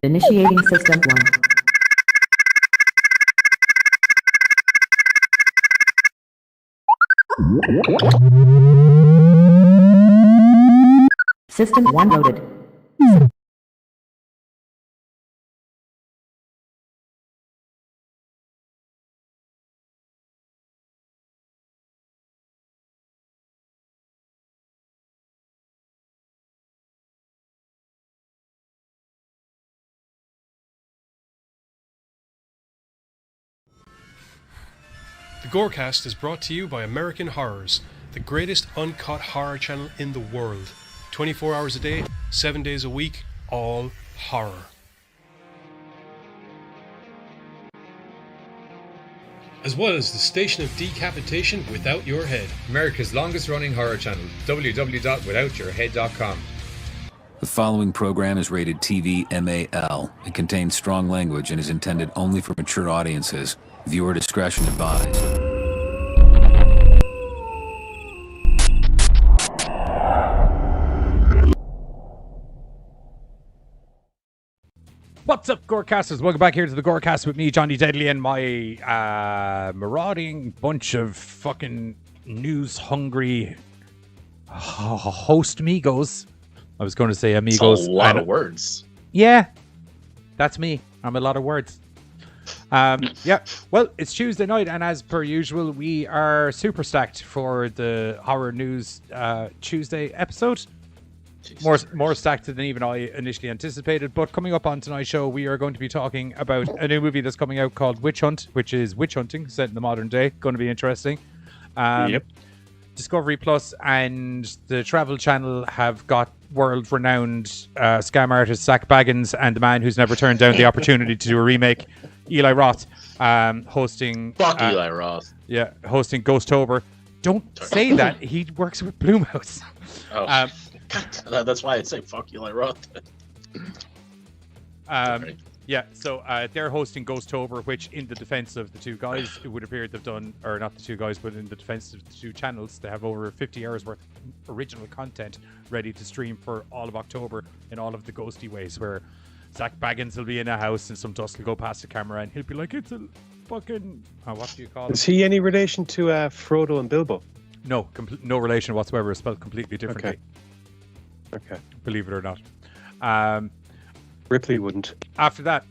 Initiating System 1. System 1 loaded. The GoreCast is brought to you by American Horrors, the greatest uncut horror channel in the world. 24 hours a day, 7 days a week, all horror. As well as the station of decapitation without your head. America's longest running horror channel, www.withoutyourhead.com. The following program is rated TV MAL. It contains strong language and is intended only for mature audiences. Viewer discretion advised. What's up, Gorecasters? Welcome back here to the Gorecast with me, Johnny Deadly, and my marauding bunch of fucking news-hungry host amigos. I was going to say amigos. That's a lot of words. Yeah, that's me. I'm a lot of words. Yeah, well, it's Tuesday night, and as per usual, we are super stacked for the horror news Tuesday episode. More stacked than even I initially anticipated. But coming up on tonight's show, we are going to be talking about a new movie that's coming out called Witch Hunt, which is witch hunting set in the modern day. Going to be interesting. Yep. Discovery Plus and the Travel Channel have got world-renowned scam artist Zach Baggins and the man who's never turned down the opportunity to do a remake, Eli Roth, hosting. Fuck Eli Roth. Yeah, hosting Ghostober. Don't say that. He works with Blumhouse. Oh, God, that's why I say fuck Eli Roth. Yeah, so they're hosting Ghostober, which, in the defense of the two guys, it would appear they've done, or not the two guys, but in the defense of the two channels, they have over 50 hours worth of original content ready to stream for all of October in all of the ghosty ways, where Zach Baggins will be in a house and some dust will go past the camera and he'll be like, it's a fucking, what do you call it? Is he any relation to Frodo and Bilbo? No, no relation whatsoever. It's spelled completely differently. Okay. Believe it or not. Ripley wouldn't. After that,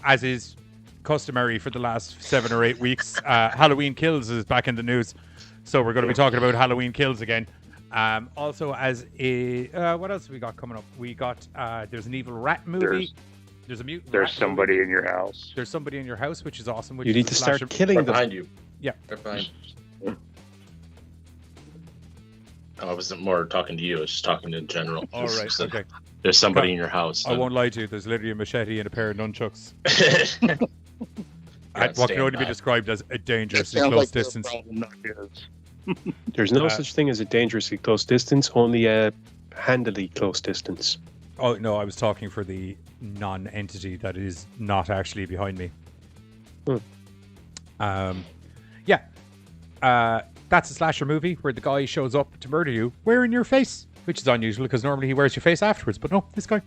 as is customary for the last 7 or 8 weeks, Halloween Kills is back in the news. So we're going to be talking about Halloween Kills again. Also, as a what else have we got coming up? We got there's an evil rat movie. There's a mutant. There's somebody in your house. There's somebody in your house, which is awesome. Which you need to start killing them. Behind you. Yeah. They're behind you. I wasn't more talking to you. I was just talking in general. All right. Okay. There's somebody in your house. I won't lie to you. There's literally a machete and a pair of nunchucks. What can only be described as a dangerously close distance. There's no such thing as a dangerously close distance, only a handily close distance. Oh, no, I was talking for the non-entity that is not actually behind me. Yeah. That's a slasher movie where the guy shows up to murder you wearing your face, which is unusual because normally he wears your face afterwards. But no, this guy,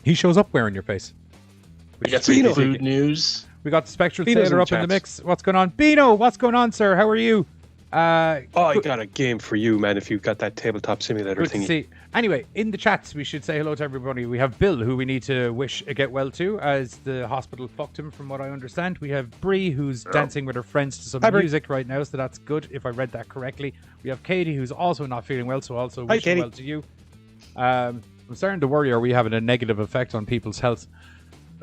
he shows up wearing your face. We got some food news. We got the Spectral Bino's Sailor up in the mix. What's going on? Bino, what's going on, sir? How are you? I got a game for you, man, if you've got that tabletop simulator Good thingy. to see. Anyway, in the chats, we should say hello to everybody. We have Bill, who we need to wish a get well to, as the hospital fucked him, from what I understand. We have Bree, who's dancing with her friends to some music right now, so that's good, if I read that correctly. We have Katie, who's also not feeling well, so also wishing well to you. I'm starting to worry, are we having a negative effect on people's health?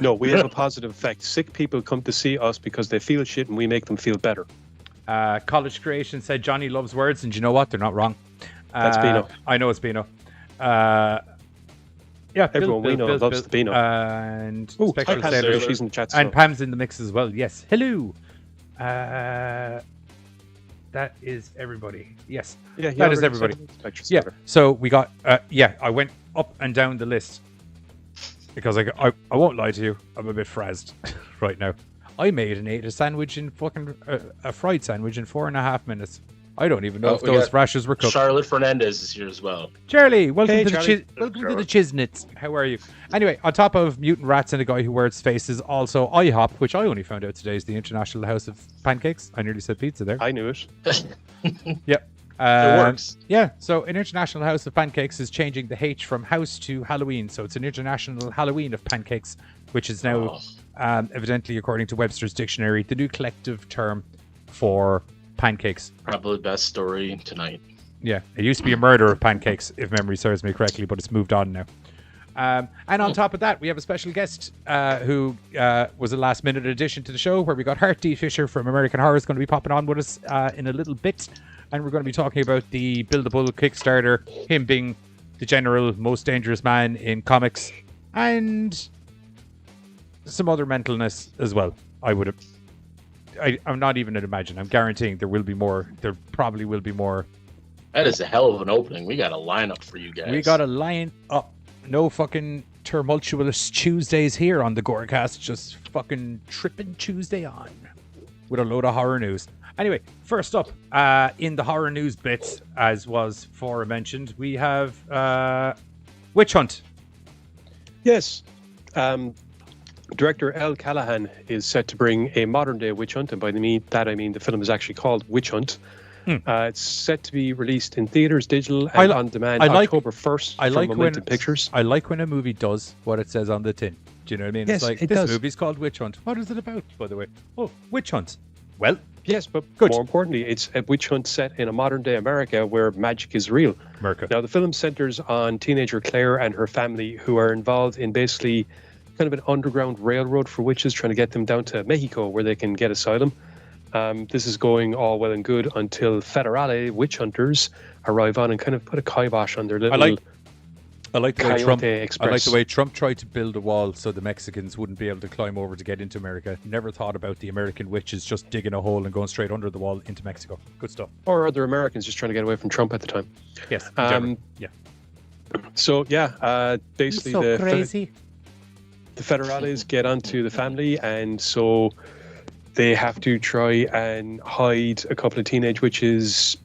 No, we have a positive effect. Sick people come to see us because they feel shit and we make them feel better. College Creation said Johnny loves words, and you know what? They're not wrong. That's Bino. I know it's Bino. Yeah, everyone we know loves the Bino. And Ooh, Spectral hi, Sailor. She's in the chat. And Pam's in the mix as well. Yes. Hello. That is everybody. Yes. Yeah, that is everybody. Yeah. So we got. I went up and down the list because I won't lie to you. I'm a bit frazzed right now. I made and ate a sandwich in fucking a fried sandwich in 4.5 minutes. I don't even know Oh, if we those got rashers were cooked. Charlotte Fernandez is here as well. Charlie, welcome Hey, to Charlie. welcome to the Chisnits. How are you? Anyway, on top of mutant rats and a guy who wears faces, also IHOP, which I only found out today is the International House of Pancakes. I nearly said pizza there. I knew it. Yep. It works. Yeah, so an International House of Pancakes is changing the H from house to Halloween. So it's an International Halloween of Pancakes, which is now, evidently, according to Webster's Dictionary, the new collective term for pancakes. Probably the best story tonight. Yeah, it used to be a murder of pancakes, if memory serves me correctly, but it's moved on now. And on top of that, we have a special guest who was a last-minute addition to the show, where we got Hart Fisher from American Horror is going to be popping on with us in a little bit. And we're going to be talking about the Buildable Kickstarter, him being the general most dangerous man in comics, and some other mentalness as well. I'm not even going to imagine. I'm guaranteeing there will be more. There probably will be more. That is a hell of an opening. We got a lineup for you guys. We got a line up. No fucking tumultuous Tuesdays here on the GoreCast. Just fucking tripping Tuesday on with a load of horror news. Anyway, first up, in the horror news bits, as was aforementioned, we have Witch Hunt. Yes. Director Elle Callahan is set to bring a modern-day witch hunt, and by that I mean the film is actually called Witch Hunt. It's set to be released in theaters, digital, and on demand October 1st from Momentum Pictures. I like when a movie does what it says on the tin. Do you know what I mean? Yes, it's like, it this does. movie's called Witch Hunt. What is it about, by the way? Oh, Witch Hunt. Well, Yes, but Good. more importantly, it's a witch hunt set in a modern-day America where magic is real. America. Now, the film centers on teenager Claire and her family, who are involved in basically kind of an underground railroad for witches, trying to get them down to Mexico where they can get asylum. This is going all well and good until Federale witch hunters arrive on and kind of put a kibosh on their little I like the way Coyote Express. I like the way Trump tried to build a wall so the Mexicans wouldn't be able to climb over to get into America. Never thought about the American witches just digging a hole and going straight under the wall into Mexico. Good stuff. or other Americans just trying to get away from Trump at the time. Yes. in general. Yeah. So, yeah, basically so crazy. the Federales get onto the family, and so they have to try and hide a couple of teenage witches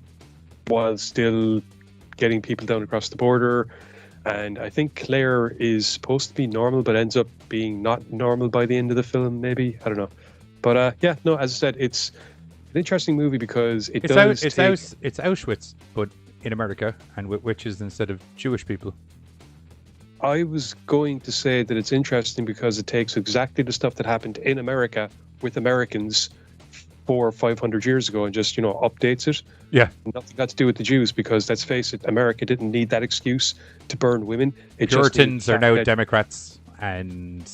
while still getting people down across the border. And I think Claire is supposed to be normal, but ends up being not normal by the end of the film, maybe. I don't know. But yeah, no, as I said, it's an interesting movie because It's Auschwitz, but in America and with witches instead of Jewish people. I was going to say that it's interesting because it takes exactly the stuff that happened in America with Americans 400 or 500 years ago and just, updates it. Yeah. Nothing got to do with the Jews because, let's face it, America didn't need that excuse to burn women. Puritans are now Democrats, and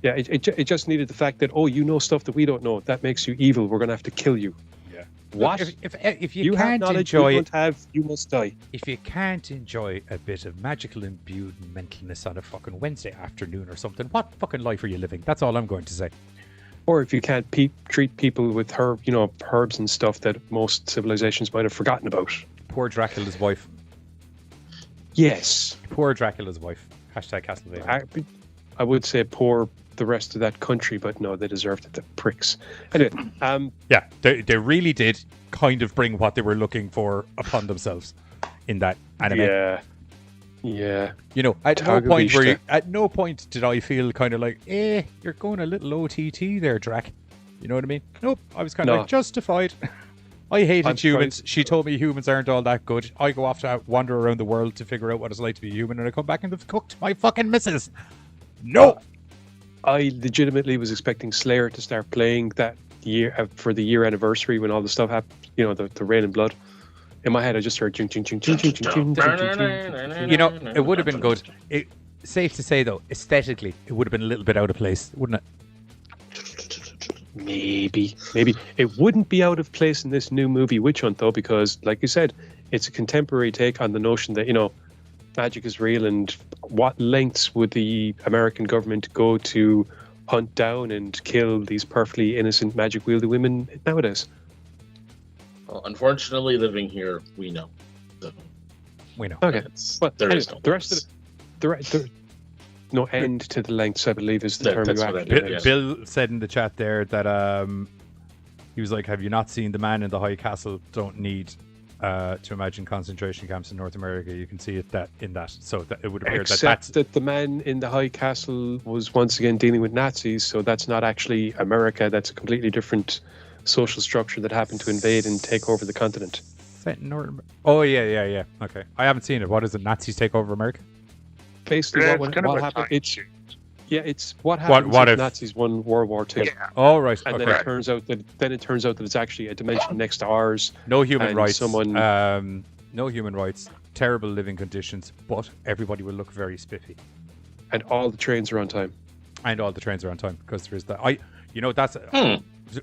yeah, it just needed the fact that, stuff that we don't know. That makes you evil. We're going to have to kill you. yeah. What? If you You have can't knowledge enjoy you don't have, you must die. if you can't enjoy a bit of magical imbued mentalness on a fucking Wednesday afternoon or something, what fucking life are you living? That's all I'm going to say. Or if you can't treat people with herbs and stuff that most civilizations might have forgotten about. Poor Dracula's wife. Yes. Poor Dracula's wife. Hashtag Castlevania. I would say poor the rest of that country, but no, they deserved it, the pricks. Anyway, Yeah, they really did kind of bring what they were looking for upon themselves in that anime. Yeah. At no point did I feel kind of like, you're going a little OTT there, Drac. You know what I mean? Nope. I was kind of like, justified. I hated humans. She told me humans aren't all that good. I go off to wander around the world to figure out what it's like to be human, and I come back and they've cooked my fucking missus. No! I legitimately was expecting Slayer to start playing that year for the year anniversary when all the stuff happened, the rain and blood. In my head, I just heard ching, ching, ching, ching, ching, ching, ching, ching, ching. It would have been good. Safe to say, though, aesthetically, it would have been a little bit out of place, wouldn't it? Maybe. It wouldn't be out of place in this new movie, Witch Hunt, though, because, like you said, it's a contemporary take on the notion that, magic is real, and what lengths would the American government go to hunt down and kill these perfectly innocent magic-wielding women nowadays? Well, unfortunately, living here, we know. So, We know. Okay. Well, there is anyway, no the rest of the no end to the lengths, I believe, is the term that's you what I actually meant, use. Bill said in the chat there that he was like, have you not seen The Man in the High Castle? Don't need to imagine concentration camps in North America. You can see it in that. So that it would appear Except that the man in the high castle was once again dealing with Nazis, so that's not actually America. That's a completely different social structure that happened to invade and take over the continent. set in North America. Oh yeah. Okay, I haven't seen it. What is it? Nazis take over America? Basically, Yeah, what it's kind of a happened? time It's it's what happens what if if- Nazis won World War II. Yeah. Oh right. And Okay. then it turns out that it's actually a dimension next to ours. No human and rights. someone- No human rights. Terrible living conditions, but everybody will look very spiffy. And all the trains are on time. And all the trains are on time because there is that.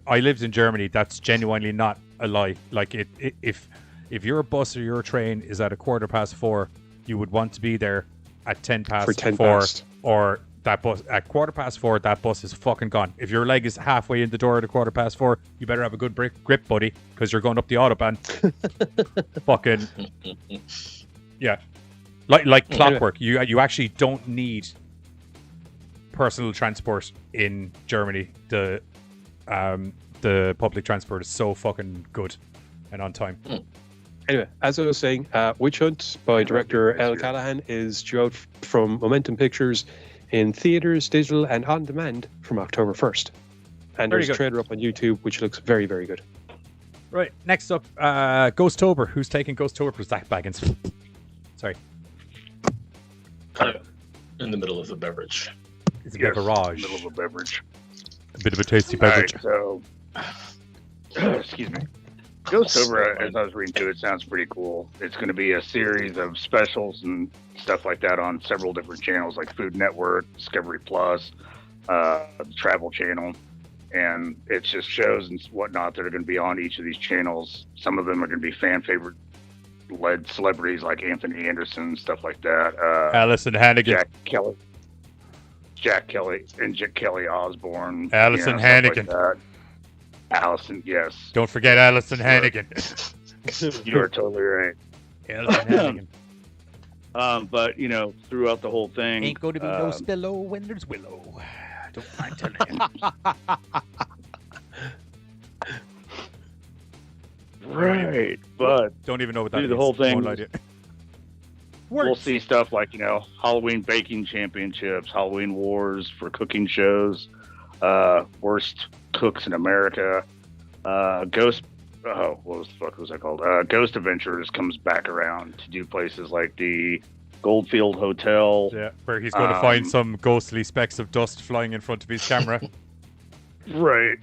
I lived in Germany. That's genuinely not a lie. Like if your bus or your train is at 4:15, you would want to be there at 4:10 For 10 4, past. or that bus at 4:15. That bus is fucking gone. If your leg is halfway in the door at 4:15, you better have a good grip, buddy, because you're going up the autobahn. Fucking yeah, like clockwork. You actually don't need personal transport in Germany. The public transport is so fucking good and on time. Anyway, as I was saying, Witch Hunt by director Elle Callahan is due out from Momentum Pictures in theaters, digital, and on demand from October 1st. And Very there's a good. trailer up on YouTube, which looks very, very good. Right, next up, Ghostober. Who's taking Ghostober? Zach Baggins. Sorry, In the middle of the beverage. it's a beverage. Middle of a beverage. A bit of a tasty All beverage. right, so excuse me. Ghostober, as I was reading through it, sounds pretty cool. It's going to be a series of specials and stuff like that on several different channels, like Food Network, Discovery Plus, Travel Channel, and it's just shows and whatnot that are going to be on each of these channels. Some of them are going to be fan favorite led celebrities like Anthony Anderson, stuff like that. Alison Hannigan. Jack Kelly and Kelly Osbourne. Alison stuff Hannigan. Like that. Allison, yes. Don't forget Alison Hannigan. You are totally right. Alison Hannigan. But throughout the whole thing, Ain't going to be no spillo when there's willow. Don't mind telling you. right. But Don't even know what that Through the means. whole thing. Won't lie to you. we'll see stuff like Halloween baking championships, Halloween wars for cooking shows, worst cooks in America, what the fuck was that called? Ghost Adventures comes back around to do places like the Goldfield Hotel. Yeah, where he's going to find some ghostly specks of dust flying in front of his camera. Right.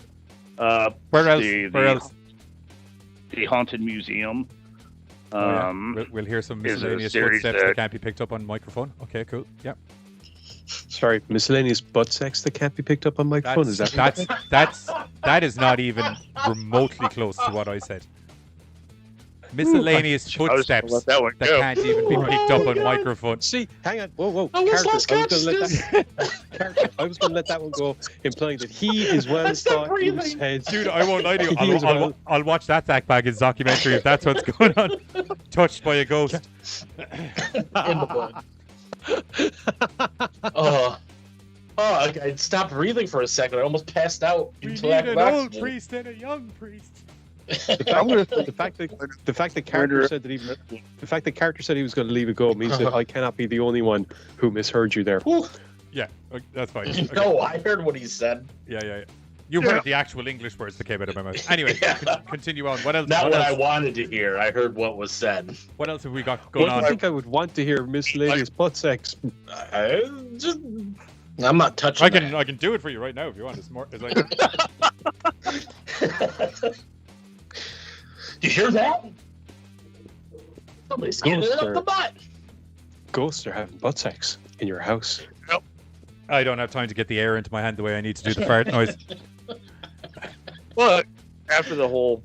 Where else? Where else? The Haunted Museum. Oh, yeah. We'll hear some is a miscellaneous series footsteps that that- can't be picked up on microphone. Okay, cool. Yeah. Sorry, miscellaneous butt sex that can't be picked up on microphone. Is that That is not even remotely close to what I said. Miscellaneous I was gonna footsteps let that one that go. can't even be picked up on microphone. See, hang on. Whoa. I was Carter, last I was going to let that one go, implying that he is well Stop thought in his breathing. head. Dude, I won't lie to you. He is well- I'll watch that Zach Baggins documentary if that's what's going on. Touched by a ghost. In the blood. I stopped breathing for a second. I almost passed out. We into need lack an of old oxygen. priest and a young priest. The fact that Carter said that he was going to leave it go means that I cannot be the only one who misheard you there. Whew. Yeah, that's fine. Okay. No, I heard what he said. Yeah. You heard the actual English words that came out of my mouth. Anyway, Yeah. continue on. What else? Not what I wanted to hear. I heard what was said. What else have we got going I on? think I would want to hear miscellaneous butt sex. I'm not touching I can do it for you right now if you want. It's more. It's like You hear that? Somebody's getting it up the butt. Ghosts are having butt sex in your house. I don't have time to get the air into my hand the way I need to do the fart noise. But after the whole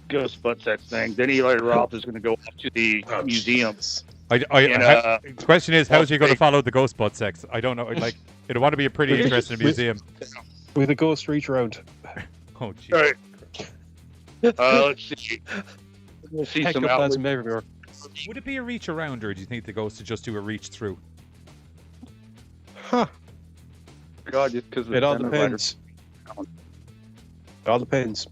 ghost butt sex thing, then Eli Roth is going to go off to the museum. The question is, how's he going to follow the ghost butt sex? I don't know. Like, it'd want to be a pretty interesting museum. With a ghost reach around. Oh, jeez. All right. Let's see. We'll see some outlets. Ectoplasm everywhere. Would it be a reach around, or do you think the ghost would just do a reach through? Huh. God, just because It all depends. It all depends.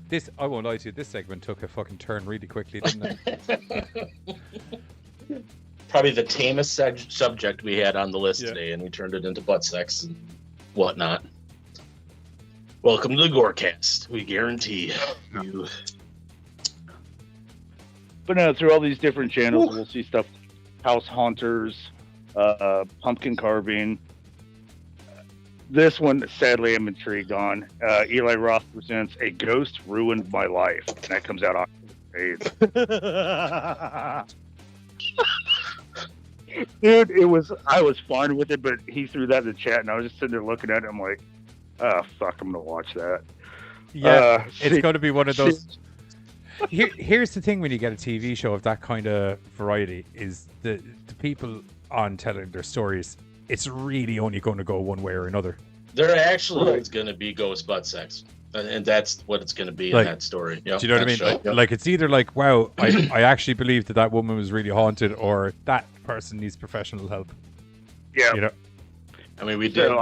This, I won't lie to you, this segment took a fucking turn really quickly, didn't it? Probably the tamest subject we had on the list today, and we turned it into butt sex and whatnot. Welcome to the GoreCast. We guarantee you. But no, through all these different channels, we'll see stuff: house haunters, pumpkin carving. This one, sadly, I'm intrigued on. Eli Roth presents "A Ghost Ruined My Life," and that comes out October 8th. Dude, I was fine with it, but he threw that in the chat, and I was just sitting there looking at it. I'm like, oh fuck, I'm gonna watch that. Yeah, it's going to be one of those. Here's the thing: when you get a TV show of that kind of variety, is the people on telling their stories. It's really only going to go one way or another. There actually is going to be ghost butt sex, and that's what it's going to be in that story. Yep, do you know what I mean? Show, yep. Like it's either like, wow, I actually believe that woman was really haunted, or that person needs professional help. Yeah, you know. I mean, we did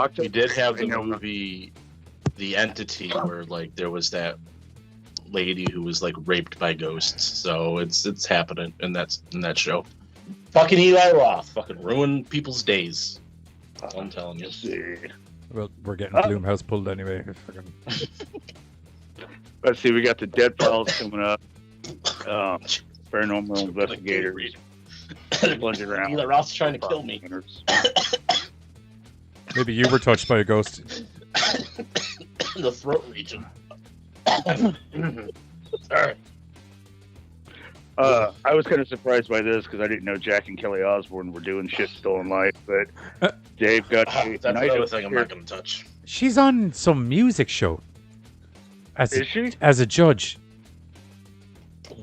have the movie, The Entity, where like there was that lady who was like raped by ghosts. So it's happening in that show. Fucking Eli Roth, fucking ruin people's days. That's all I'm telling you. Well, we're getting Bloomhouse pulled anyway. Let's see, we got the Dead Files coming up. Paranormal investigators. Plunging around. Eli Roth's trying to kill me. Maybe you were touched by a ghost. In the throat region. Sorry. I was kind of surprised by this because I didn't know Jack and Kelly Osbourne were doing shit still in life, but they've got that's another thing I'm not going to touch. She's on some music show. Is she? As a judge.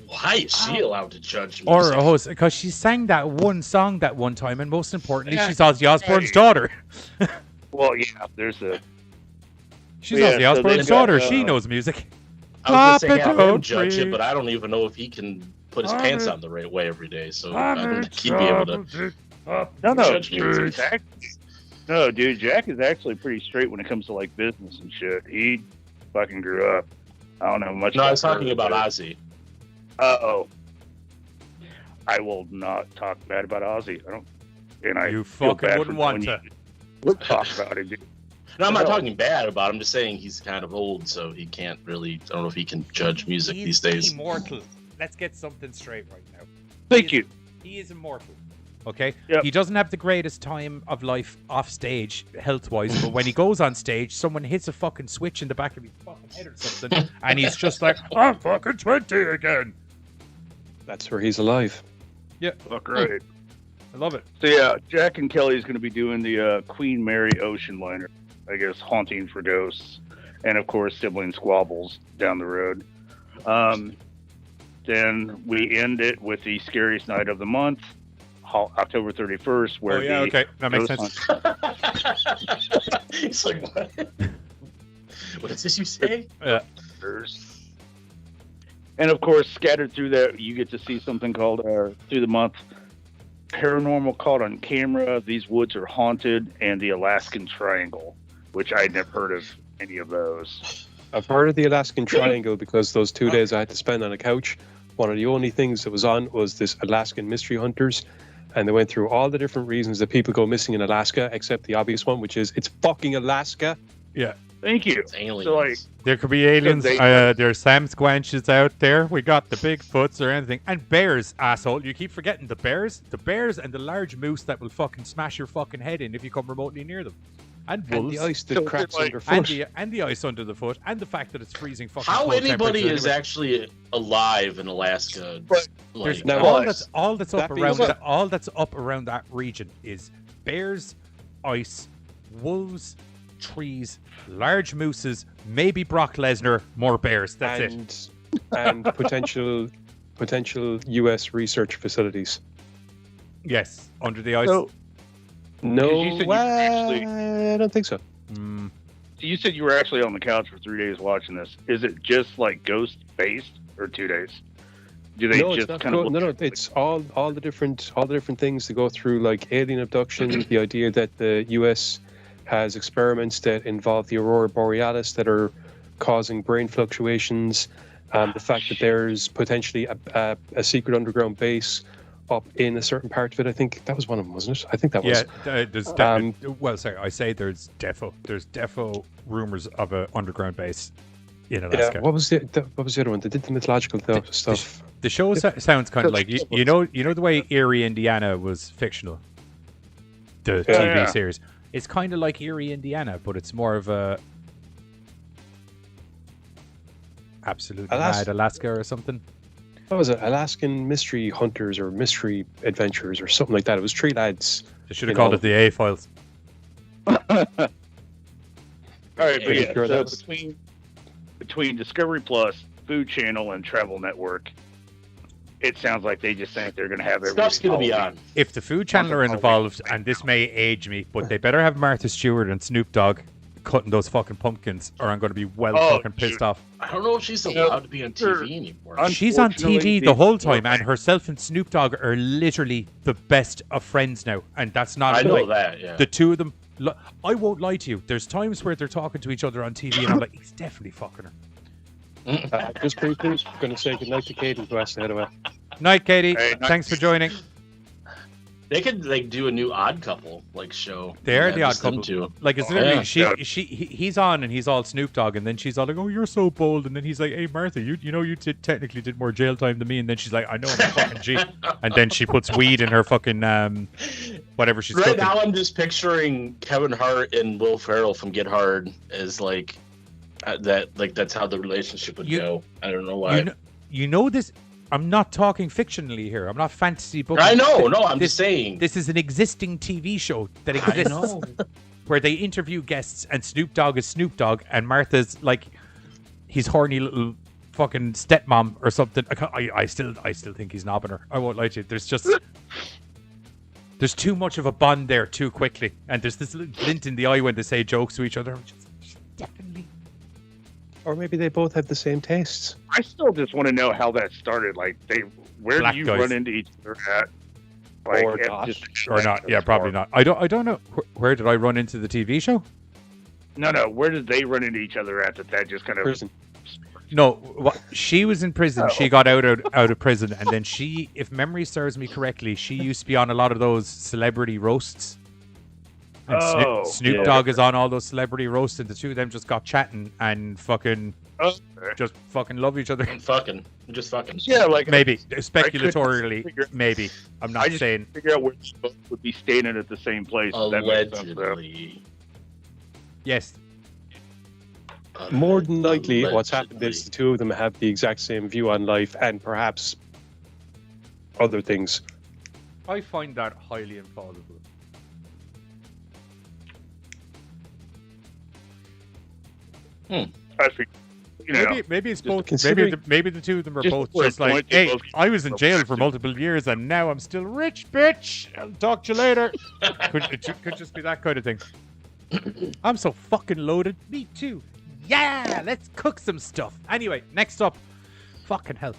Why is she allowed to judge music? Or a host, because she sang that one song that one time, and most importantly, she's Ozzy Osbourne's daughter. Well, yeah, there's a... She's Ozzy Osbourne's daughter. She knows music. I was going to say, have him judge it, but I don't even know if he can put his pants on the right way every day, so I don't think he'd be able to judge music. No, dude, Jack is actually pretty straight when it comes to, like, business and shit. He fucking grew up. I don't know much. No, I was talking about Ozzy. Uh-oh. I will not talk bad about Ozzy. You fucking wouldn't want to. We'll talk about it, dude. No, I'm not talking bad about him. I'm just saying he's kind of old, so he can't really... I don't know if he can judge music these days. He's immortal. Let's get something straight right now. Thank you. He is immortal. Okay? Yep. He doesn't have the greatest time of life off stage, health-wise, but when he goes on stage, someone hits a fucking switch in the back of his fucking head or something, and he's just like, I'm fucking 20 again. That's where he's alive. Yeah. Fuck right. I love it. So yeah, Jack and Kelly is going to be doing the Queen Mary ocean liner. I guess haunting for ghosts, and of course sibling squabbles down the road. Then we end it with the scariest night of the month, October 31st, where okay, that makes sense. He's like, what? What is this you say? And of course, scattered through that, you get to see something called through the month. Paranormal Caught on Camera, These Woods Are Haunted, and the Alaskan Triangle, which I'd never heard of any of those. I've heard of the Alaskan Triangle because those 2 days I had to spend on a couch, one of the only things that was on was this Alaskan Mystery Hunters, and they went through all the different reasons that people go missing in Alaska, except the obvious one, which is it's fucking Alaska. Yeah. Thank you. It's aliens. So, like, there could be aliens. There's Sam Squanches out there. We got the Bigfoots or anything. And bears, asshole. You keep forgetting the bears. The bears and the large moose that will fucking smash your fucking head in if you come remotely near them. And wolves. And the ice that cracks underfoot. And the ice under the foot. And the fact that it's freezing fucking How cold anybody is anyway. actually alive in Alaska? There's Now, all that's up around that region is bears, ice, wolves, trees, large mooses, maybe Brock Lesnar, more bears. That's it. And potential U.S. research facilities. Yes, under the ice. So, No, you said you were actually- I don't think so. you said you were actually on the couch for 3 days watching this. Is it just like ghost based or 2 days? Do they No, just it's not kind of no. It's all the different things to go through, like alien abduction, the idea that the U.S. has experiments that involve the aurora borealis that are causing brain fluctuations, The fact that there's potentially a secret underground base up in a certain part of it. I think that was one of them, wasn't it? I think that was. Yeah, there's well, sorry, I say there's defo rumors of an underground base in Alaska. Yeah, what was the other one? They did the mythological stuff. The show sounds kind of like you know the way Erie, Indiana was fictional. The TV series. It's kind of like Erie, Indiana, but it's more of a absolute mad Alaska or something. What was it? Alaskan Mystery Hunters or Mystery Adventures or something like that. It was three lads. They should have called it the A-Files. All right, but Yeah, sure, so that's- between Discovery Plus, Food Channel, and Travel Network, it sounds like they just think they're going to have everything. Stuff's gonna be on. If the Food Channel are involved, and this may age me, but they better have Martha Stewart and Snoop Dogg cutting those fucking pumpkins, or I'm going to be fucking pissed off. I don't know if she's allowed to be on TV anymore. She's on TV the whole time, and herself and Snoop Dogg are literally the best of friends now, and that's not. I know like, that. Yeah. the two of them. I won't lie to you. There's times where they're talking to each other on TV, and I'm like, he's definitely fucking her. Just briefly, going to say goodnight to Katie, who has to head away. Night, Katie. Hey, night. Thanks for joining. They could like do a new Odd Couple like show. They are Yeah, the Odd just them Couple. two. Like it's literally he's on and he's all Snoop Dogg, and then she's all like, "Oh, you're so bold," and then he's like, "Hey, Martha, you know you technically did more jail time than me," and then she's like, "I know, I'm a fucking G," and then she puts weed in her fucking whatever she's Right cooking. now, I'm just picturing Kevin Hart and Will Ferrell from Get Hard as like that. Like that's how the relationship would go. I don't know why. You know this. I'm not talking fictionally here. I'm not fantasy booking. I know. No, I'm just saying. This is an existing TV show that exists where they interview guests, and Snoop Dogg is Snoop Dogg, and Martha's like his horny little fucking stepmom or something. I still think he's knobbing her. I won't lie to you. There's too much of a bond there too quickly, and there's this little glint in the eye when they say jokes to each other. Definitely. Or maybe they both have the same tastes. I still just want to know how that started. Like, where Black do you guys. run into each other at? Like, Or at not. Or not? Yeah, probably not. I don't know. Where did I run into the TV show? No. Where did they run into each other at? That just kind of Prison. No, she was in prison. She got out of prison, and then she, if memory serves me correctly, she used to be on a lot of those celebrity roasts. And Snoop Dogg is on all those celebrity roasts, and the two of them just got chatting and fucking just fucking love each other. Just fucking. Yeah, like Maybe speculatorily, maybe. I'm not I just saying. figure out where they both would be staying at the same place. if that makes sense, though. Allegedly. Yes. More than likely, what's happened Allegedly. is the two of them have the exact same view on life and perhaps other things. I find that highly implausible. I think, you know, Maybe it's both. considering- Maybe the two of them are Just both for a just like, point, they hey, both- I was in jail for multiple years and now I'm still rich, bitch. I'll talk to you later. could just be that kind of thing. I'm so fucking loaded. Me too. Yeah, let's cook some stuff. Anyway, next up, fucking hell.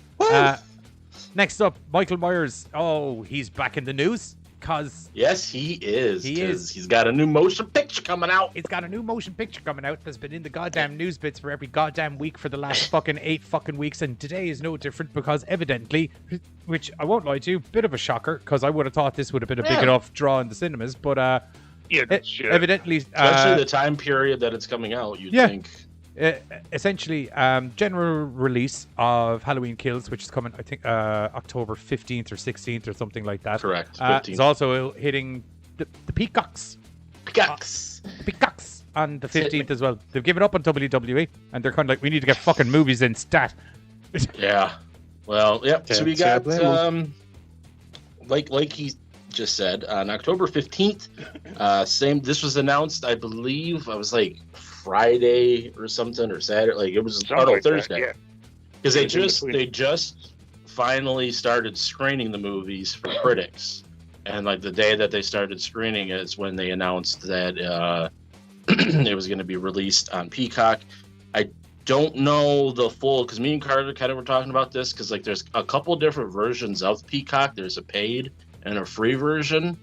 Next up, Michael Myers. Oh, he's back in the news. Cause Yes, he is. He 'cause is. He's got a new motion picture coming out. he's got a new motion picture coming out that's been in the goddamn news bits for every goddamn week for the last fucking 8 fucking weeks, and today is no different because evidently, which I won't lie to you, bit of a shocker because I would have thought this would have been a big enough draw in the cinemas, but yeah, that's shit. evidently, Especially the time period that it's coming out, you'd yeah. think. Essentially, general release of Halloween Kills, which is coming, I think, October 15th or 16th or something like that. Correct. It's 15th. also hitting the Peacocks. Peacocks. The Peacocks on the 15th as well. They've given up on WWE, and they're kind of like, we need to get fucking movies in stat. Yeah. Well, yep. So we Can't got say I blame like he just said on October 15th. This was announced, I believe. I was like Friday or something or Saturday. Like it was Something like that, Thursday. yeah. Because It was in between. they just finally started screening the movies for critics, and like the day that they started screening is when they announced that it was going to be released on Peacock. I don't know the full, because me and Carter kind of were talking about this, because like there's a couple different versions of Peacock. There's a paid and a free version.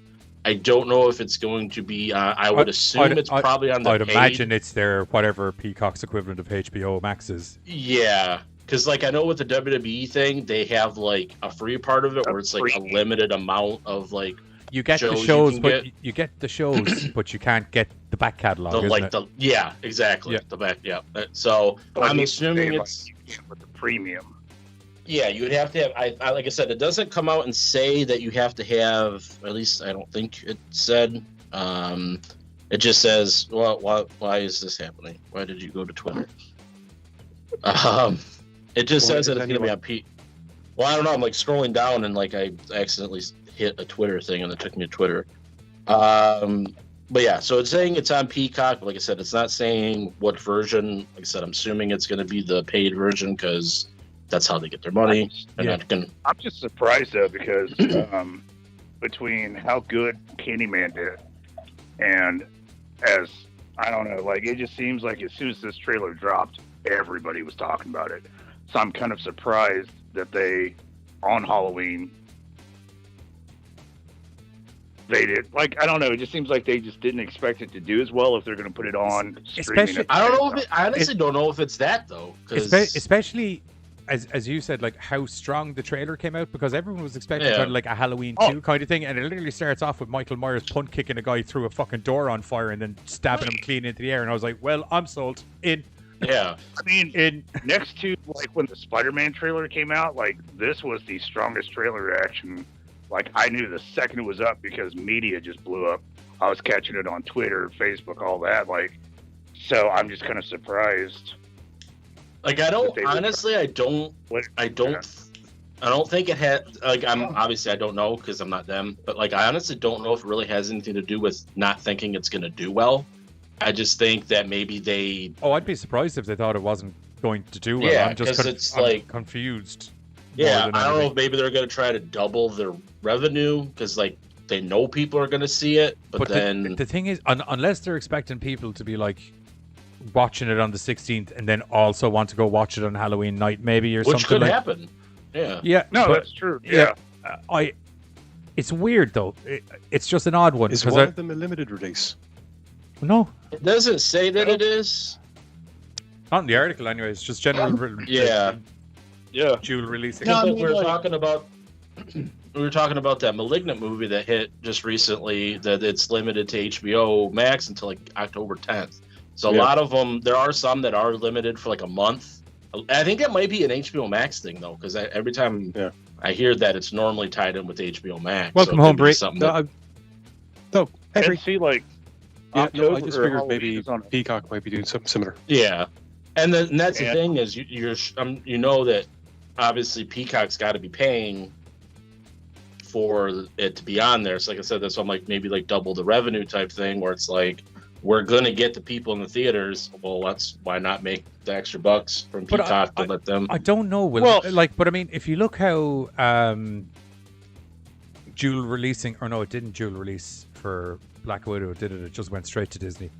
I don't know if it's going to be. I would assume it's probably on the I'd paid. imagine it's their whatever Peacock's equivalent of HBO Max is. Yeah, Because like I know with the WWE thing, they have like a free part of it where it's like a limited amount of like You get the shows shows, you can but get. you get the shows, but you can't get the back catalog. Isn't it? Yeah, exactly. Yeah. The back, yeah. So But I'm you assuming say, like, it's you can't with the premium. yeah. You would have to have. I like I said, it doesn't come out and say that you have to have. At least I don't think it said. It just says, well, why is this happening? Why did you go to Twitter? It just says that it's going to be on P. Well, I don't know. I'm like scrolling down and like I accidentally hit a Twitter thing and it took me to Twitter. But yeah, so it's saying it's on Peacock. But like I said, it's not saying what version. Like I said, I'm assuming it's going to be the paid version because that's how they get their money. I'm just surprised though because between how good Candyman did and as I don't know, like it just seems like as soon as this trailer dropped, everybody was talking about it. So I'm kind of surprised that they on Halloween they did like I don't know. It just seems like they just didn't expect it to do as well if they're going to put it on streaming. Especially- I don't know. I honestly don't know if it's that though. 'Cause Especially as you said, like how strong the trailer came out because everyone was expecting Yeah. kind of like a Halloween 2 kind of thing, and it literally starts off with Michael Myers punt kicking a guy through a fucking door on fire and then stabbing him clean into the air, and I was like, well, I'm sold. yeah. I mean, next to like when the Spider-Man trailer came out, like this was the strongest trailer reaction. Like I knew the second it was up because media just blew up. I was catching it on Twitter, Facebook, all that. Like, so I'm just kind of surprised. Like I don't honestly, I don't think it had like I'm obviously I don't know because I'm not them, but like I honestly don't know if it really has anything to do with not thinking it's going to do well. I just think that maybe they. Oh, I'd be surprised if they thought it wasn't going to do well. Yeah, I'm just 'cause it's like confused. Yeah, more than I don't know anything. if maybe they're going to try to double their revenue because like they know people are going to see it, but then the thing is, unless they're expecting people to be like watching it on the 16th and then also want to go watch it on Halloween night, maybe or which something could like. happen. Yeah. Yeah, No, but- that's true. Yeah. It's weird though. It's just an odd one. Is 'cause one of them a limited release? No, It doesn't say that it is. not in the article anyway. It's just general. Yeah. Yeah. Dual releasing. Because we were talking about that Malignant movie that hit just recently. That it's limited to HBO Max until like October 10th. So a lot of them, there are some that are limited for like a month. I think that might be an HBO Max thing though, because every time I hear that, it's normally tied in with HBO Max. Welcome so it home, could be Bree. something No, that- And see, like, Yeah, no, I October just or figured Halloween maybe is on- Peacock might be doing something similar. Yeah, and that's the And- thing is you know that obviously Peacock's got to be paying for it to be on there. So like I said, that's why I'm like maybe like double the revenue type thing, where it's like we're gonna get the people in the theaters. Well, why not make the extra bucks from But Peacock to let them? I don't know. Well- but I mean, if you look how dual releasing, or no, it didn't dual release for Black Widow, did it? It just went straight to Disney.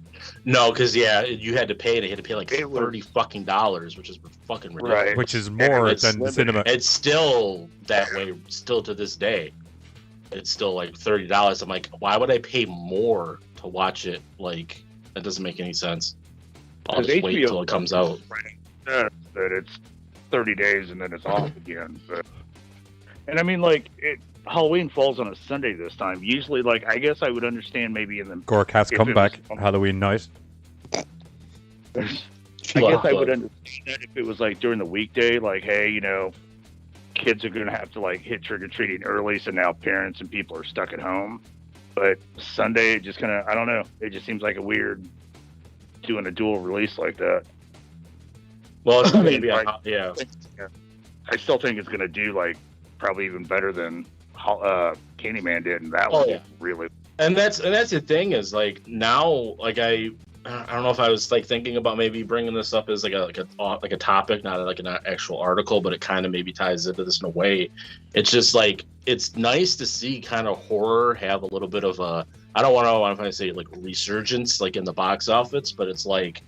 No, because you had to pay. They had to pay like It was- $30 which is fucking ridiculous. Right. Which is more it's than the limited. cinema. It's still that way, still to this day. It's still like $30. I'm like, why would I pay more to watch it? Like, that doesn't make any sense. I'll Because just wait HBO till it comes out. that it's 30 days and then it's off again. But, and I mean, like, Halloween falls on a Sunday this time. Usually, like, I guess I would understand maybe in the. GoreCast if comeback it was- Halloween night. I guess I would understand that if it was like during the weekday, like, hey, you know, kids are going to have to like hit trick or treating early, so now parents and people are stuck at home. But Sunday, it just kind of, I don't know, it just seems like a weird doing a dual release like that. Well, it's I mean, maybe like- yeah. I still think it's going to do like probably even better than Candyman did, and that Oh, was yeah. really. And that's the thing is like now, like I don't know if I was like thinking about maybe bringing this up as like a topic, not like an actual article, but it kind of maybe ties into this in a way. It's just like it's nice to see kind of horror have a little bit of a, I don't want to say like resurgence like in the box office, but it's like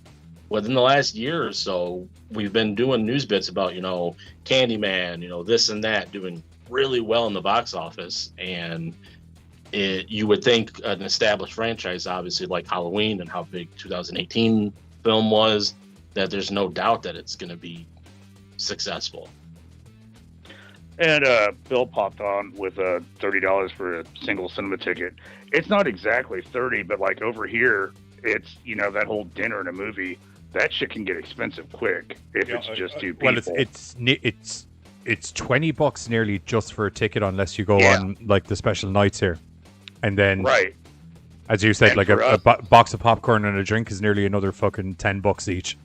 within the last year or so we've been doing news bits about, you know, Candyman, you know, this and that doing really well in the box office. And you would think an established franchise, obviously like Halloween and how big 2018 film was, that there's no doubt that it's going to be successful. And Bill popped on with $30 for a single cinema ticket. It's not exactly 30, but like over here, it's that whole dinner and a movie. That shit can get expensive quick if it's just two people. Well, it's $20 nearly just for a ticket unless you go on like the special nights here, and then right, as you said, and like a box of popcorn and a drink is nearly another fucking $10 each.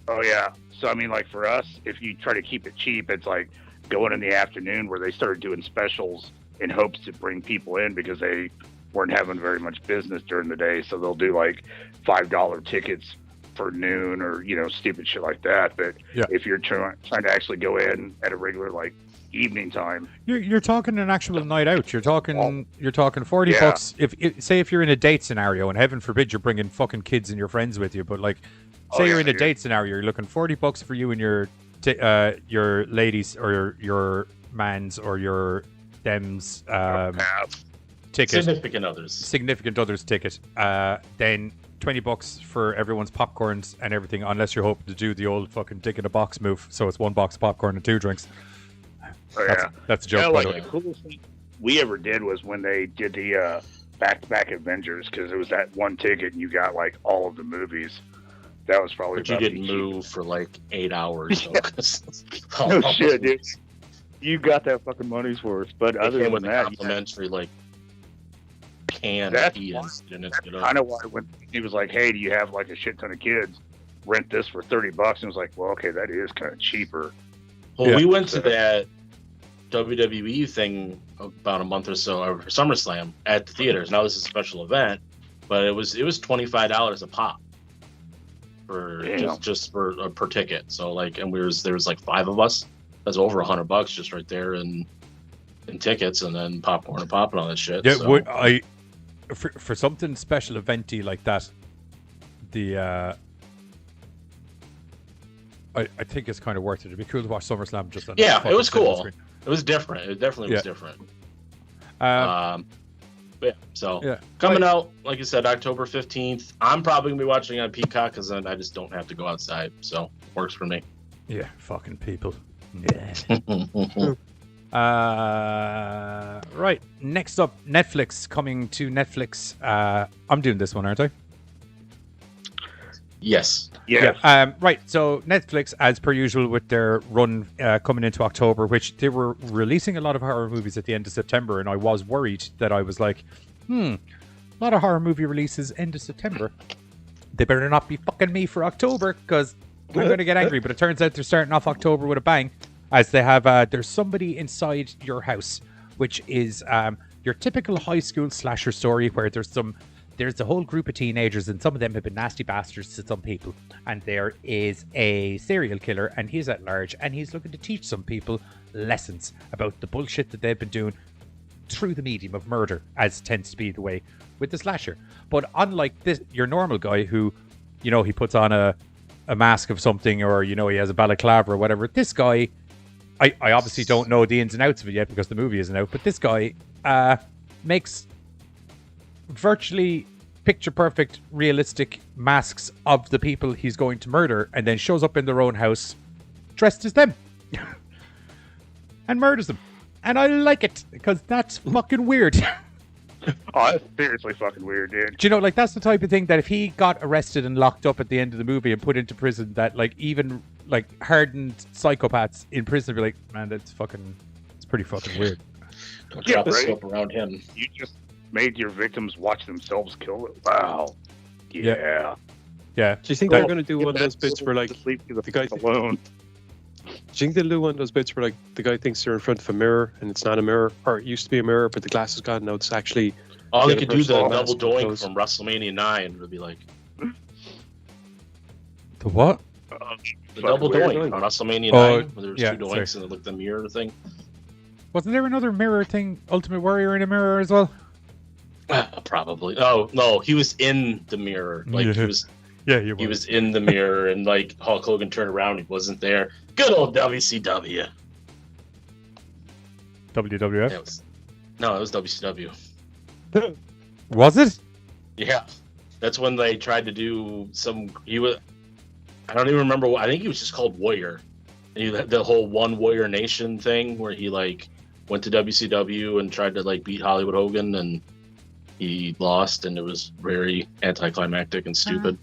Oh yeah. So I mean, like for us, if you try to keep it cheap, it's like going in the afternoon where they started doing specials in hopes to bring people in because they weren't having very much business during the day. So they'll do like $5 tickets for noon or stupid shit like that. But if you're trying to actually go in at a regular like evening time, you're talking an actual night out. You're talking $40. If you're in a date scenario, and heaven forbid you're bringing fucking kids and your friends with you, but like say you're in a date scenario, you're looking $40 for you and your ladies or your mans or your dems ticket, significant others ticket, then $20 for everyone's popcorns and everything, unless you're hoping to do the old fucking dick in a box move, so it's 1 box of popcorn and 2 drinks. That's a joke. Like the coolest thing we ever did was when they did the back-to-back Avengers, because it was that one ticket and you got like all of the movies. That was probably. But you didn't move for like 8 hours. No shit, dude. You got that fucking money's worth. But other than that, complimentary like can. That's kind of why when he was like, "Hey, do you have like a shit ton of kids? Rent this for $30." And I was like, "Well, okay, that is kind of cheaper." Well, we went to that WWE thing about a month or so over SummerSlam at the theaters. Now this is a special event, but it was $25 a pop. Just for per ticket. So like, and there was like 5 of us. That's over $100 just right there in tickets, and then popcorn and pop and all that shit. Yeah, so. For something special eventy like that, I think it's kind of worth it. It'd be cool to watch SummerSlam just on it was cool. Screen. It was different. It definitely was different. Coming out, like I said, October 15th. I'm probably gonna be watching on Peacock because then I just don't have to go outside, so works for me. Yeah, fucking people. Yeah. Right. Next up, Netflix coming to Netflix. I'm doing this one, aren't I? Yes. Yeah. Right. So Netflix, as per usual, with their run coming into October, which they were releasing a lot of horror movies at the end of September, and I was worried that I was like, a lot of horror movie releases end of September. They better not be fucking me for October, because I'm going to get angry. But it turns out they're starting off October with a bang, as they have There's Somebody Inside Your House, which is your typical high school slasher story where there's a whole group of teenagers, and some of them have been nasty bastards to some people, and there is a serial killer, and he's at large, and he's looking to teach some people lessons about the bullshit that they've been doing through the medium of murder, as tends to be the way with the slasher. But unlike this, your normal guy who, he puts on a mask of something, or he has a balaclava or whatever, this guy, I obviously don't know the ins and outs of it yet because the movie isn't out, but this guy makes virtually picture perfect realistic masks of the people he's going to murder, and then shows up in their own house dressed as them and murders them. And I like it because that's fucking weird. Oh, that's seriously fucking weird, dude. Do you know, like, that's the type of thing that if he got arrested and locked up at the end of the movie and put into prison, that like even like hardened psychopaths in prison would be like, man, it's pretty fucking weird. Don't drop the soap around him. You just made your victims watch themselves kill it. Wow. Yeah. Yeah. Do you think they're going to do one of those bits where, like, the guy alone? Do you think they'll do one of those bits where, like, the guy thinks they're in front of a mirror and it's not a mirror, or it used to be a mirror, but the glass is gone, now it's actually... Oh, they could do the double doink from WrestleMania 9. It would be like... The what? The double doink on WrestleMania 9, where there was 2 doinks and it looked the mirror thing. Wasn't there another mirror thing, Ultimate Warrior in a mirror as well? Probably. Oh, no, he was in the mirror. Like, he was... Yeah, he was in the mirror, and like Hulk Hogan turned around, he wasn't there. Good old WCW. WWF? It was WCW. Was it? Yeah, that's when they tried to do some. I don't even remember. I think he was just called Warrior, The whole One Warrior Nation thing where he like went to WCW and tried to like beat Hollywood Hogan and he lost, and it was very anticlimactic and stupid.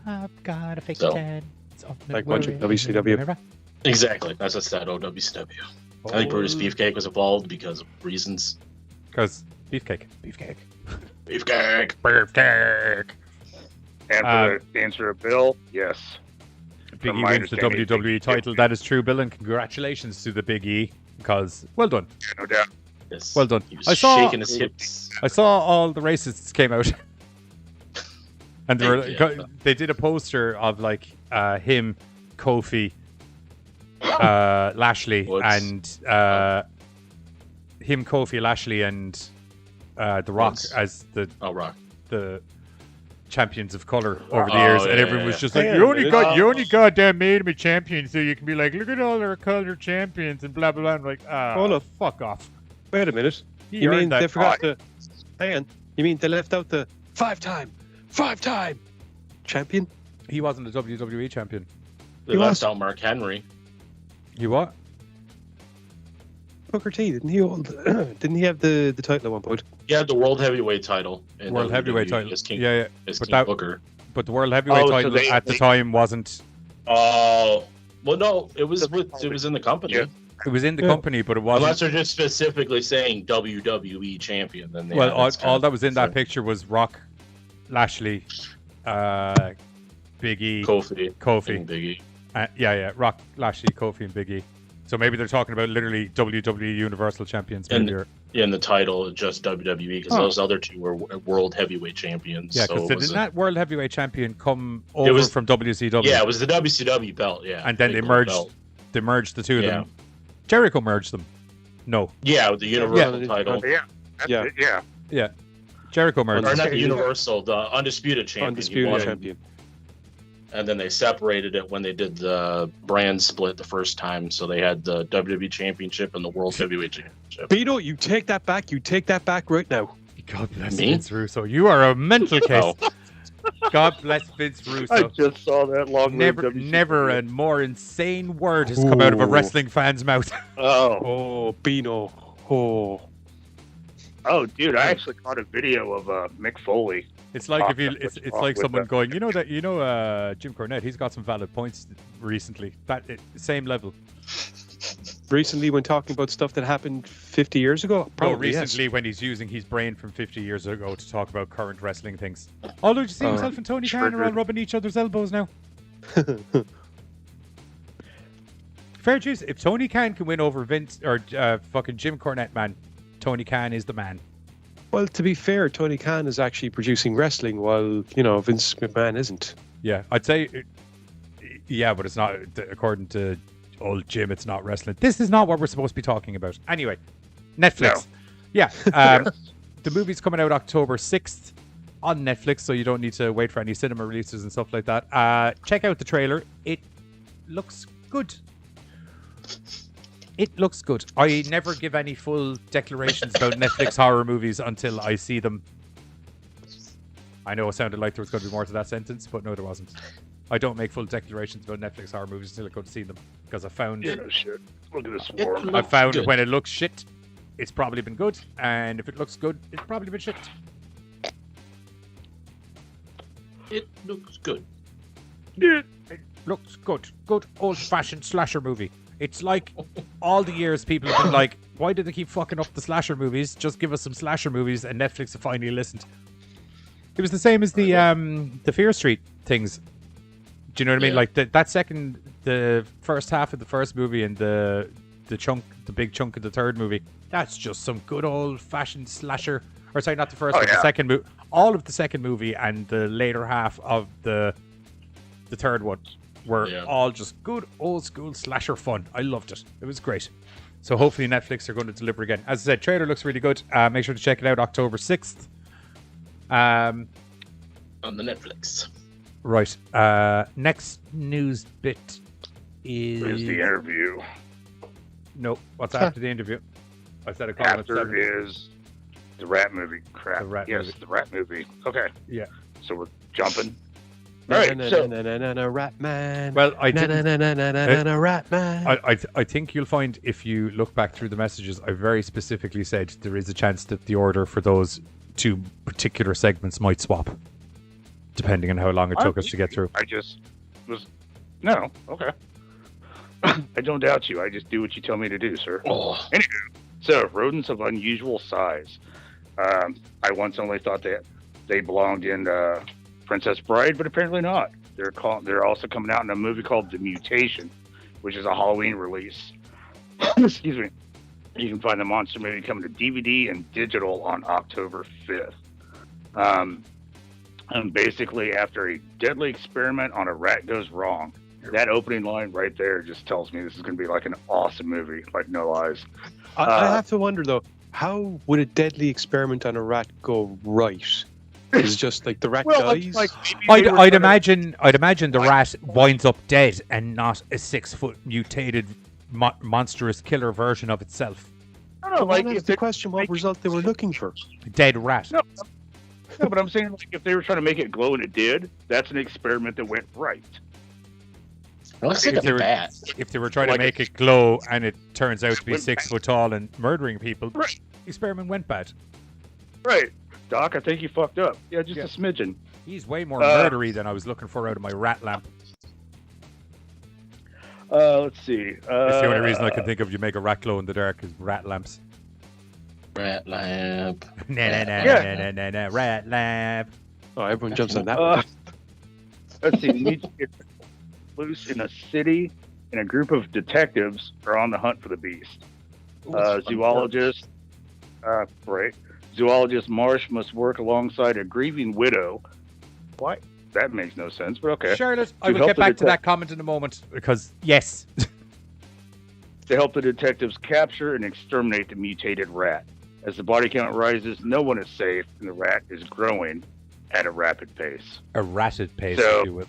I've got a fake So- tan. It's Like watching WCW. Exactly. That's a sad old WCW. I think Brutus Beefcake was involved because of reasons. Because beefcake. Beefcake. Beefcake. And for the answer of Bill, yes. Big From E my wins the understanding, WWE Big E- title. That is true, Bill, and congratulations to the Big E. Because, well done. No doubt. Yes. Well done. He was I saw- shaking his hips. I saw all the racists came out. And they, were, Yeah. they did a poster of like him, Kofi, Lashley, Woods. and him, Kofi, Lashley, and The Rock Woods. as Rock. the champions of color over the years, yeah, and everyone yeah, was just yeah. like, Hang "You on a only minute. you only goddamn made me champion, so you can be like, look at all our color champions and blah blah blah." I'm like, Hold up. fuck off. Wait a minute. He You earned mean that. they forgot the? Hang on. You mean they left out the five-time champion? He wasn't a WWE champion. They He left was. out Mark Henry. You what? Booker T, didn't he hold? Didn't he have the title at one point? He had the World Heavyweight title. in World Heavyweight WWE title. As King, Yeah, yeah. as But King that- Booker. But the World Heavyweight Oh, so title they- at the time wasn't. Oh. Well, no. It was in the company. Yeah. It was in the Yeah. company, but it wasn't. Unless they're just specifically saying WWE champion. Then they Well, have all, this kind all of- that was in that so, picture was Rock, Lashley, Big E, Kofi. Kofi. and Big E. Yeah, Rock, Lashley, Kofi, and Big E. So maybe they're talking about literally WWE Universal Champions. And- Maybe, or, In the title, just WWE, because Oh. those other two were World Heavyweight champions. yeah, so because it was didn't a- that World Heavyweight Champion come over was- from WCW? Yeah, it was the WCW belt. Yeah, And then Big they gold merged. belt. They merged the two of Yeah. them. Jericho merged them. No, Yeah, with the Universal Yeah. title, Yeah. That's Yeah. it, yeah. Jericho merged. or them. not the Universal, the Undisputed champion. He Undisputed won, champion. And then they separated it when they did the brand split the first time. So they had the WWE Championship and the World Heavyweight Championship. Bino, you take that back. You take that back right now. God bless Me? Vince Russo. You are a mental case. Oh. God bless Vince I Russo. just saw that long. Never a more insane word has come out of a Ooh. wrestling fan's mouth. Oh, Oh, Bino. Oh. dude! I actually caught a video of Mick Foley. It's like if you, What's it's wrong like with someone that? going, Jim Cornette, he's got some valid points recently. Same level. Recently, when talking about stuff that happened 50 years ago, probably recently when he's using his brain from 50 years ago to talk about current wrestling things. Although, you see himself and Tony Khan are all triggered. rubbing each other's elbows now. Yes. Fair dues. If Tony Khan can win over Vince or fucking Jim Cornette, man, Tony Khan is the man. Well, to be fair, Tony Khan is actually producing wrestling, while Vince McMahon isn't. Yeah, I'd say, yeah, but it's not, according to old Jim, it's not wrestling. This is not what we're supposed to be talking about. Anyway, Netflix. No. Yeah, the movie's coming out October 6th on Netflix, so you don't need to wait for any cinema releases and stuff like that. Check out the trailer. It looks good. It looks good. I never give any full declarations about Netflix horror movies until I see them. I know it sounded like there was going to be more to that sentence, but no, there wasn't. I don't make full declarations about Netflix horror movies until I go to see them, because I found No shit. Look at this It war. looked I found good. when it looks shit, it's probably been good, and if it looks good, it's probably been shit. It looks good. It looks good. Good old-fashioned slasher movie. It's like all the years people have been like, why do they keep fucking up the slasher movies? Just give us some slasher movies, and Netflix have finally listened. It was the same as the Fear Street things. Do you know what I mean? Yeah. Like the first half of the first movie and the big chunk of the third movie. That's just some good old-fashioned slasher. Or sorry, not the first one, the yeah. second movie. All of the second movie and the later half of the third one were all just good old school slasher fun. I loved it. It was great. So hopefully Netflix are going to deliver again. As I said, trailer looks really good. Make sure to check it out October 6th. On the Netflix. Right. Next news bit is... There's the interview. No, what's after the interview? I said a comment. After is the rat movie. Crap. The rat yes, movie. the rat movie. Okay. Yeah. So we're jumping. All right, so rat man. Well, I didn't. Rat man. I think you'll find if you look back through the messages, I very specifically said there is a chance that the order for those two particular segments might swap, depending on how long it took us to get through. I just was okay. I don't doubt you. I just do what you tell me to do, sir. Oh. Anywho, so rodents of unusual size. I once only thought that they belonged in Princess Bride, but apparently not. They're also coming out in a movie called The Mutation, which is a Halloween release. Excuse me. You can find the monster movie coming to DVD and digital on October 5th. And basically, after a deadly experiment on a rat goes wrong, that opening line right there just tells me this is going to be like an awesome movie, like no lies. I have to wonder though, how would a deadly experiment on a rat go right? Is it just like the rat dies? I'd imagine the rat winds up dead and not a 6-foot mutated monstrous killer version of itself. I don't know, like That's the question: what result they were looking for? Dead rat. No, but I'm saying like if they were trying to make it glow and it did, that's an experiment that went right. It looks like a bat. If they were trying to make it glow and it turns out to be 6 foot tall and murdering people, the experiment went bad. Right. Doc, I think you fucked up. Yeah, just a smidgen. He's way more murdery than I was looking for out of my rat lamp. Let's see. It's the only reason I can think of you make a rat glow in the dark is rat lamps. Rat lamp. Na rat lamp. Oh, everyone jumps on that one. Let's see. Loose in a city, and a group of detectives are on the hunt for the beast. Zoologist Marsh must work alongside a grieving widow. What? That makes no sense, but okay. Charlotte, I will get back to that comment in a moment, because, yes. To help the detectives capture and exterminate the mutated rat. As the body count rises, no one is safe, and the rat is growing at a rapid pace. A ratted pace, so, if you will.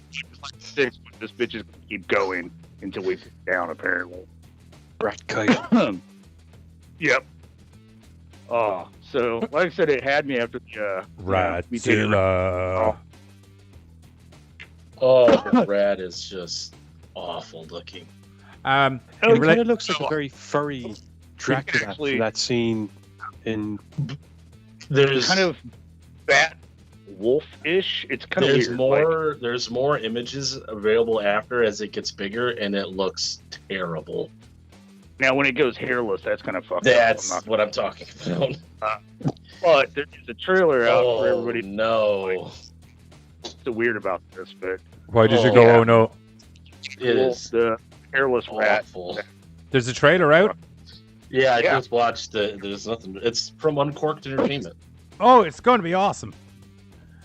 This bitch is going to keep going until we get down, apparently. Rat kite. Yep. Oh, so, like I said, it had me after the mutated rat. Oh, the rat is just awful looking. It kind of looks like a very furry Dracula from that scene in... There's kind of bat wolf-ish. It's kind of weird. There's more images available after as it gets bigger, and it looks terrible. Now, when it goes hairless, that's kind of fucked up. That's what I'm talking about. But there's a trailer out for everybody. No. So weird about this, but why did you go? Oh no! It is the hairless awful. rat. There's a trailer out. Yeah, I just watched there's nothing. It's from Uncorked Entertainment. Oh, it's going to be awesome.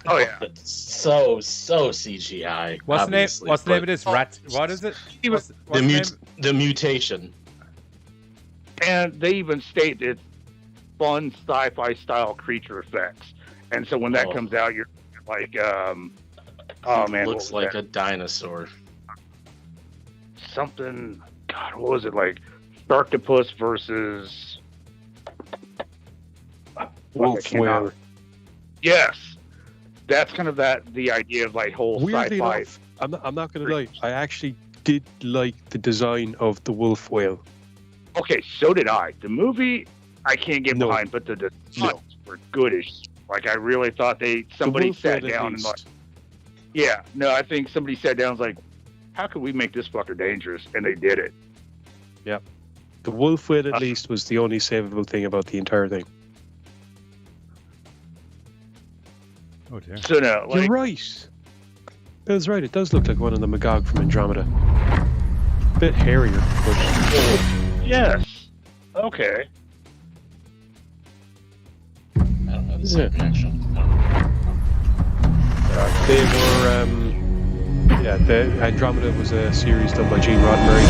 Oh yeah, so CGI. What's the name? What's the name of this rat? What is it? The Mutation. And they even state it's fun sci-fi style creature effects, and so when that comes out, you're like, oh man, looks like a dinosaur. Something. God, what was it like? Sharktopus versus wolf whale. Yes, that's kind of the idea of like whole Weirdly sci-fi. enough, I'm not going to lie. I actually did like the design of the wolf whale. Okay, so did I. The movie, I can't get behind, but the designs were goodish. Like, I really thought somebody sat down and like, yeah, no, I think somebody sat down and was like, how could we make this fucker dangerous? And they did it. Yep. The wolf whale, at least, was the only savable thing about the entire thing. Oh dear. So no, like, you're right. Bill's right. It does look like one of the Magog from Andromeda. A bit hairier, but yes. Okay. I don't know the reaction. They were, the Andromeda was a series done by Gene Roddenberry.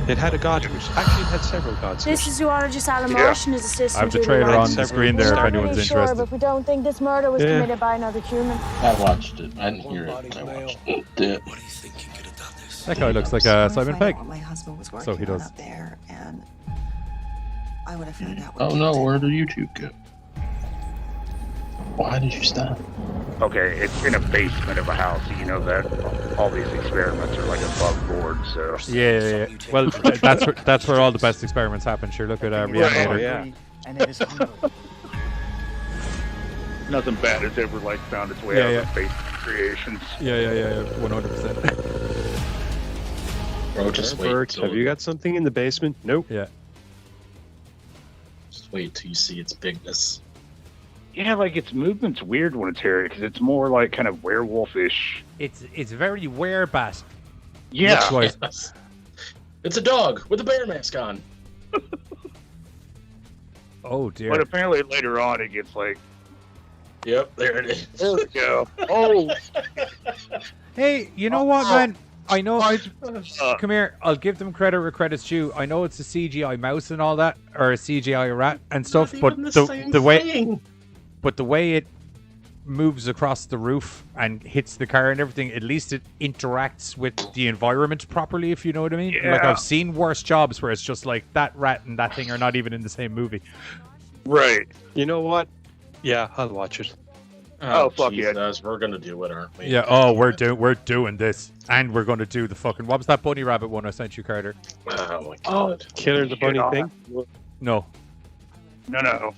It had a god in it. Actually, it had several gods. This is zoologist Alan Marsh and his assistant. I have the trailer on the screen there if anyone's interested. But we don't think this murder was committed by another human. I watched it. I didn't hear it. I watched it. What do you think you could have done this? That guy looks like Simon Pegg. My husband was working So he does. up there, and I would have found out. Oh no, where did YouTube go? Why did you stop? okay, it's in a basement of a house. So you know that all these experiments are like above board. So Yeah. Well, that's where all the best experiments happen. Sure, look at Reanimator. Yeah. And it is hungry. nothing bad has ever like found its way out of basement creations. Yeah. 100%. Bro, just wait. Bert, have you got something in the basement? Nope. Yeah. Just wait till you see its bigness. Yeah, like its movement's weird when it's hairy because it's more like kind of werewolfish. It's very werebat. Yeah. Yes. It's a dog with a bear mask on. Oh dear. But apparently later on it gets like. Yep, there it is. There we go. Oh. Hey, you know what, man? I know. Come here. I'll give them credit where credit's due. I know it's a CGI mouse and all that, or a CGI rat and stuff, but the way it moves across the roof and hits the car and everything, at least it interacts with the environment properly, if you know what I mean. Yeah. Like I've seen worse jobs where it's just like that rat and that thing are not even in the same movie. Right. You know what? Yeah, I'll watch it. Oh fuck Jesus, we're gonna do it, aren't we? Yeah. Oh, we're doing this, and we're gonna do the fucking. What was that bunny rabbit one I sent you, Carter? Oh my god. Killer the bunny thing? No. No.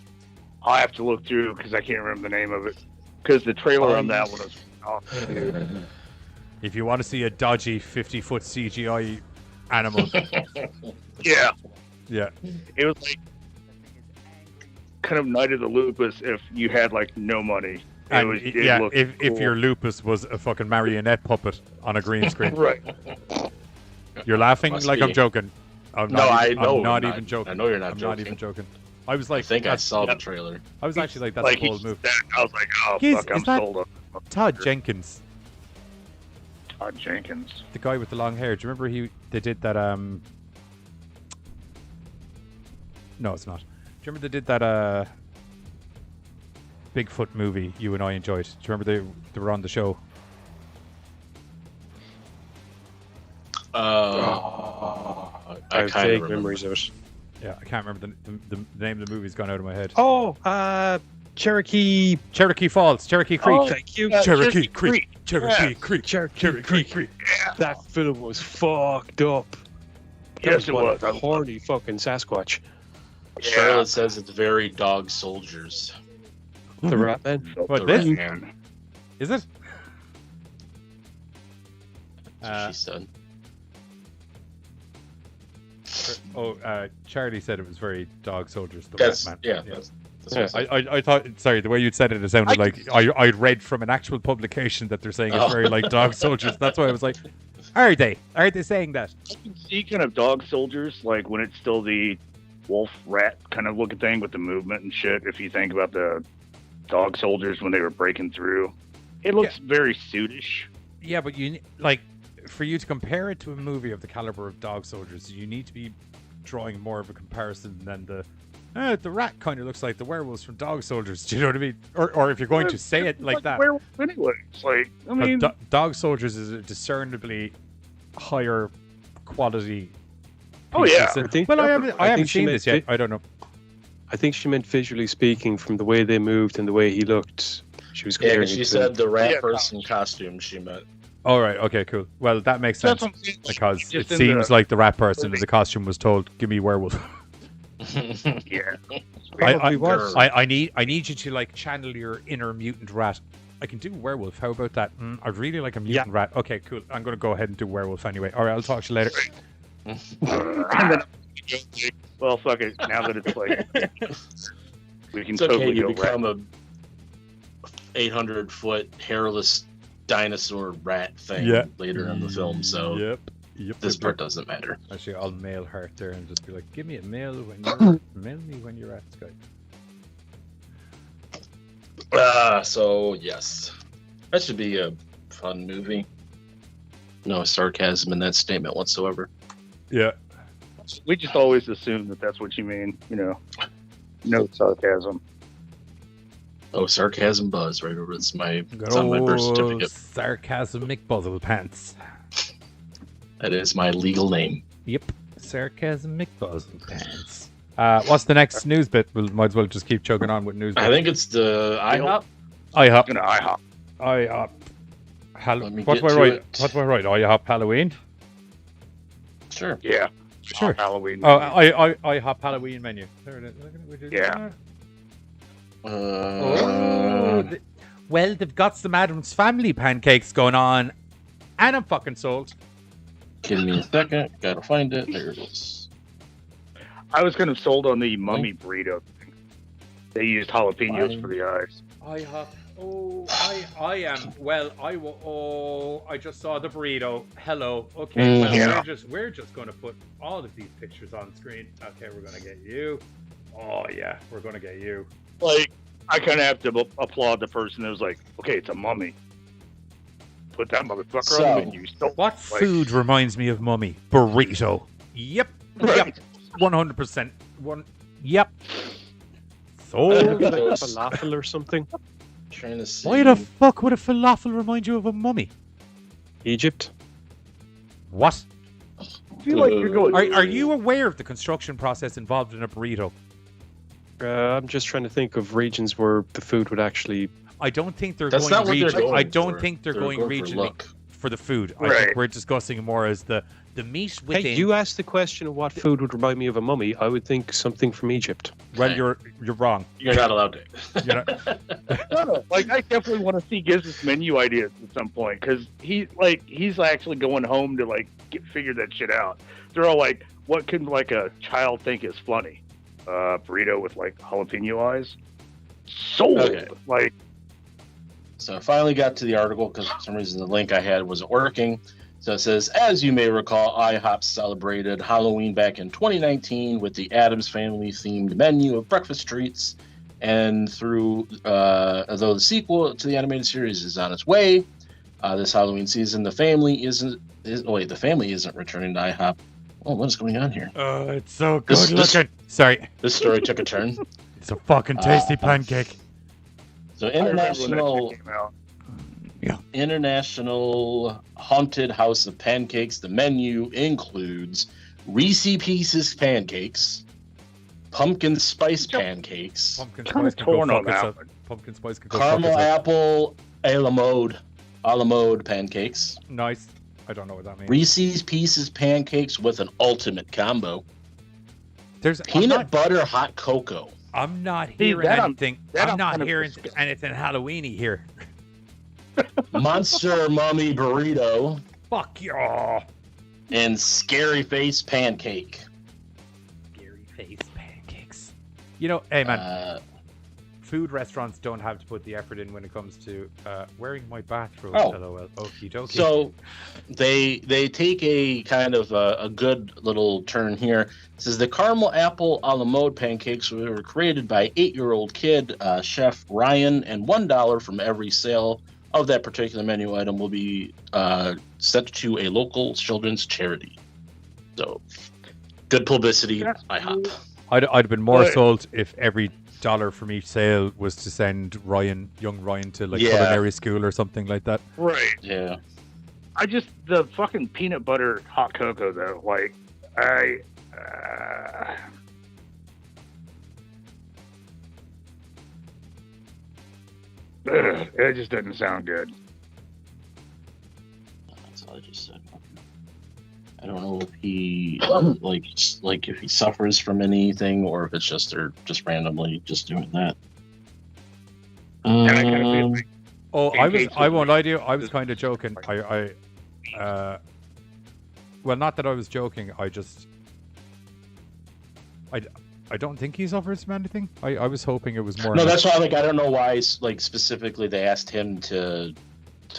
I'll have to look through because I can't remember the name of it. Because the trailer on that one was awesome. If you want to see a dodgy 50-foot CGI animal. Yeah. Yeah. It was like kind of Night of the Lupus if you had like no money. And Looked if cool. your lupus was a fucking marionette puppet on a green screen. Right. You're laughing Must like be. I'm joking. I'm No, not, I even, know I'm not you're even not. joking. I know you're not I'm joking. not even joking. I was like, I think I that's- saw the trailer. I was actually like, that's Like a bold he's move. I was like, oh He's- fuck, I'm is that- sold up. Todd Jenkins, Todd Jenkins. the guy with the long hair. Do you remember they did that? No, it's not. Do you remember they did that? Bigfoot movie you and I enjoyed. Do you remember they were on the show? I have kind vague of memories of it. Yeah, I can't remember the name of the movie's gone out of my head. Oh, Cherokee Falls, Cherokee Creek. Oh, thank you. Cherokee Creek. Cherokee Creek. Cherokee Creek. That film was fucked up. That Yes, was it one was. horny fucking Sasquatch. Charlotte says it's very dog soldiers. The Rat Man. What, The this? Rat Man. Is it? That's what she said. Charlie said it was very dog soldiers. The That's Rat Man. yeah. That's what I said. I thought, sorry, the way you said it sounded like I read from an actual publication that they're saying it's very like dog soldiers. That's why I was like, are they saying that? I can see kind of dog soldiers, like when it's still the wolf rat kind of looking thing with the movement and shit. If you think about the dog soldiers when they were breaking through, it looks very suitish. Yeah, but you like for you to compare it to a movie of the caliber of Dog Soldiers, you need to be drawing more of a comparison than the rat kind of looks like the werewolves from Dog Soldiers. Do you know what I mean? Or if you're going to say it like that. Werewolf anyway. It's like, I mean, Dog Soldiers is a discernibly higher quality. Oh, yeah. I haven't seen this yet. I don't know. I think she meant visually speaking, from the way they moved and the way he looked. She was Yeah, comparing she it to said the rat person costume she meant. All right. Okay. Cool. Well, that makes That's sense what I'm saying. because Just it in seems the- like the rat person in the costume was told, "Give me werewolf." yeah. I need you to like channel your inner mutant rat. I can do werewolf. How about that? I'd really like a mutant rat. Okay, cool. I'm going to go ahead and do werewolf anyway. All right. I'll talk to you later. And then, well, fuck it. Now that it's like, we can It's okay. totally You go become rat. a 800-foot hairless dinosaur rat thing later in the film. So Yep. this part doesn't matter. Actually, I'll mail Hart there and just be like, "Give me a mail when mail me when you're at Skype." So yes, that should be a fun movie. No sarcasm in that statement whatsoever. Yeah. We just always assume that that's what you mean, you know. No sarcasm. Oh, sarcasm buzz right over. It's on my birth certificate. Sarcasmic Buzzle Pants. That is my legal name. Yep. Sarcasmic Buzzle Pants. What's the next news bit? We might as well just keep chugging on with news. I think it's the IHOP. IHOP. IHOP. IHOP. Let me What get do I to write? it. What do I write? IHOP Halloween. Sure. Yeah. Sure. Halloween. Oh, IHOP Halloween menu. There it is. Yeah. Well, they've got some Adam's Family pancakes going on, and I'm fucking sold. Give me a second. Gotta find it. There it is. I was kind of sold on the mummy burrito thing. They used jalapenos for the eyes. IHOP. Oh, I am. Well, I just saw the burrito. Hello. Okay. Well, Yeah. we're just going to put all of these pictures on screen. Okay, we're going to get you. Oh yeah, we're going to get you. Like, I kind of have to applaud the person that was like, okay, it's a mummy. Put that motherfucker on the menu. What food reminds me of mummy? Burrito. Yep. Yep. 100%. Yep. Sold. Like falafel or something. Trying to see. Why the fuck would a falafel remind you of a mummy? Egypt. What? I feel like you're going. Are you aware of the construction process involved in a burrito? I'm just trying to think of regions where the food would actually. I don't think they're That's going not what they're regionally. going I don't for. think they're They're going going for regionally look. for the food. I Right. think we're discussing it more as the meat within. Hey, you asked the question of what food would remind me of a mummy. I would think something from Egypt. Well, you're wrong. You're not allowed to. You're not- No, like I definitely want to see Gizz's menu ideas at some point because he's actually going home to like figure that shit out. They're all like, what can like a child think is funny? Burrito with like jalapeno eyes. Sold. Okay. Like, So I finally got to the article because for some reason the link I had wasn't working. So it says, as you may recall, IHOP celebrated Halloween back in 2019 with the Addams Family themed menu of breakfast treats. And through, although the sequel to the animated series is on its way, this Halloween season, the family isn't returning to IHOP. Oh, what is going on here? Oh, it's so good looking. Sorry. This story took a turn. It's a fucking tasty pancake. So I remember when that shit came out. International Haunted House of Pancakes. The menu includes Reese Pieces pancakes, pumpkin spice pancakes, Pumpkin Kinda spice can go torn on fuck that itself. one. Pumpkin spice can go caramel fuck itself. apple a la mode pancakes, Nice. I don't know what that means. Reese's Pieces pancakes with an ultimate combo, There's peanut butter hot cocoa. I'm not hearing that anything. that I'm I'm not kind of hearing disgusted. anything Halloweeny here. Monster Mummy burrito, Fuck y'all. and scary face pancake. Scary face pancakes. You know, hey man, Uh, food restaurants don't have to put the effort in when it comes to wearing my bathrobe. Oh. LOL. Okie dokie. So they take a kind of a good little turn here. It says the caramel apple a la mode pancakes were created by 8-year-old kid chef Ryan, and $1 from every sale of that particular menu item will be sent to a local children's charity. So good publicity, IHOP. I'd have been more But- sold if every dollar from each sale was to send young Ryan to like Yeah. culinary school or something like that. Right. Yeah. The fucking peanut butter hot cocoa though, like it just doesn't sound good. That's all I just said. I don't know if he like if he suffers from anything or if it's just they're just randomly just doing that. And I kind of feel like Oh, Pancakes I with won't lie to you. I was kind of joking. Well, not that I was joking. I don't think he suffers from anything. I was hoping it was more. No, that's why I don't know why like specifically they asked him to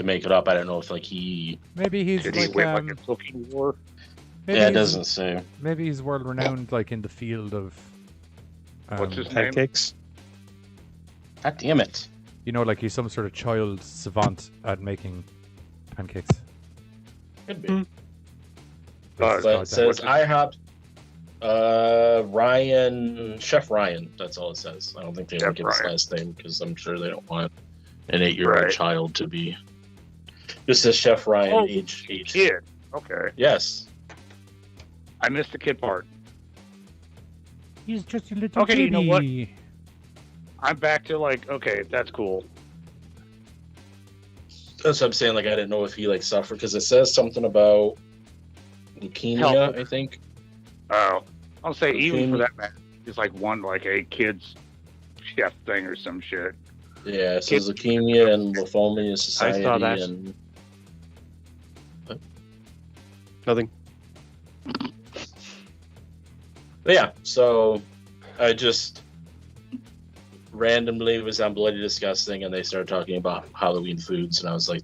make it up. I don't know if like he Maybe he's did he like, win like a cooking war? maybe yeah, it he's- doesn't say. Maybe he's world renowned, like in the field of. What's his name? Pancakes. God damn it. You know, like he's some sort of child savant at making pancakes. Could be. Oh, But it says IHOP Chef Ryan. That's all it says. I don't think they Chef ever give his Ryan. last name because I'm sure they don't want an 8-year-old Right. child to be. This says Chef Ryan, Oh, age 8. Kid. Okay. Yes. I missed the kid part. He's just a little Okay, you know what? baby. I'm back to like, okay, that's cool. That's what I'm saying. Like, I didn't know if he like suffered because it says something about leukemia. I think. Oh, I'll say even for Leukemia. that matter, he's like won like a kids chef thing or some shit. Yeah, it says leukemia and lymphoma society. I saw that. And Nothing. But yeah, so I just randomly was on Bloody Disgusting, and they started talking about Halloween foods, and I was like,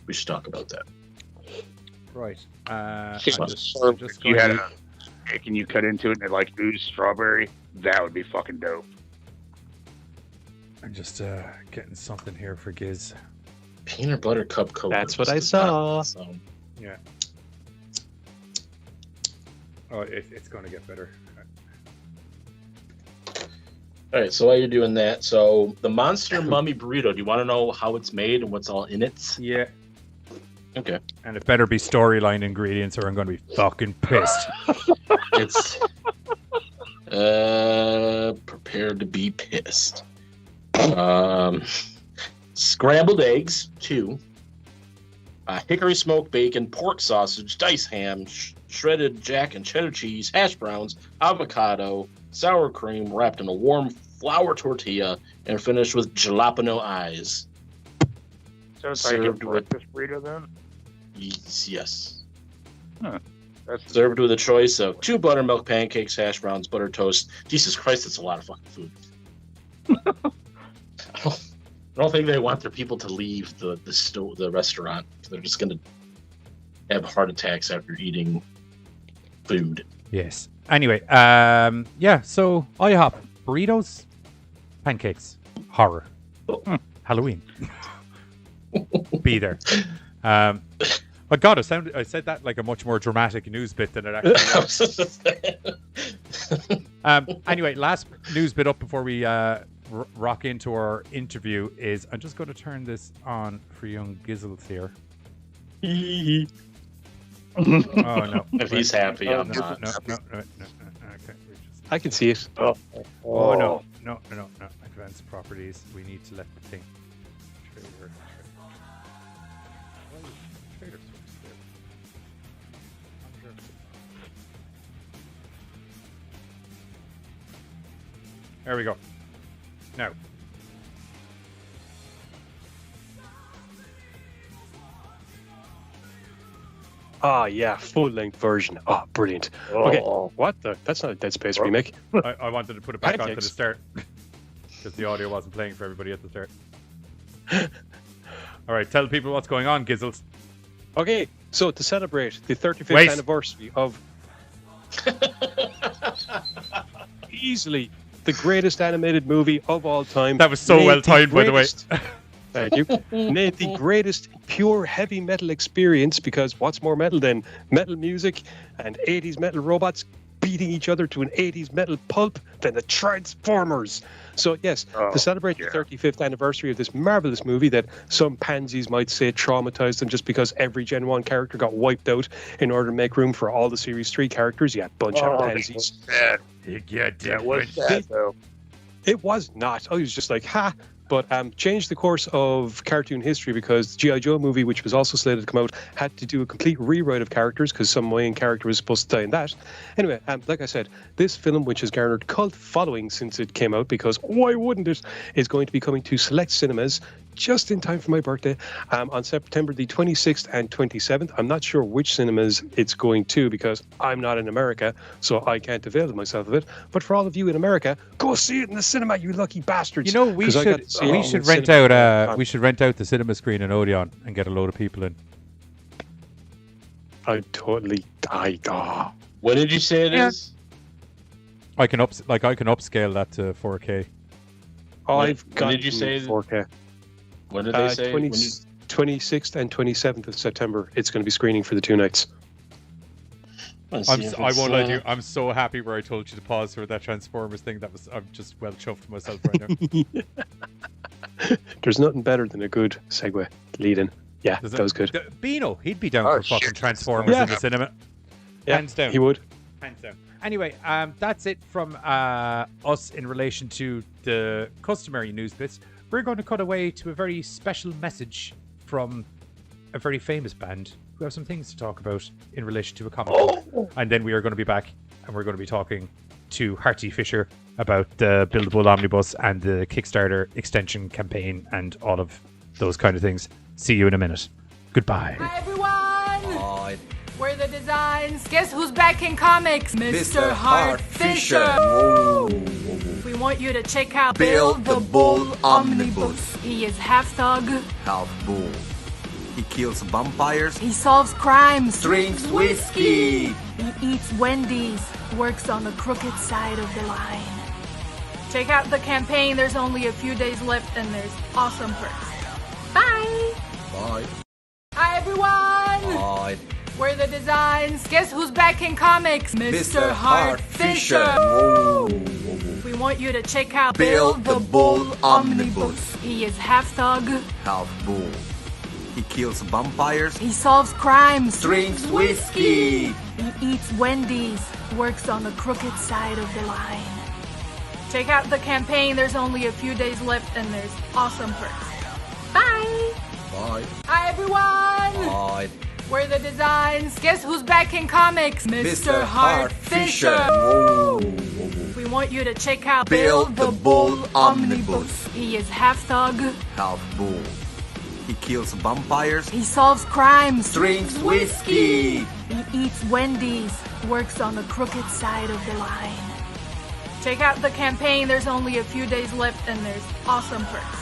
we should talk about that. Right. If you had a steak and you cut into it and it like oozed strawberry, that would be fucking dope. I'm just getting something here for Giz. Peanut butter cup coke. That's what I saw. Yeah. Oh, it's going to get better. All right, so while you're doing that, so the Monster Mummy Burrito, do you want to know how it's made and what's all in it? Yeah. Okay. And it better be storyline ingredients or I'm going to be fucking pissed. It's prepared to be pissed. Scrambled eggs, 2. Hickory smoked bacon, pork sausage, diced ham, shredded jack and cheddar cheese, hash browns, avocado, sour cream wrapped in a warm flour tortilla and finished with jalapeno eyes. So it's like a breakfast burrito then? Yes. Huh. Served with a choice of 2 buttermilk pancakes, hash browns, butter toast. Jesus Christ, that's a lot of fucking food. I don't think they want their people to leave the restaurant. They're just going to have heart attacks after eating food. Yes. Anyway, yeah, so IHOP, burritos, pancakes, horror, Halloween. Be there. But God, I said that like a much more dramatic news bit than it actually was. Anyway, last news bit up before we rock into our interview is I'm just going to turn this on for young Gizzles here. Oh no! If he's happy, I'm not. not. No. Okay. I can see it. Oh no! Advanced properties. We need to let the thing. Trader source there. There we go. Now. Ah, yeah, full-length version. Oh, brilliant. Okay, what the? That's not a Dead Space remake. I wanted to put it back on to the start because the audio wasn't playing for everybody at the start. All right, tell people what's going on, Gizzles. Okay, so to celebrate the 35th anniversary of easily the greatest animated movie of all time. That was so well timed, by the way. Thank you. Made the greatest pure heavy metal experience, because what's more metal than metal music and 80s metal robots beating each other to an 80s metal pulp than the Transformers. So yes, to celebrate the 35th anniversary of this marvelous movie that some pansies might say traumatized them just because every Gen 1 character got wiped out in order to make room for all the Series 3 characters. Yeah, bunch of pansies. That was sad, though. It was not. I was just like, ha. But changed the course of cartoon history because the G.I. Joe movie, which was also slated to come out, had to do a complete rewrite of characters because some main character was supposed to die in that. Anyway, like I said, this film, which has garnered cult following since it came out, because why wouldn't it, is going to be coming to select cinemas just in time for my birthday on September the 26th and 27th. I'm not sure which cinemas it's going to because I'm not in America, so I can't avail myself of it. But for all of you in America, go see it in the cinema, you lucky bastards. You know, we should rent out the cinema screen in Odeon and get a load of people in. I totally died. Oh. What did you say it is? I can upscale that to 4K. When did you say 4K? When did they say? 26th and 27th of September. It's going to be screening for the 2 nights. I won't lie to you. I'm so happy where I told you to pause for that Transformers thing. I'm just well chuffed myself right now. There's nothing better than a good segue lead in. Yeah, that was good. Beano, he'd be down for fucking Transformers in the cinema. Yeah, hands down. He would. Hands down. Anyway, that's it from us in relation to the customary news bits. We're going to cut away to a very special message from a very famous band who have some things to talk about in relation to a comic book. And then we are going to be back and we're going to be talking to Hart Fisher about the Buildable Omnibus and the Kickstarter extension campaign and all of those kind of things. See you in a minute. Goodbye. Hi everyone! Hi. We're the Designs. Guess who's back in comics? Mr. Hart Fisher. We want you to check out Buildable Omnibus. He is half thug, half bull. He kills vampires. He solves crimes. Drinks whiskey. He eats Wendy's. Works on the crooked side of the line. Check out the campaign. There's only a few days left and there's awesome perks. Bye. Bye. Hi everyone. Bye. We're the Designs. Guess who's back in comics? Mr. Hart Fisher. We want you to check out Buildable Omnibus. He is half thug, half bull. He kills vampires. He solves crimes. Drinks whiskey. He eats Wendy's. Works on the crooked side of the line. Check out the campaign. There's only a few days left and there's awesome perks. Bye. Bye. Hi everyone. Bye. We're the Designs. Guess who's back in comics? Mr. Hart Fisher. We want you to check out Buildable Omnibus. He is half thug, half bull. He kills vampires. He solves crimes. Drinks whiskey. He eats Wendy's. Works on the crooked side of the line. Check out the campaign. There's only a few days left and there's awesome perks.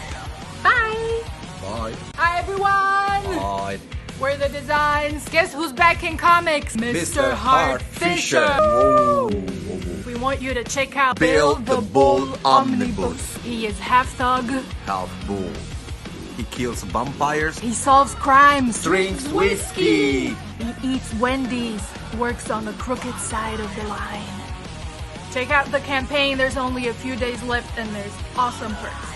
Bye. Bye. Hi everyone. Bye. We're the Designs. Guess who's back in comics? Mr. Hart Fisher. We want you to check out Buildable Omnibus. He is half thug, half bull. He kills vampires. He solves crimes. Drinks whiskey. He eats Wendy's. Works on the crooked side of the line. Check out the campaign. There's only a few days left and there's awesome perks.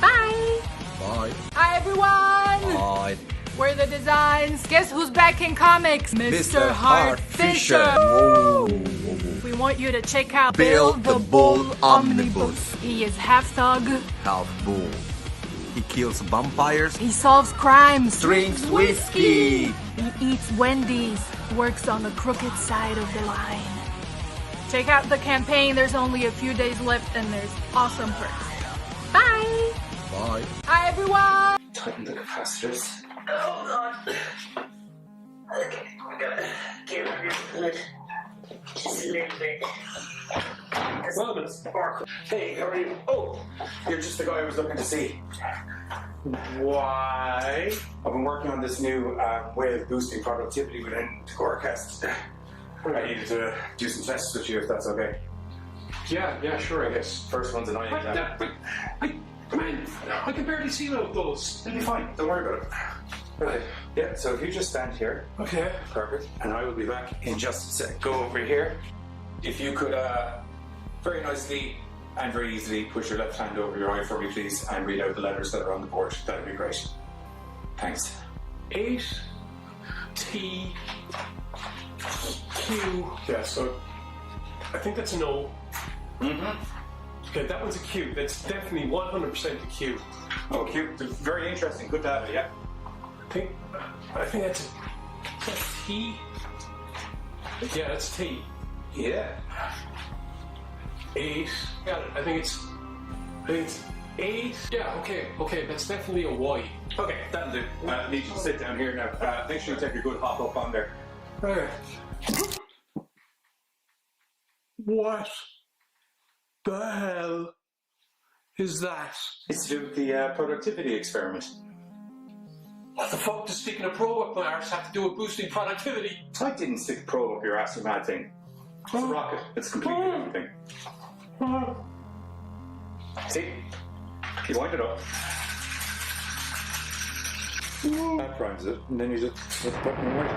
Bye. Bye. Hi everyone. Bye. We're the Designs. Guess who's back in comics? Mr. Hart Fisher. We want you to check out Buildable Omnibus. He is half thug, half bull. He kills vampires. He solves crimes. Drinks whiskey. He eats Wendy's. Works on the crooked side of the line. Check out the campaign. There's only a few days left and there's awesome perks. Bye. Bye. Hi everyone. Tighten the capacitors. Hold on. Okay, we gotta get rid of the hood. Just a little bit. Well, Sparkle. Hey, how are you? Oh, you're just the guy I was looking to see. Why? I've been working on this new way of boosting productivity within GoreCast. I needed to do some tests with you, if that's okay. Yeah, sure, I guess. First one's an eye exam. Man, I can barely see out those. It'll be fine, don't worry about it. Right, yeah, so if you just stand here. Okay. Perfect. And I will be back in just a sec. Go over here. If you could very nicely and very easily push your left hand over your eye for me, please, and read out the letters that are on the board. That would be great. Thanks. 8 T Q. Yeah, so I think that's an O. Mm-hmm. Okay, that one's a Q. That's definitely 100% a Q. Oh, Q. Very interesting. Good to have it, yeah. I think that's T. Yeah, that's T. Yeah. 8. Got it. I think it's 8. Yeah, okay, that's definitely a Y. Okay, that'll do. I need you to sit down here now. Make sure you take a good hop up on there. Okay. What the hell is that? It's to do with the productivity experiment. What the fuck does sticking a probe up my arse have to do with boosting productivity? I didn't stick a probe up your ass, you mad thing. It's a rocket. It's completely different thing. See? You wind it up. That primes it, and then you just hit the button and wait.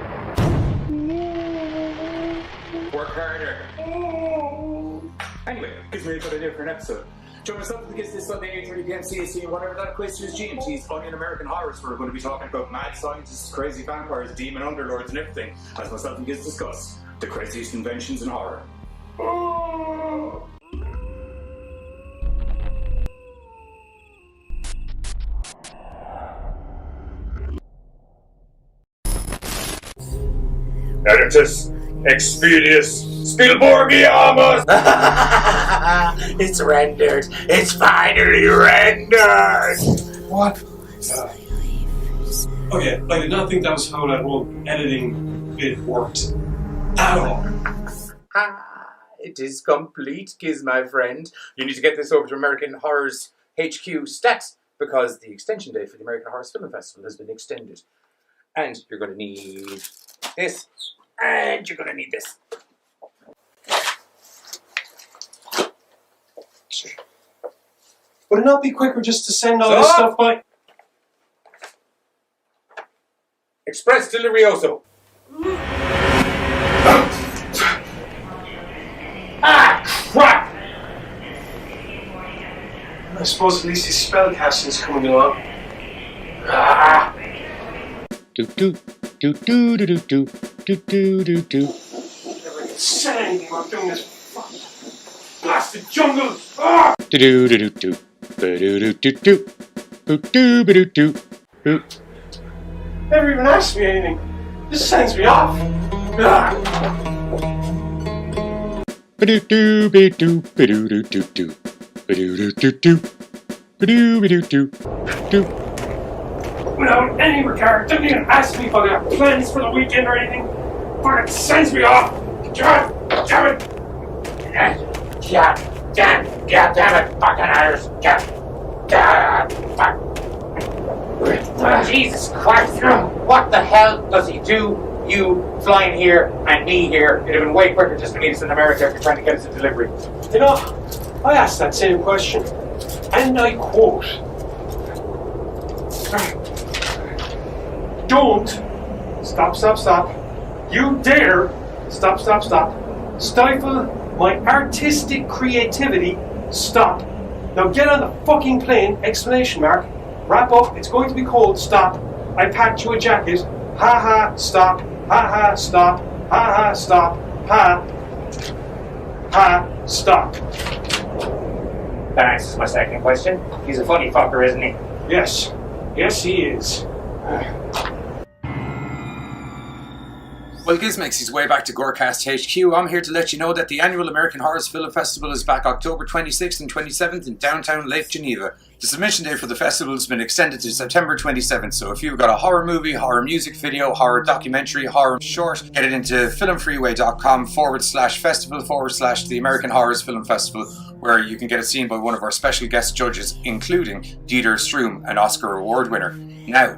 Work harder. Anyway, gives me a good idea for an episode. Join us up for the Kiss this Sunday, 8:30 p.m. CST, and whatever that equates to is GMT's Onion American Horrors, where we're going to be talking about mad scientists, crazy vampires, demon underlords, and everything, as myself and Giz discuss the craziest inventions in horror. Editus, Expedius, Spielbergiamus! It's rendered. It's finally rendered! What? Okay, I did not think that was how that whole editing bit worked. At all. It is complete, Giz, my friend. You need to get this over to American Horror's HQ stats because the extension date for the American Horror Film Festival has been extended. And you're going to need this, and you're going to need this. Would it not be quicker just to send all this stuff by... Express delivery also. Ah, crap! I suppose at least his spellcasting's coming along. Ah! Do do do do do do do do do do. Never get said anything about doing this fucking blasted jungle. Ah! Do do do do do do do do do do do do do. Never even asked me anything. This sends me off. Ah! Do do do do do do do do do do do do do. Without any regard, didn't even ask me if I got plans for the weekend or anything. Fucking sends me off. God damn it! God damn it! Fucking Irish! Fuck! Jesus Christ! What the hell does he do? You flying here and me here. It'd have been way quicker just to meet us in America if you're trying to get us a delivery. You know, I asked that same question, and I quote, "Don't stop. You dare stop. Stifle my artistic creativity. Stop. Now get on the fucking plane! Exclamation mark. Wrap up. It's going to be cold. Stop. I packed you a jacket. Ha ha. Stop. Ha ha. Stop. Ha ha. Stop. Ha. Ha. Stop." That answers my second question. He's a funny fucker, isn't he? Yes. Yes, he is. Well, Giz makes his way back to GoreCast HQ. I'm here to let you know that the annual American Horror Film Festival is back October 26th and 27th in downtown Lake Geneva. The submission date for the festival has been extended to September 27th, so if you've got a horror movie, horror music video, horror documentary, horror short, get it into filmfreeway.com/festival/the American Horror Film Festival, where you can get it seen by one of our special guest judges, including Dieter Stroom, an Oscar Award winner. Now,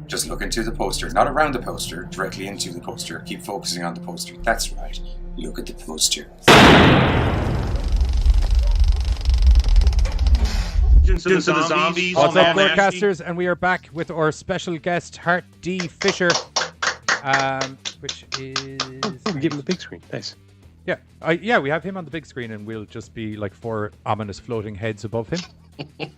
just look into the poster, not around the poster, directly into the poster. Keep focusing on the poster. That's right. Look at the poster. To the zombies. What's up, broadcasters? And we are back with our special guest, Hart D. Fisher, which is... Oh, we give him the big screen. Nice. Yeah, we have him on the big screen, and we'll just be like 4 ominous floating heads above him.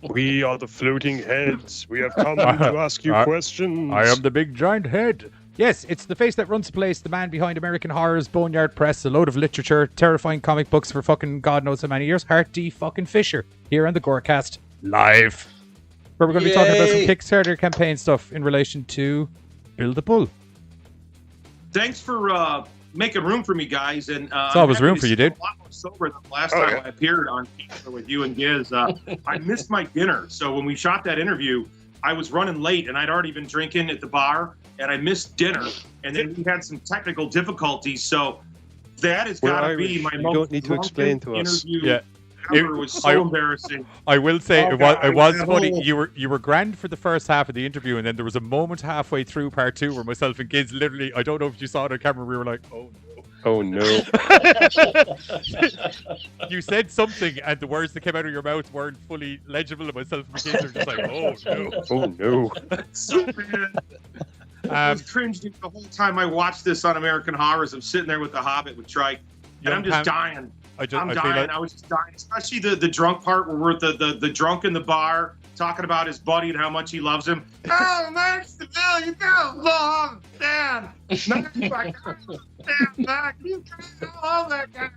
We are the floating heads. We have come to ask you questions. I am the big giant head. Yes, it's the face that runs the place, the man behind American Horror's Boneyard Press, a load of literature, terrifying comic books for fucking God knows how many years. Hart D. fucking Fisher, here on the GoreCast live, where we're going to be talking about some Kickstarter campaign stuff in relation to Build a Bull. Thanks for making room for me, guys. And it's always room for you, dude. A lot more sober than the last time I appeared on Kickstarter with you and Giz. I missed my dinner, so when we shot that interview, I was running late, and I'd already been drinking at the bar, and I missed dinner, and then we had some technical difficulties. So that has got to be my most. You don't need to explain to us. Yeah. It was so embarrassing. I will say it was funny. You were grand for the first half of the interview, and then there was a moment halfway through part 2 where myself and Giz literally, I don't know if you saw it on camera, we were like, oh no. Oh no. You said something and the words that came out of your mouth weren't fully legible, and myself and Giz were just like, oh no. Oh no. So bad. I was cringing the whole time I watched this on American Horrors. I'm sitting there with the Hobbit with Trike, and I'm just dying. I'm dying. I was just dying, especially the drunk part where we're the drunk in the bar talking about his buddy and how much he loves him. Oh, Max DeVille, you got a long Dan. Max, you love that guy.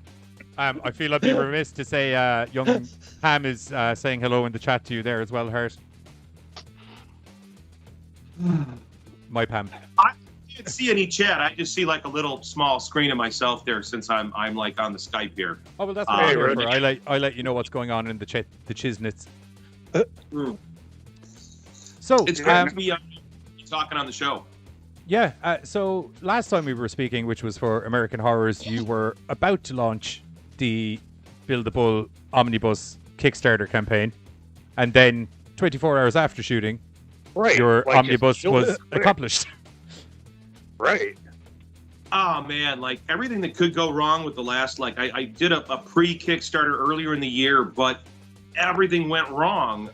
I feel I'd be remiss to say young Pam is saying hello in the chat to you there as well, Hart. My Pam. can't see any chat. I just see like a little small screen of myself there since I'm like on the Skype here. Oh well, that's what I'm here for. I let you know what's going on in the Chiznits. So it's great to be talking on the show. Yeah. So last time we were speaking, which was for American Horrors, you were about to launch the Build a Bull Omnibus Kickstarter campaign, and then 24 hours after shooting, your Omnibus was accomplished. Right. Oh man, like everything that could go wrong with the last, like I did a pre-Kickstarter earlier in the year, but everything went wrong.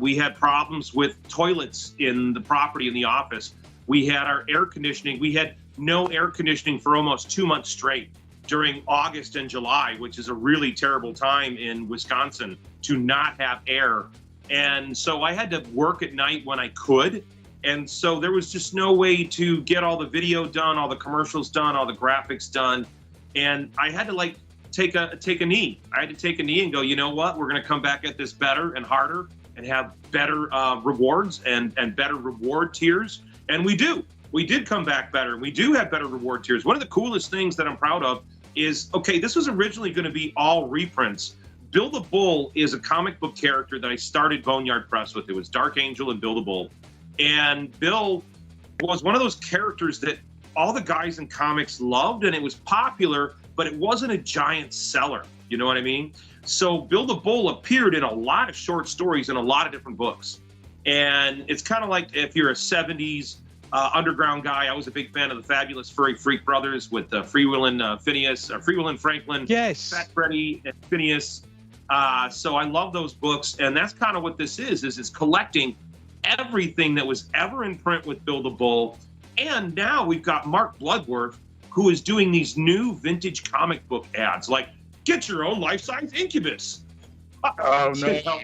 We had problems with toilets in the property in the office. We had our air conditioning. We had no air conditioning for almost 2 months straight during August and July, which is a really terrible time in Wisconsin to not have air. And so I had to work at night when I could. And so there was just no way to get all the video done, all the commercials done, all the graphics done. And I had to like take a knee. I had to take a knee and go, you know what? We're going to come back at this better and harder and have better rewards and better reward tiers. And we do. We did come back better. We do have better reward tiers. One of the coolest things that I'm proud of is, okay, this was originally going to be all reprints. Bill the Bull is a comic book character that I started Boneyard Press with. It was Dark Angel and Bill the Bull. And Bill was one of those characters that all the guys in comics loved, and it was popular, but it wasn't a giant seller. You know what I mean? So Bill the Bull appeared in a lot of short stories in a lot of different books. And it's kind of like if you're a 70s underground guy. I was a big fan of the Fabulous Furry Freak Brothers with Freewheelin' Phineas, or Freewheelin' Franklin, Fat Freddy, and Phineas. So I love those books, and that's kind of what this is it's collecting everything that was ever in print with Bill the Bull. And now we've got Mark Bloodworth, who is doing these new vintage comic book ads, like get your own life-size Incubus. Oh, no.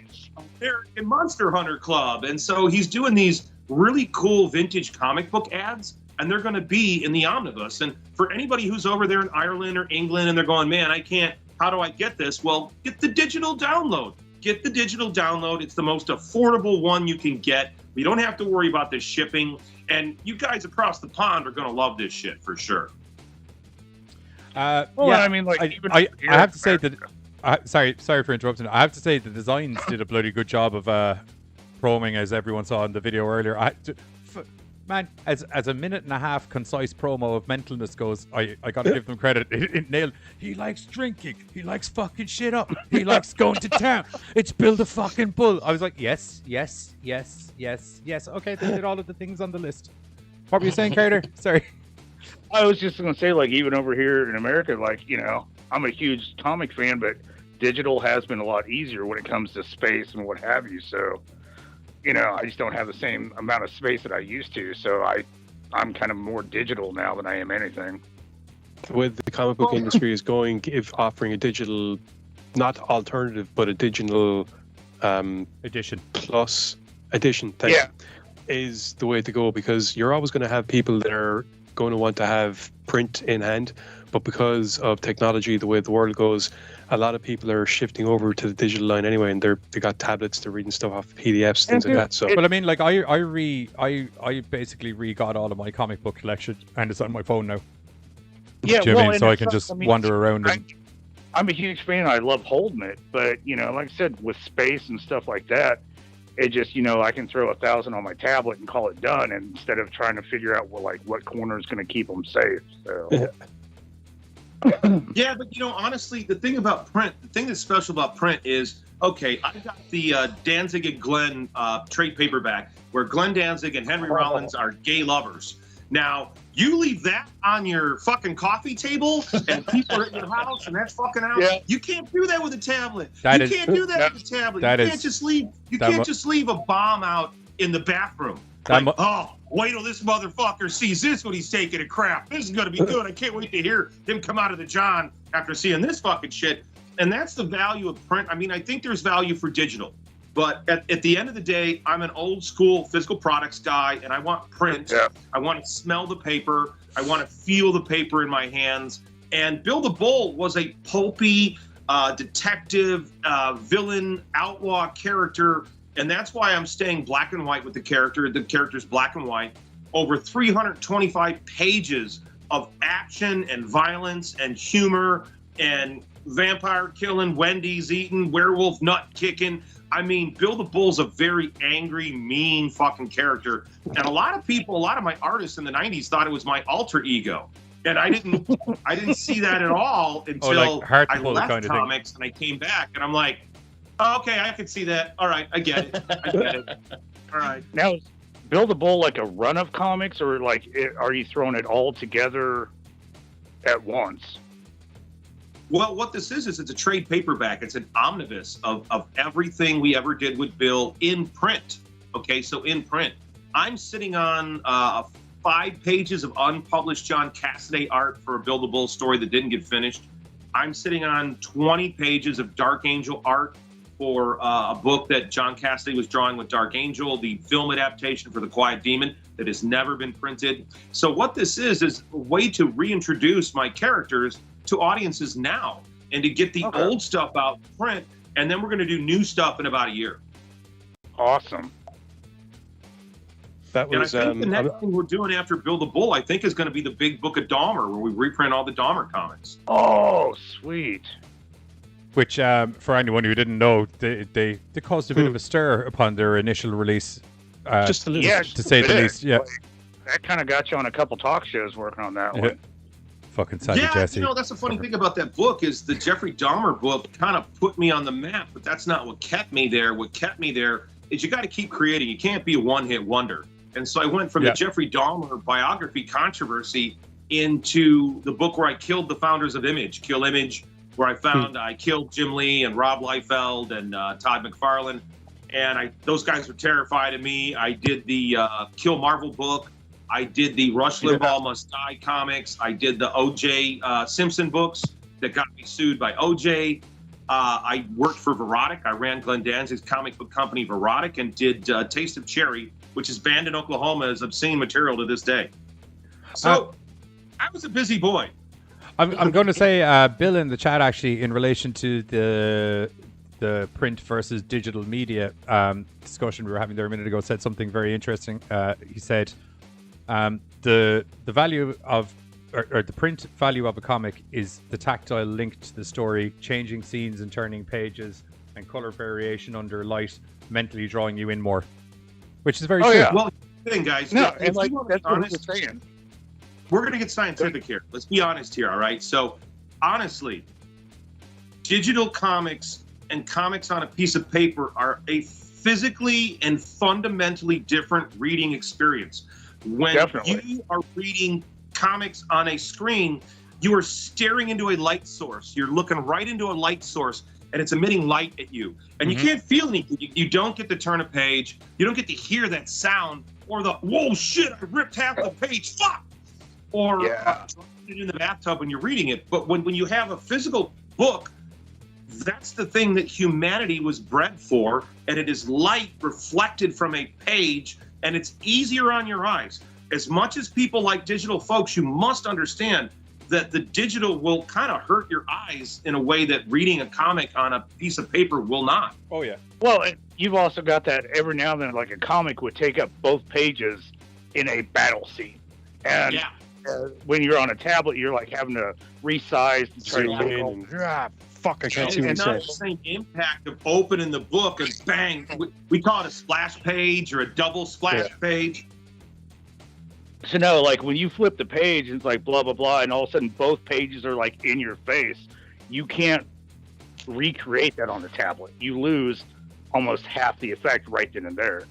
American Monster Hunter Club. And so he's doing these really cool vintage comic book ads, and they're going to be in the Omnibus. And for anybody who's over there in Ireland or England and they're going, man, I can't, how do I get this? Well, get the digital download. Get the digital download. It's the most affordable one you can get. You don't have to worry about the shipping. And you guys across the pond are going to love this shit for sure. Well, yeah, I mean, like, I have to say that. Sorry for interrupting. I have to say the designs did a bloody good job of proming, as everyone saw in the video earlier. Man, as a minute and a half concise promo of mentalness goes, I gotta give them credit. It nailed. He likes drinking. He likes fucking shit up. He likes going to town. It's Build a fucking Bull. I was like, yes. Okay, they did all of the things on the list. What were you saying, Carter? Sorry. I was just going to say, like, even over here in America, like, you know, I'm a huge comic fan, but digital has been a lot easier when it comes to space and what have you. So, you know, I just don't have the same amount of space that I used to. So I'm kind of more digital now than I am anything. The way the comic book industry is going, if offering a digital, not alternative, but a digital edition plus edition thing is the way to go, because you're always going to have people that are going to want to have print in hand, but because of technology, the way the world goes, a lot of people are shifting over to the digital line anyway, and they got tablets, they're reading stuff off PDFs, things like that. So, well, I mean, like I basically re-got all of my comic book collection, and it's on my phone now. Yeah, Do you know what I mean? So I can just wander around. I'm a huge fan. I love holding it, but you know, like I said, with space and stuff like that, it just, you know, I can throw 1,000 on my tablet and call it done, instead of trying to figure out what corner is going to keep them safe. So. Yeah, but you know, honestly, the thing about print, the thing that's special about print is, okay, I got the Danzig and Glenn trade paperback, where Glenn Danzig and Henry Rollins are gay lovers. Now, you leave that on your fucking coffee table and people are in your house and that's fucking out. Yeah. You can't do that with a tablet. You can't do that with a tablet. You can't just leave a bomb out in the bathroom. Oh, wait till this motherfucker sees this when he's taking a crap. This is going to be good. I can't wait to hear him come out of the John after seeing this fucking shit. And that's the value of print. I mean, I think there's value for digital. But at the end of the day, I'm an old school physical products guy, and I want print. Yeah. I want to smell the paper. I want to feel the paper in my hands. And Bill the Bull was a pulpy detective, villain, outlaw character. And that's why I'm staying black and white with the character. The character's black and white. over 325 pages of action and violence and humor and vampire killing, Wendy's eating, werewolf nut kicking. I mean, Bill the Bull's a very angry, mean fucking character. And a lot of my artists in the 90s thought it was my alter ego. And I didn't see that at all until I left comics and I came back and I'm like, oh, okay, I can see that. All right, I get it. All right. Now, is Bill the Bull like a run of comics, or like are you throwing it all together at once? Well, what this is it's a trade paperback. It's an omnibus of everything we ever did with Bill in print. Okay, so in print. I'm sitting on 5 pages of unpublished John Cassaday art for a Bill the Bull story that didn't get finished. I'm sitting on 20 pages of Dark Angel art for a book that John Cassaday was drawing with Dark Angel, the film adaptation for The Quiet Demon that has never been printed. So what this is a way to reintroduce my characters to audiences now and to get the old stuff out in print, and then we're going to do new stuff in about a year. Awesome. And I think the next thing we're doing after Bill the Bull, I think, is going to be the big book of Dahmer, where we reprint all the Dahmer comics. Oh, sweet. Which, for anyone who didn't know, they caused a bit of a stir upon their initial release. Just a little, to say the least. Yeah, like, that kind of got you on a couple talk shows working on that one. Fucking Sally Jesse. You know, that's the funny thing about that book is the Jeffrey Dahmer book kind of put me on the map, but that's not what kept me there. What kept me there is you got to keep creating. You can't be a one-hit wonder. And so I went from the Jeffrey Dahmer biography controversy into the book where I killed the founders of Image, Kill Image, where I found I killed Jim Lee and Rob Liefeld and Todd McFarlane. And those guys were terrified of me. I did the Kill Marvel book. I did the Rush Limbaugh Must Die comics. I did the O.J. Simpson books that got me sued by O.J. I worked for Verotic. I ran Glenn Danzig's comic book company, Verotic, and did Taste of Cherry, which is banned in Oklahoma as obscene material to this day. So I was a busy boy. I'm going to say, Bill in the chat, actually, in relation to the print versus digital media discussion we were having there a minute ago, said something very interesting. He said the value of, or the print value of a comic is the tactile link to the story, changing scenes and turning pages, and color variation under light, mentally drawing you in more. Which is very true. Yeah. Well, thing, guys. No, and like that's what we're saying. We're going to get scientific here. Let's be honest here, all right? So, honestly, digital comics and comics on a piece of paper are a physically and fundamentally different reading experience. When you are reading comics on a screen, you are staring into a light source. You're looking right into a light source, and it's emitting light at you. And you can't feel anything. You don't get to turn a page. You don't get to hear that sound or the, whoa, shit, I ripped half the page, fuck! Or in the bathtub when you're reading it. But when you have a physical book, that's the thing that humanity was bred for, and it is light reflected from a page, and it's easier on your eyes. As much as people like digital folks, you must understand that the digital will kind of hurt your eyes in a way that reading a comic on a piece of paper will not. Oh, yeah. Well, you've also got that every now and then, like a comic would take up both pages in a battle scene. And when you're on a tablet, you're like having to resize and try to fuck, I can't see what it It's not says. the same impact of opening the book and bang. We call it a splash page or a double splash page. So no, like when you flip the page, it's like blah, blah, blah, and all of a sudden both pages are like in your face. You can't recreate that on the tablet. You lose almost half the effect right then and there.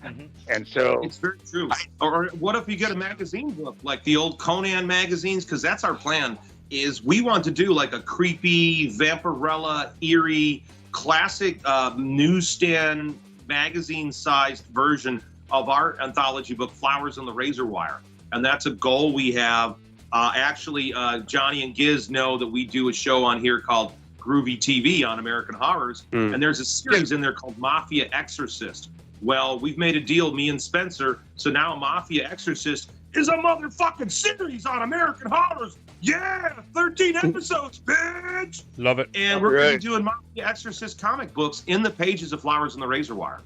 And so it's very true. Or what if you get a magazine book like the old Conan magazines? Because that's our plan. Is we want to do like a creepy, vampirella, eerie, classic newsstand magazine-sized version of our anthology book, Flowers on the Razor Wire. And that's a goal we have. Actually, Johnny and Giz know that we do a show on here called Groovy TV on American Horrors. And there's a series in there called Mafia Exorcist. Well, we've made a deal, me and Spencer. So now Mafia Exorcist is a motherfucking series on American Horrors. Yeah, 13 episodes, bitch. Love it. And we're going to be doing Mafia Exorcist comic books in the pages of Flowers on the Razor Wire.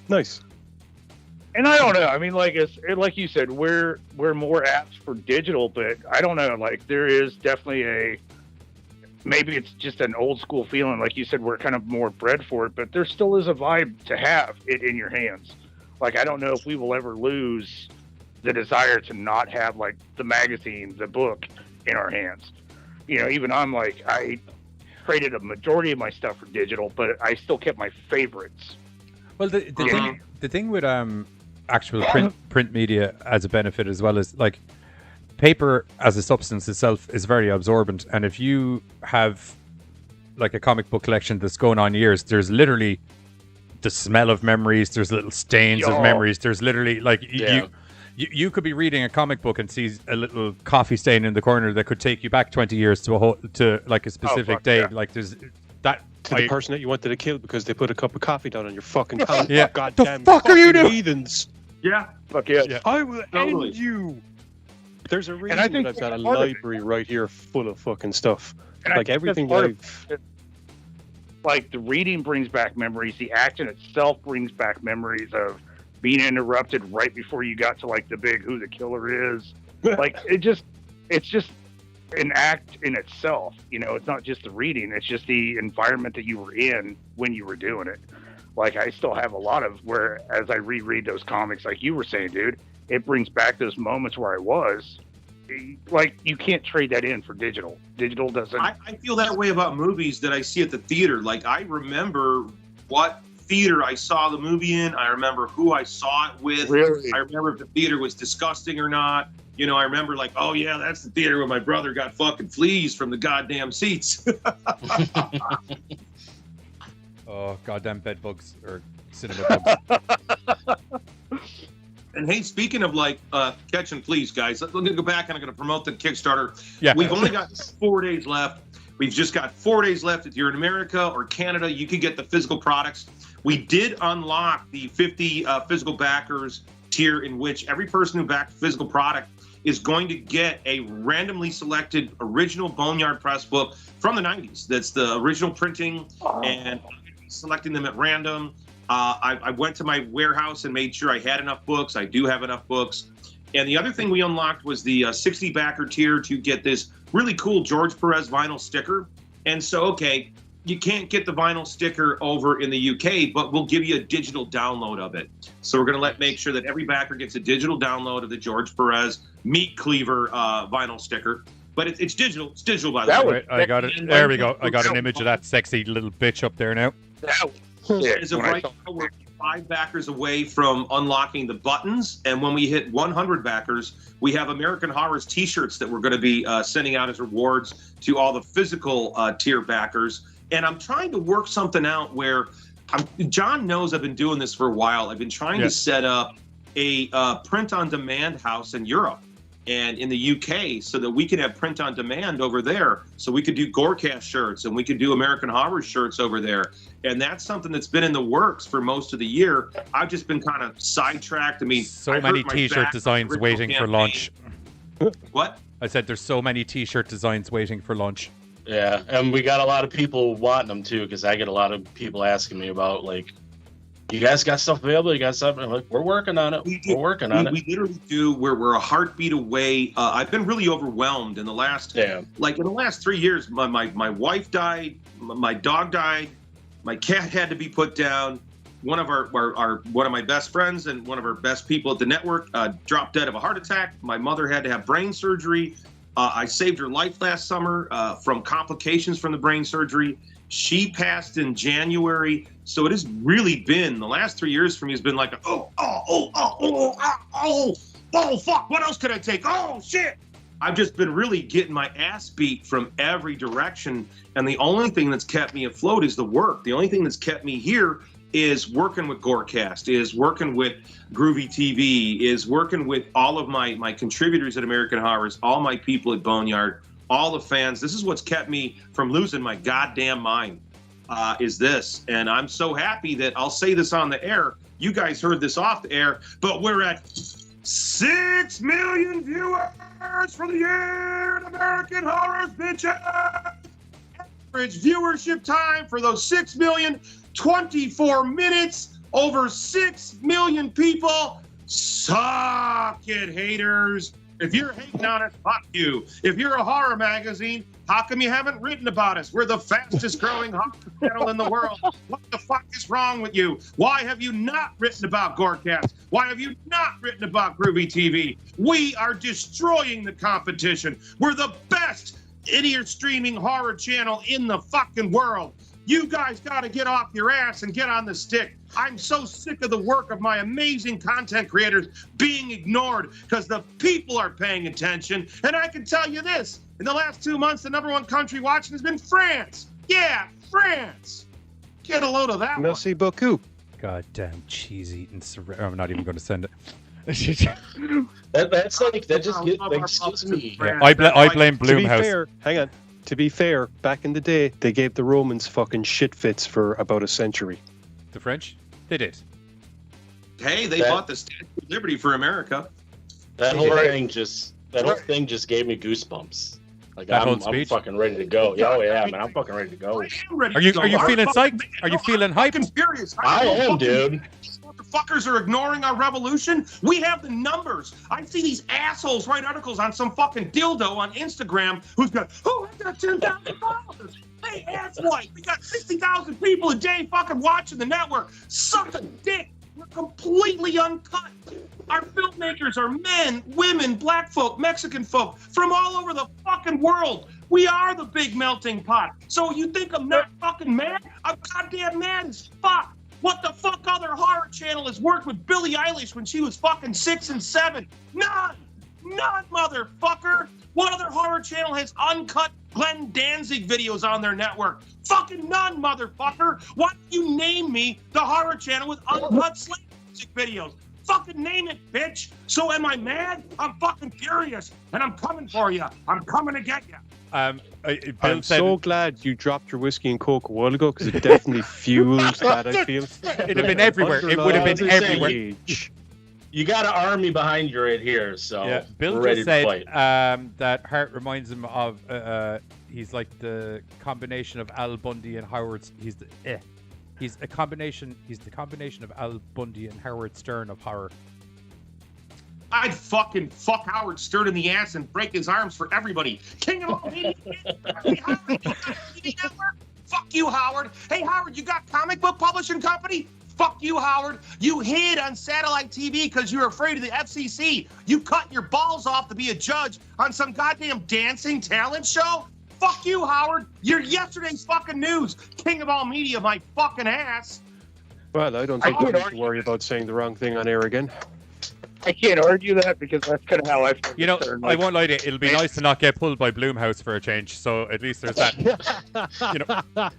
Nice. And I don't know. I mean, like like you said, we're more apt for digital, but I don't know. Like there is definitely maybe it's just an old school feeling. Like you said, we're kind of more bred for it, but there still is a vibe to have it in your hands. Like I don't know if we will ever lose the desire to not have like the magazine, the book in our hands. You know, even I'm like, I traded a majority of my stuff for digital, but I still kept my favorites. Well, the thing with actual print media as a benefit as well is like paper as a substance itself is very absorbent, and if you have like a comic book collection that's going on years, there's literally the smell of memories, there's little stains of memories, there's literally like you could be reading a comic book and see a little coffee stain in the corner that could take you back 20 years to like a specific day. Like there's that to the person that you wanted to kill because they put a cup of coffee down on your fucking counter. Yeah. Goddamn the fuck are you doing? Heathens. Yeah. Fuck yeah. I will end you. There's a reason that I've got a library right here full of fucking stuff. And like everything that like the reading brings back memories. The action itself brings back memories of being interrupted right before you got to like the big who the killer is. Like it's just an act in itself. You know, it's not just the reading, it's just the environment that you were in when you were doing it. Like I still have a lot of where as I reread those comics, like you were saying, dude, it brings back those moments where I was. Like you can't trade that in for digital. Digital doesn't. I feel that way about movies that I see at the theater. Like I remember what theater I saw the movie in. I remember who I saw it with. Really? I remember if the theater was disgusting or not. You know, I remember like, oh yeah, that's the theater where my brother got fucking fleas from the goddamn seats. Oh, goddamn bed bugs or cinema bugs. And hey, speaking of like catching fleas, guys, I'm going to go back and I'm going to promote the Kickstarter. Yeah. We've only got 4 days left. We've just got 4 days left. If you're in America or Canada, you can get the physical products. We did unlock the 50 physical backers tier in which every person who backed a physical product is going to get a randomly selected original Boneyard press book from the 90s. That's the original printing, and I'm going to be selecting them at random. I went to my warehouse and made sure I had enough books. I do have enough books. And the other thing we unlocked was the 60 backer tier to get this really cool George Perez vinyl sticker. And so, okay, you can't get the vinyl sticker over in the UK, but we'll give you a digital download of it. So we're going to make sure that every backer gets a digital download of the George Perez meat cleaver vinyl sticker. But it's digital. It's digital, by the way. I got it. There we go. I got an image of that sexy little bitch up there now. As of right now, we're 5 backers away from unlocking the buttons, and when we hit 100 backers, we have American Horror's T-shirts that we're going to be sending out as rewards to all the physical tier backers. And I'm trying to work something out where John knows I've been doing this for a while. I've been trying to set up a print-on-demand house in Europe and in the UK so that we can have print on demand over there. So we could do GoreCast shirts and we could do American Horror shirts over there. And that's something that's been in the works for most of the year. I've just been kind of sidetracked. I mean, so many T-shirt designs waiting for launch. What? I said there's so many T-shirt designs waiting for launch. Yeah, and we got a lot of people wanting them too, because I get a lot of people asking me about like, you guys got stuff available? You got stuff? I'm like, we're working on it. We're working on it. We literally do. We're a heartbeat away. I've been really overwhelmed in the last, like in the last 3 years. My wife died. My dog died. My cat had to be put down. One of one of my best friends and one of our best people at the network dropped dead of a heart attack. My mother had to have brain surgery. I saved her life last summer from complications from the brain surgery. She passed in January. So it has really been, the last 3 years for me has been like, oh, fuck, what else could I take? Oh, shit. I've just been really getting my ass beat from every direction. And the only thing that's kept me afloat is the work. The only thing that's kept me here is working with GoreCast, is working with Groovy TV, is working with all of my contributors at American Horrors, all my people at Boneyard, all the fans. This is what's kept me from losing my goddamn mind, is this. And I'm so happy that I'll say this on the air. You guys heard this off the air, but we're at 6 million viewers for the year in American Horrors, bitches. Average viewership time for those 6 million, 24 minutes. Over 6 million people. Suck it, haters. If you're hating on us, fuck you. If you're a horror magazine, how come you haven't written about us? We're the fastest growing horror channel in the world. What the fuck is wrong with you? Why have you not written about GoreCast? Why have you not written about Groovy TV? We are destroying the competition. We're the best idiot streaming horror channel in the fucking world. You guys got to get off your ass and get on the stick. I'm so sick of the work of my amazing content creators being ignored because the people are paying attention. And I can tell you this, in the last 2 months, the #1 country watching has been France. Yeah, France. Get a load of that. Merci beaucoup. Goddamn cheese-eating. I'm not even going to send it. That just gives me. Yeah, I blame Bloomhouse. Hang on. To be fair, back in the day, they gave the Romans fucking shit fits for about a century. The French? They did. Hey, they bought the Statue of Liberty for America. That whole thing just gave me goosebumps. Like I'm fucking ready to go. Yeah, man, I'm fucking ready to go. Are you feeling psyched? Are you feeling hyped? Furious. I am, dude. Motherfuckers are ignoring our revolution. We have the numbers. I see these assholes write articles on some fucking dildo on Instagram who's got, I got 10,000 followers. Hey, asswipe, we got 60,000 people a day fucking watching the network. Suck a dick. We're completely uncut. Our filmmakers are men, women, black folk, Mexican folk from all over the fucking world. We are the big melting pot. So you think I'm not fucking mad? I'm goddamn mad as fuck. What the fuck other horror channel has worked with Billie Eilish when she was fucking 6 and 7? None! None, motherfucker! What other horror channel has uncut Glenn Danzig videos on their network? Fucking none, motherfucker! Why don't you name me the horror channel with uncut slave music videos? Fucking name it, bitch! So am I mad? I'm fucking furious, and I'm coming for you. I'm coming to get you. I'm so glad you dropped your whiskey and coke a while ago because it definitely fueled that, I feel. It'd have been everywhere. It would have been everywhere. You got an army behind you right here, so yeah. Bill we're ready just said to fight. that Hart reminds him of he's like the combination of Al Bundy and Howard. He's the combination of Al Bundy and Howard Stern of horror. I'd fucking fuck Howard Stern in the ass and break his arms for everybody. King of all media. Hey, Howard, you got a TV network? Fuck you, Howard. Hey, Howard, you got comic book publishing company? Fuck you, Howard. You hid on satellite TV because you were afraid of the FCC. You cut your balls off to be a judge on some goddamn dancing talent show? Fuck you, Howard. You're yesterday's fucking news. King of all media, my fucking ass. Well, I don't think we need to worry about saying the wrong thing on air again. I can't argue that because that's kind of how I feel. You know, I won't lie to you. It'll be nice to not get pulled by Bloomhouse for a change. So at least there's that. You know.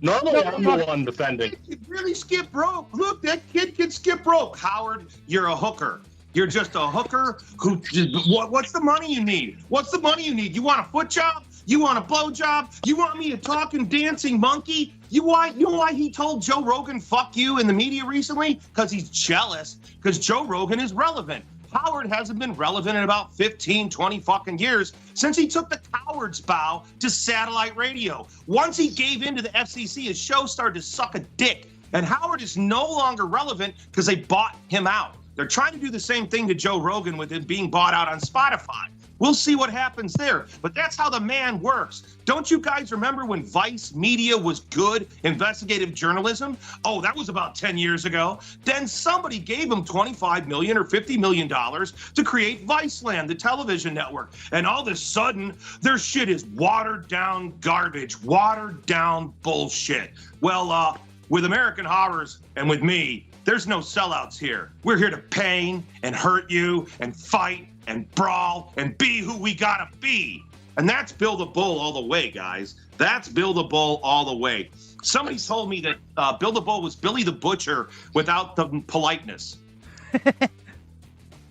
Normally, I'm the one defending. You really skip rope. Look, that kid can skip rope. Howard, you're a hooker. You're just a hooker who. What's the money you need? What's the money you need? You want a foot job? You want a blow job? You want me to talk and dancing monkey? You know why he told Joe Rogan fuck you in the media recently? Because he's jealous. Because Joe Rogan is relevant. Howard hasn't been relevant in about 15, 20 fucking years since he took the coward's bow to satellite radio. Once he gave in to the FCC, his show started to suck a dick. And Howard is no longer relevant because they bought him out. They're trying to do the same thing to Joe Rogan with him being bought out on Spotify. We'll see what happens there. But that's how the man works. Don't you guys remember when Vice Media was good investigative journalism? Oh, that was about 10 years ago. Then somebody gave them $25 million or $50 million to create Viceland, the television network. And all of a sudden, their shit is watered down garbage, watered down bullshit. Well, with American Horrors and with me, there's no sellouts here. We're here to pain and hurt you and fight and brawl and be who we gotta be. And that's Bill the Bull all the way, guys. That's Bill the Bull all the way. Somebody told me that Bill the Bull was Billy the Butcher without the politeness.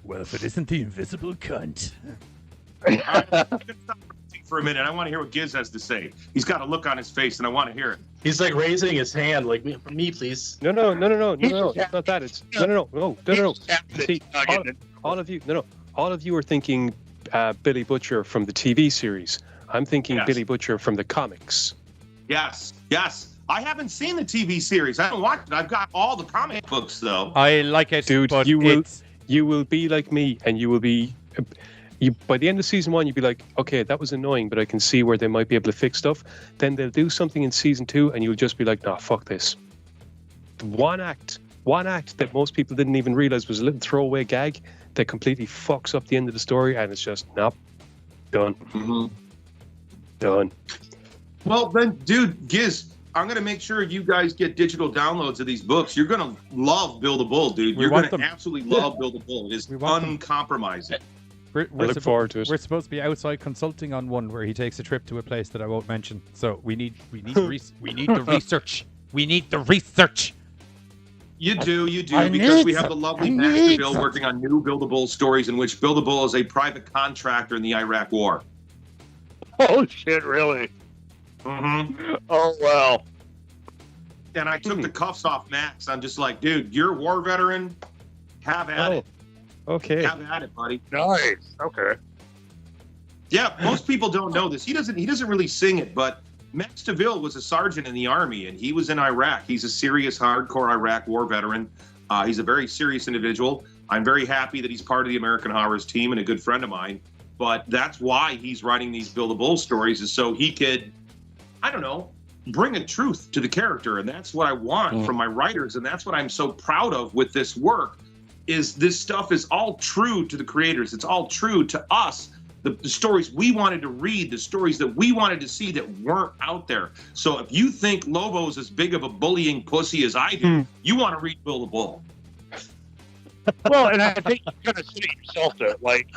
Well, if it isn't the invisible cunt. For a minute, I want to hear what Giz has to say. He's got a look on his face, and I want to hear it. He's like raising his hand, like me, please. No. It's not that. It's no. See, all of you, all of you are thinking Billy Butcher from the TV series. I'm thinking Billy Butcher from the comics. Yes. I haven't seen the TV series. I haven't watched it. I've got all the comic books though. I like it, dude. but You will be like me, and you will be. By the end of season 1, you'd be like, okay, that was annoying, but I can see where they might be able to fix stuff. Then they'll do something in season 2, and you'll just be like, nah, fuck this. One act that most people didn't even realize was a little throwaway gag that completely fucks up the end of the story, and it's just, nope, done. Mm-hmm. Done. Well, then, dude, Giz, I'm going to make sure you guys get digital downloads of these books. You're going to love Build a Bull, dude. You're going to absolutely love Build a Bull. It's uncompromising. We're look forward to it. We're supposed to be outside consulting on one where he takes a trip to a place that I won't mention. So we need the research. We need the research. You do, because we have the lovely Max Bill working on new Build a Bull stories in which Build a Bull is a private contractor in the Iraq War. Oh shit! Really? Mm-hmm. Oh wow. And I took the cuffs off Max. I'm just like, dude, you're a war veteran. Have at it. Okay. Have at it, buddy. Nice. Okay. Yeah, most people don't know this. He doesn't really sing it, but Max DeVille was a sergeant in the Army, and he was in Iraq. He's a serious, hardcore Iraq war veteran. He's a very serious individual. I'm very happy that he's part of the American Horrors team and a good friend of mine. But that's why he's writing these Build a Bull stories, is so he could, I don't know, bring a truth to the character. And that's what I want from my writers, and that's what I'm so proud of with this work. Is this stuff is all true to the creators. It's all true to us. The stories we wanted to read, the stories that we wanted to see that weren't out there. So if you think Lobo's as big of a bullying pussy as I do, you want to read Build a Bull. Well, and I think you kind of see it yourself though. Like,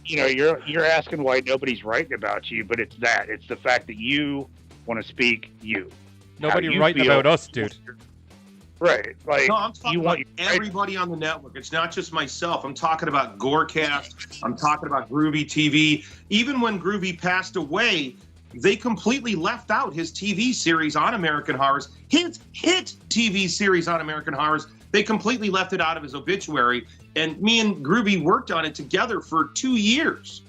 you know, you're asking why nobody's writing about you, but it's the fact that you want to speak you. Nobody writing about us, dude. Right. Like, no, I'm talking about everybody on the network. It's not just myself. I'm talking about GoreCast. I'm talking about Groovy TV. Even when Groovy passed away, they completely left out his TV series on American Horrors. His hit TV series on American Horrors, they completely left it out of his obituary. And me and Groovy worked on it together for 2 years.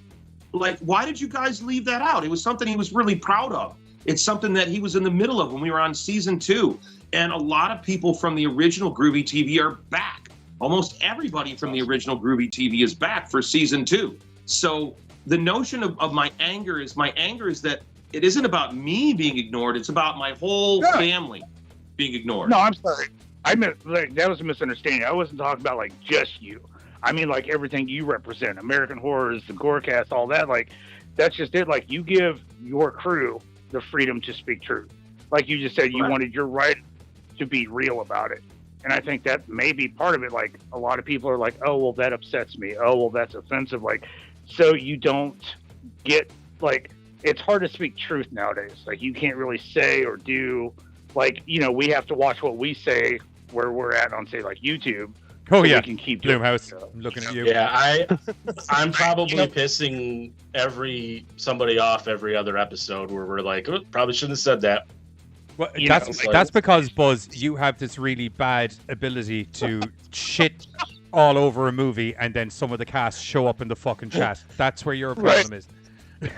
Like, why did you guys leave that out? It was something he was really proud of. It's something that he was in the middle of when we were on season 2. And a lot of people from the original Groovy TV are back. Almost everybody from the original Groovy TV is back for season 2. So the notion of my anger is that it isn't about me being ignored. It's about my whole family being ignored. No, I'm sorry. I meant, like, that was a misunderstanding. I wasn't talking about like just you. I mean, like, everything you represent, American Horrors, the GoreCast, all that. Like, that's just it. Like, you give your crew the freedom to speak truth. Like you just said, you wanted your writing to be real about it. And I think that may be part of it. Like, a lot of people are like, oh, well, that upsets me. Oh, well, that's offensive. Like, so you don't get, like, it's hard to speak truth nowadays. Like, you can't really say or do, like, you know, we have to watch what we say where we're at on, say, like, YouTube. Oh, so yeah. we can keep doing Bloomhouse. I'm looking at you. Yeah, I'm probably pissing somebody off every other episode where we're like, oh, probably shouldn't have said that. Well, that's because, Buzz, you have this really bad ability to shit all over a movie and then some of the cast show up in the fucking chat. That's where your problem is. Hey,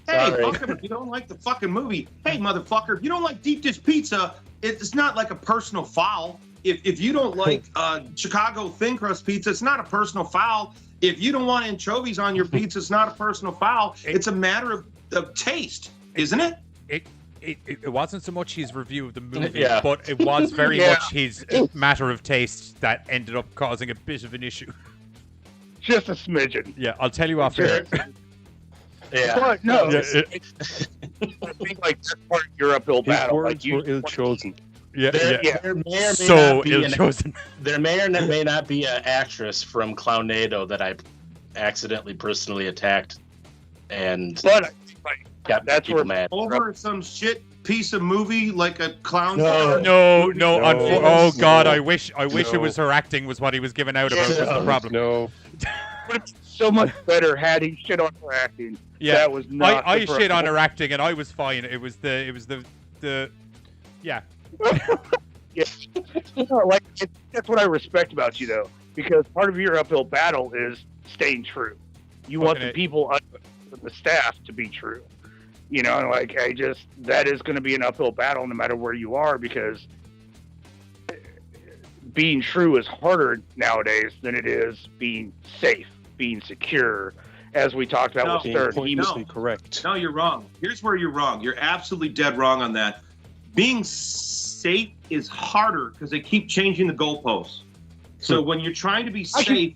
fucker, if you don't like the fucking movie, hey, motherfucker, if you don't like deep dish pizza, it's not like a personal foul. If you don't like Chicago thin crust pizza, it's not a personal foul. If you don't want anchovies on your pizza, it's not a personal foul. It's a matter of taste, isn't it? It wasn't so much his review of the movie, Yeah. but it was very much his matter of taste that ended up causing a bit of an issue. Just a smidgen. Yeah, I'll tell you off air. Yeah. But no, Yeah, I think like that's part of your uphill battle. Like, you were ill-chosen. Yeah, There may or may So not be ill-chosen. There may or may not be an actress from Clownado that I accidentally personally attacked, and But got that's people where mad. Over some shit piece of movie like a clown. No. Oh God, I wish it was her acting was what he was giving out about. Was the problem? No. so much better had he shit on her acting. Yeah, that was not. I shit on her acting, and I was fine. It was the yeah. Yeah. Like, that's what I respect about you, though, because part of your uphill battle is staying true. You want the people, the staff, to be true, You know, like that is going to be an uphill battle no matter where you are, because being true is harder nowadays than it is being safe, being secure. As we talked about with Stern. Correct. No, you're wrong. Here's where you're wrong. You're absolutely dead wrong on that. Being safe is harder because they keep changing the goalposts. So when you're trying to be safe,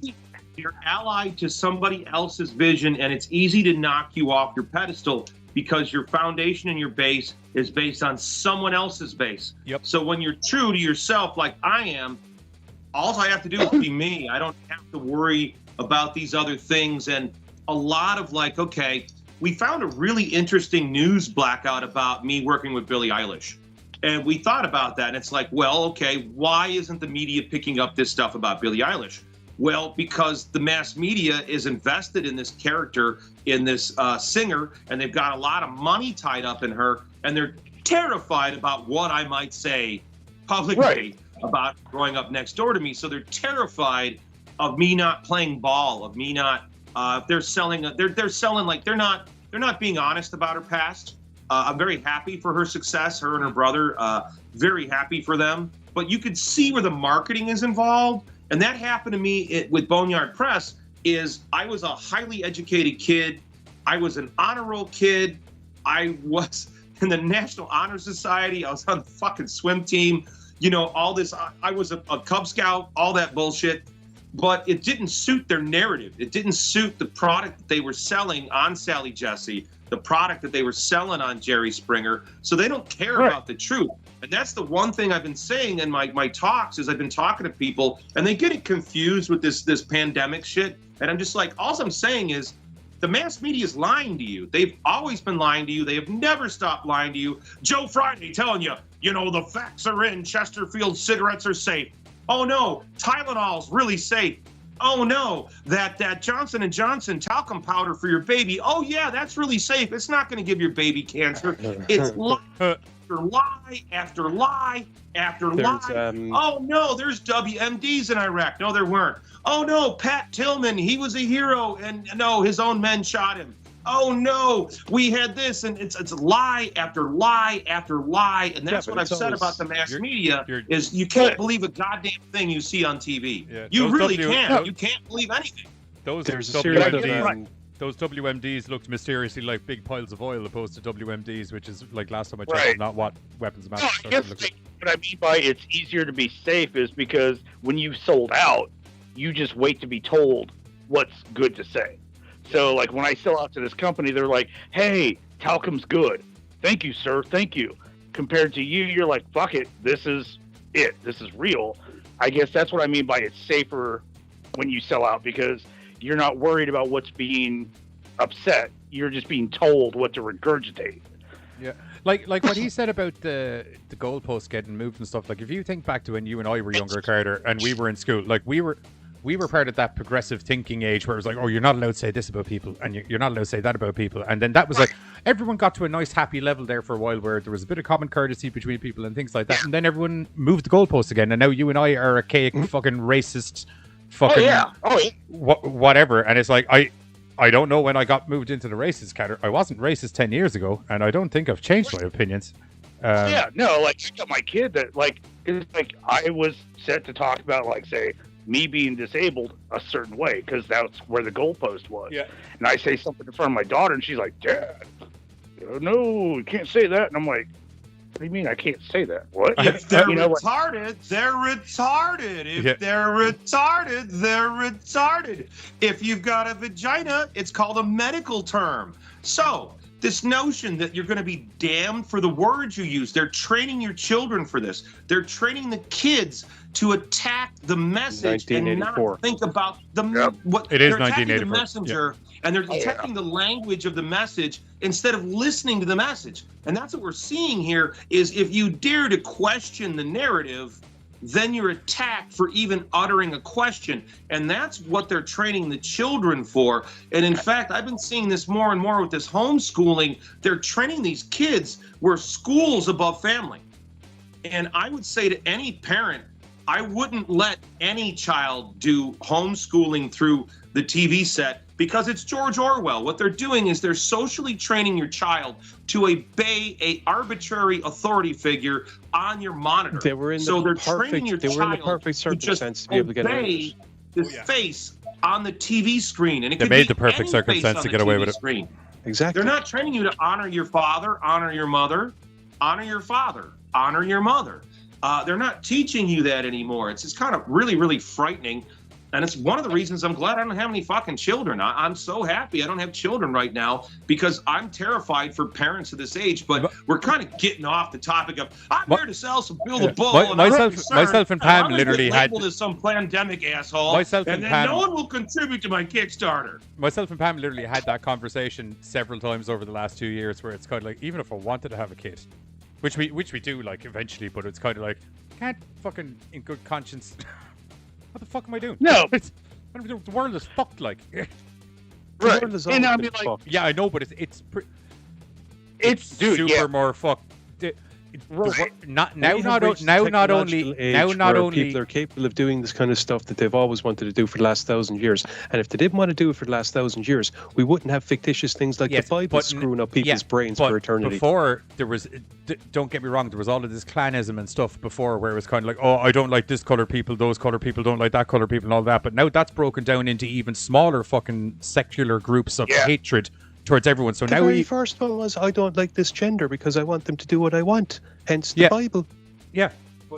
you're allied to somebody else's vision, and it's easy to knock you off your pedestal because your foundation and your base is based on someone else's base. Yep. So when you're true to yourself, like I am, all I have to do is be me. I don't have to worry about these other things. And a lot of okay, we found a really interesting news blackout about me working with Billie Eilish. And we thought about that, and it's like, well, okay, why isn't the media picking up this stuff about Billie Eilish? Well, because the mass media is invested in this character, in this singer, and they've got a lot of money tied up in her, and they're terrified about what I might say publicly about growing up next door to me. So they're terrified of me not playing ball, of me not. They're selling like they're not being honest about her past. I'm very happy for her success, her and her brother. Very happy for them. But you could see where the marketing is involved, and that happened to me with Boneyard Press. Is I was a highly educated kid. I was an honor roll kid. I was in the National Honor Society. I was on the fucking swim team. You know, all this. I was a Cub Scout. All that bullshit. But it didn't suit their narrative. It didn't suit the product that they were selling on Sally Jesse, the product that they were selling on Jerry Springer. So they don't care about the truth. And that's the one thing I've been saying in my talks is I've been talking to people, and they get it confused with this pandemic shit. And I'm just like, all I'm saying is the mass media is lying to you. They've always been lying to you. They have never stopped lying to you. Joe Friday telling you, the facts are in. Chesterfield cigarettes are safe. Oh no, Tylenol's really safe. Oh no, that Johnson & Johnson talcum powder for your baby. Oh yeah, that's really safe. It's not going to give your baby cancer. It's lie after lie after lie after lie. Oh no, there's WMDs in Iraq. No, there weren't. Oh no, Pat Tillman, he was a hero, and no, his own men shot him. Oh no, we had this, and it's lie after lie after lie, and that's what I've said about the mass media is you can't believe a goddamn thing you see on TV. Yeah, you really can't. You can't believe anything. Those WMDs looked mysteriously like big piles of oil opposed to WMDs, which is like last time I checked, not what weapons of mass destruction look like. What I mean by it's easier to be safe is because when you sold out, you just wait to be told what's good to say. So, like, when I sell out to this company, they're like, hey, talcum's good. Thank you, sir. Thank you. Compared to you, you're like, fuck it. This is it. This is real. I guess that's what I mean by it's safer when you sell out, because you're not worried about what's being upset. You're just being told what to regurgitate. Yeah. Like what he said about the goalposts getting moved and stuff. Like, if you think back to when you and I were younger, Carter, and we were in school, like, we were part of that progressive thinking age where it was like, oh, you're not allowed to say this about people, and you're not allowed to say that about people. And then that was like, everyone got to a nice, happy level there for a while where there was a bit of common courtesy between people and things like that. And then everyone moved the goalposts again. And now you and I are archaic, fucking racist, fucking whatever. And it's like, I don't know when I got moved into the racist category. I wasn't racist 10 years ago, and I don't think I've changed my opinions. Like, I got my kid that, like, it's like I was set to talk about, like, say, me being disabled a certain way, because that's where the goalpost was. Yeah. And I say something in front of my daughter, and she's like, Dad, no, you can't say that. And I'm like, what do you mean I can't say that? What? If they're retarded, they're retarded. If they're retarded, they're retarded. If you've got a vagina, it's called a medical term. So, this notion that you're going to be damned for the words you use, they're training your children for this. They're training the kids to attack the message and not think about what it is. They're attacking the messenger, and they're detecting the language of the message instead of listening to the message. And that's what we're seeing here is if you dare to question the narrative, then you're attacked for even uttering a question. And that's what they're training the children for. And in fact, I've been seeing this more and more with this homeschooling. They're training these kids where school's above family. And I would say to any parent, I wouldn't let any child do homeschooling through the TV set because it's George Orwell. What they're doing is they're socially training your child to obey a arbitrary authority figure on your monitor. They were in the perfect circumstance to be able to get away with this face on the TV screen, and it They could made be the perfect any circumstance face to on get the away TV with it. screen. Exactly. They're not training you to honor your father, honor your mother, honor your father, honor your mother. They're not teaching you that anymore. It's kind of really, really frightening. And it's one of the reasons I'm glad I don't have any fucking children. I'm so happy I don't have children right now because I'm terrified for parents of this age. But we're kind of getting off the topic of, I'm here to sell some Bill the Bull. Myself and Pam literally had labeled as some pandemic asshole. Myself and then Pam- no one will contribute to my Kickstarter. Myself and Pam literally had that conversation several times over the last 2 years, where it's kind of like, even if I wanted to have a kid, which we do like eventually, but it's kind of like, can't fucking in good conscience. What the fuck am I doing? No. The world is fucked, like. Right. And I mean, like, yeah, I know, but it's dude, super yeah. more fucked. Not now. only people are capable of doing this kind of stuff that they've always wanted to do for the last 1,000 years. And if they didn't want to do it for the last 1,000 years, we wouldn't have fictitious things like the Bible screwing up people's brains for eternity. Before there was, don't get me wrong, there was all of this clanism and stuff before, where it was kind of like, oh, I don't like this color people, those color people don't like that color people, and all that. But now that's broken down into even smaller fucking secular groups of hatred towards everyone. So the now very first one was, I don't like this gender because I want them to do what I want. Hence the Bible. Yeah.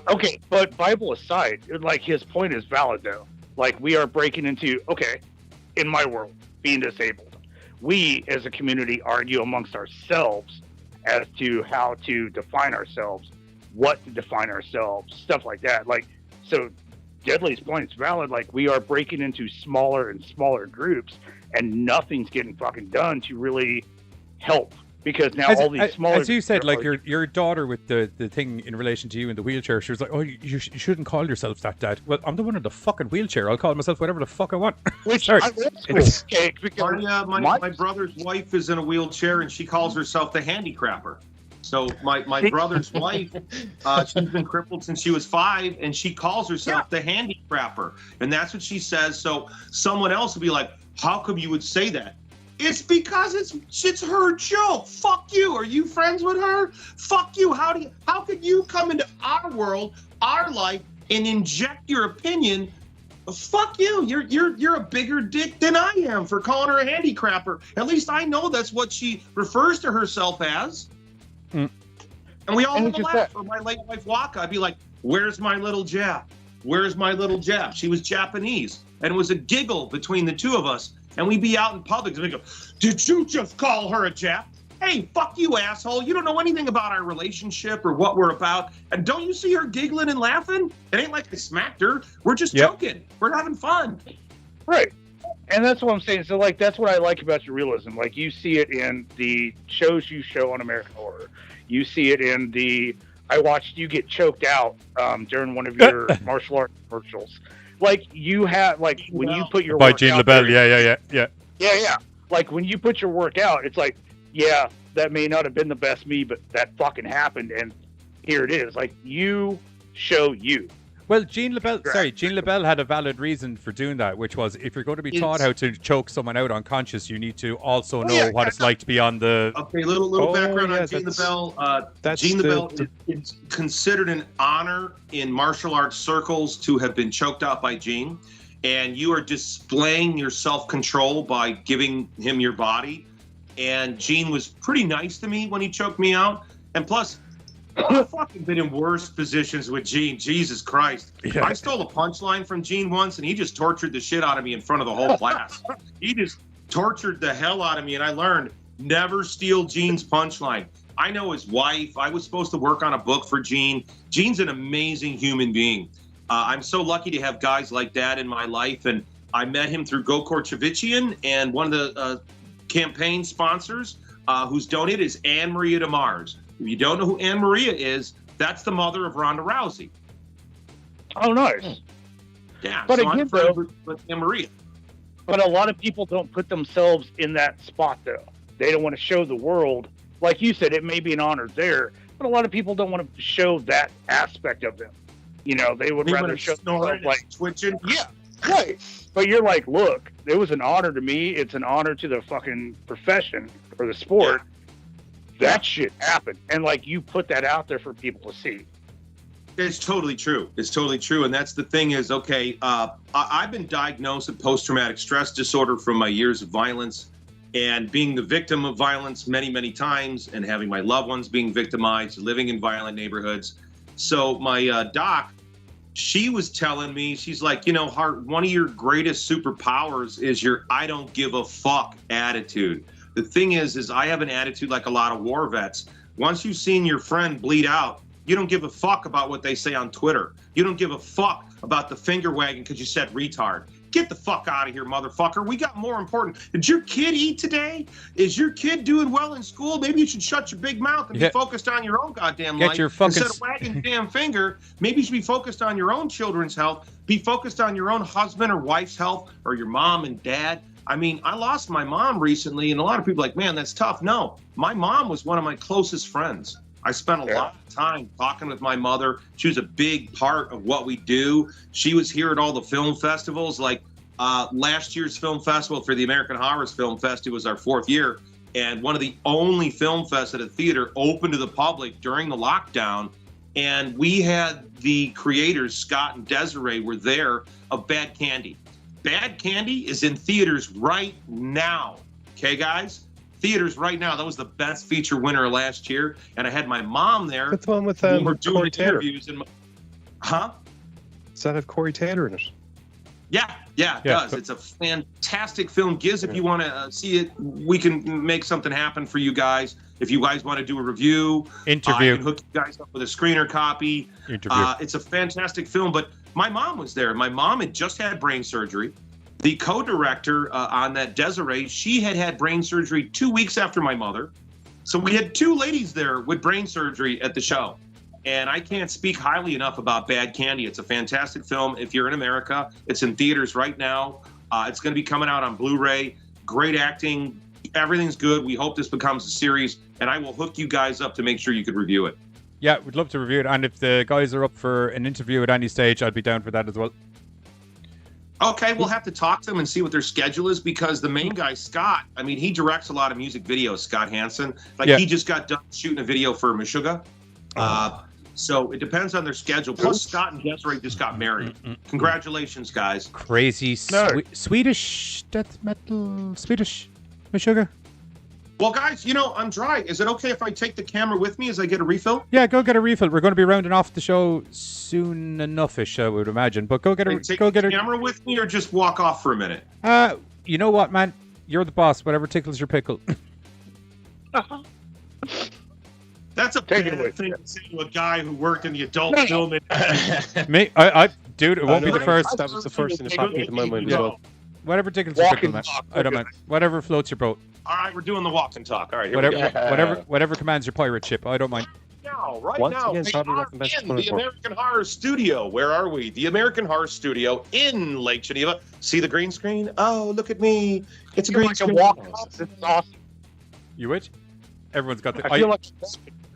Okay, but Bible aside, like, his point is valid though. Like, we are breaking into, okay, in my world, being disabled, we as a community argue amongst ourselves as to how to define ourselves, what to define ourselves, stuff like that. Like, so Deadly's point is valid. Like, we are breaking into smaller and smaller groups, and nothing's getting fucking done to really help, because now all these smaller, as you said, like your daughter with the thing in relation to you in the wheelchair, she was like, oh, you shouldn't call yourself that, Dad. Well, I'm the one in the fucking wheelchair. I'll call myself whatever the fuck I want. Which Sorry. My brother's wife is in a wheelchair, and she calls herself the handicrapper. So my brother's wife, she's been crippled since she was 5, and she calls herself the handicrapper, and that's what she says. So someone else will be like, how come you would say that? It's because it's her joke. Fuck you. Are you friends with her? Fuck you. How could you come into our world, our life, and inject your opinion? Fuck you. You're a bigger dick than I am for calling her a handicrapper. At least I know that's what she refers to herself as. And we all have a laugh. For my late wife Waka, I'd be like, where's my little Jap? Where's my little Jap? She was Japanese. And it was a giggle between the two of us. And we'd be out in public and we go, did you just call her a Jap? Hey, fuck you, asshole. You don't know anything about our relationship or what we're about. And don't you see her giggling and laughing? It ain't like I smacked her. We're just joking. We're having fun. Right. And that's what I'm saying. So, like, that's what I like about your realism. Like, you see it in the shows you show on American Horror. You see it in the, I watched you get choked out during one of your martial arts commercials. Like, you have, like, when you put your by work Gene out LaBelle, there, yeah. Like, when you put your work out, it's like, yeah, that may not have been the best me, but that fucking happened, and here it is. Like, you show you. Well, Gene LaBelle had a valid reason for doing that, which was, if you're going to be taught how to choke someone out unconscious, you need to also know what it's like to be on the... Okay, little background on Gene LaBelle. Gene LaBelle is considered an honor in martial arts circles to have been choked out by Gene, and you are displaying your self-control by giving him your body. And Gene was pretty nice to me when he choked me out, and plus... I've fucking been in worse positions with Gene. Jesus Christ. Yeah. I stole a punchline from Gene once, and he just tortured the shit out of me in front of the whole class. He just tortured the hell out of me, and I learned never steal Gene's punchline. I know his wife. I was supposed to work on a book for Gene. Gene's an amazing human being. I'm so lucky to have guys like that in my life, and I met him through Go Korchevichian, and one of the campaign sponsors who's donated is Anne Maria de Mars. If you don't know who Anne Maria is, that's the mother of Ronda Rousey. Oh, nice. Yeah, but so again, I'm friends with Anne Maria. But a lot of people don't put themselves in that spot, though. They don't want to show the world. Like you said, it may be an honor there, but a lot of people don't want to show that aspect of them. You know, they would rather show themselves like twitching. Yeah. Right. But you're like, look, it was an honor to me. It's an honor to the fucking profession or the sport. That shit happened. And like, you put that out there for people to see. It's totally true. It's totally true. And that's the thing is, okay, I've been diagnosed with post-traumatic stress disorder from my years of violence and being the victim of violence many, many times and having my loved ones being victimized, living in violent neighborhoods. So my doc, she was telling me, she's like, you know, Hart, one of your greatest superpowers is your I don't give a fuck attitude. The thing is I have an attitude like a lot of war vets. Once you've seen your friend bleed out, you don't give a fuck about what they say on Twitter. You don't give a fuck about the finger wagging because you said retard. Get the fuck out of here, motherfucker. We got more important. Did your kid eat today? Is your kid doing well in school? Maybe you should shut your big mouth and be focused on your own goddamn life. Instead of wagging the damn finger, maybe you should be focused on your own children's health. Be focused on your own husband or wife's health or your mom and dad. I mean, I lost my mom recently, and a lot of people are like, man, that's tough. No, my mom was one of my closest friends. I spent a lot of time talking with my mother. She was a big part of what we do. She was here at all the film festivals. Like last year's film festival for the American Horrors Film Fest, it was our 4th year. And one of the only film fests at a theater open to the public during the lockdown. And we had the creators, Scott and Desiree, were there of Bad Candy. Bad Candy is in theaters right now. Okay, guys? Theaters right now. That was the best feature winner last year, and I had my mom there. That's the one with we were doing Corey Taylor. interviews. And huh? Does that have Corey Taylor in it? Yeah, it does. It's a fantastic film. Giz, if you want to see it, we can make something happen for you guys. If you guys want to do a review, interview, I can hook you guys up with a screener copy. Interview. It's a fantastic film, but my mom was there. My mom had just had brain surgery. The co-director on that, Desiree, she had brain surgery 2 weeks after my mother. So we had 2 ladies there with brain surgery at the show. And I can't speak highly enough about Bad Candy. It's a fantastic film. If you're in America, it's in theaters right now. It's going to be coming out on Blu-ray. Great acting. Everything's good. We hope this becomes a series. And I will hook you guys up to make sure you could review it. Yeah, we'd love to review it. And if the guys are up for an interview at any stage, I'd be down for that as well. Okay, we'll have to talk to them and see what their schedule is, because the main guy, Scott, I mean, he directs a lot of music videos, Scott Hansen. He just got done shooting a video for Meshuggah. So it depends on their schedule. Plus, Scott and Desiree just got married. Congratulations, guys. Crazy Swedish death metal, Swedish Meshuggah. Well, guys, you know, I'm dry. Is it okay if I take the camera with me as I get a refill? Yeah, go get a refill. We're going to be rounding off the show soon enough-ish, I would imagine. But go get a camera with me, or just walk off for a minute. You know what, man? You're the boss. Whatever tickles your pickle. That's a bad thing to say to a guy who worked in the adult film industry. Me, dude, it won't be the first. That was the first thing that popped into my mind as well. Whatever tickles your pickle, man. I don't mind. Whatever floats your boat. All right, we're doing the walk and talk. All right, here we go. Whatever commands your pirate ship. I don't mind. Right now, we are in the American Horror Studio. Where are we? The American Horror Studio in Lake Geneva. See the green screen? Oh, look at me. It's a green screen. This is awesome. You which? Everyone's got the... I feel like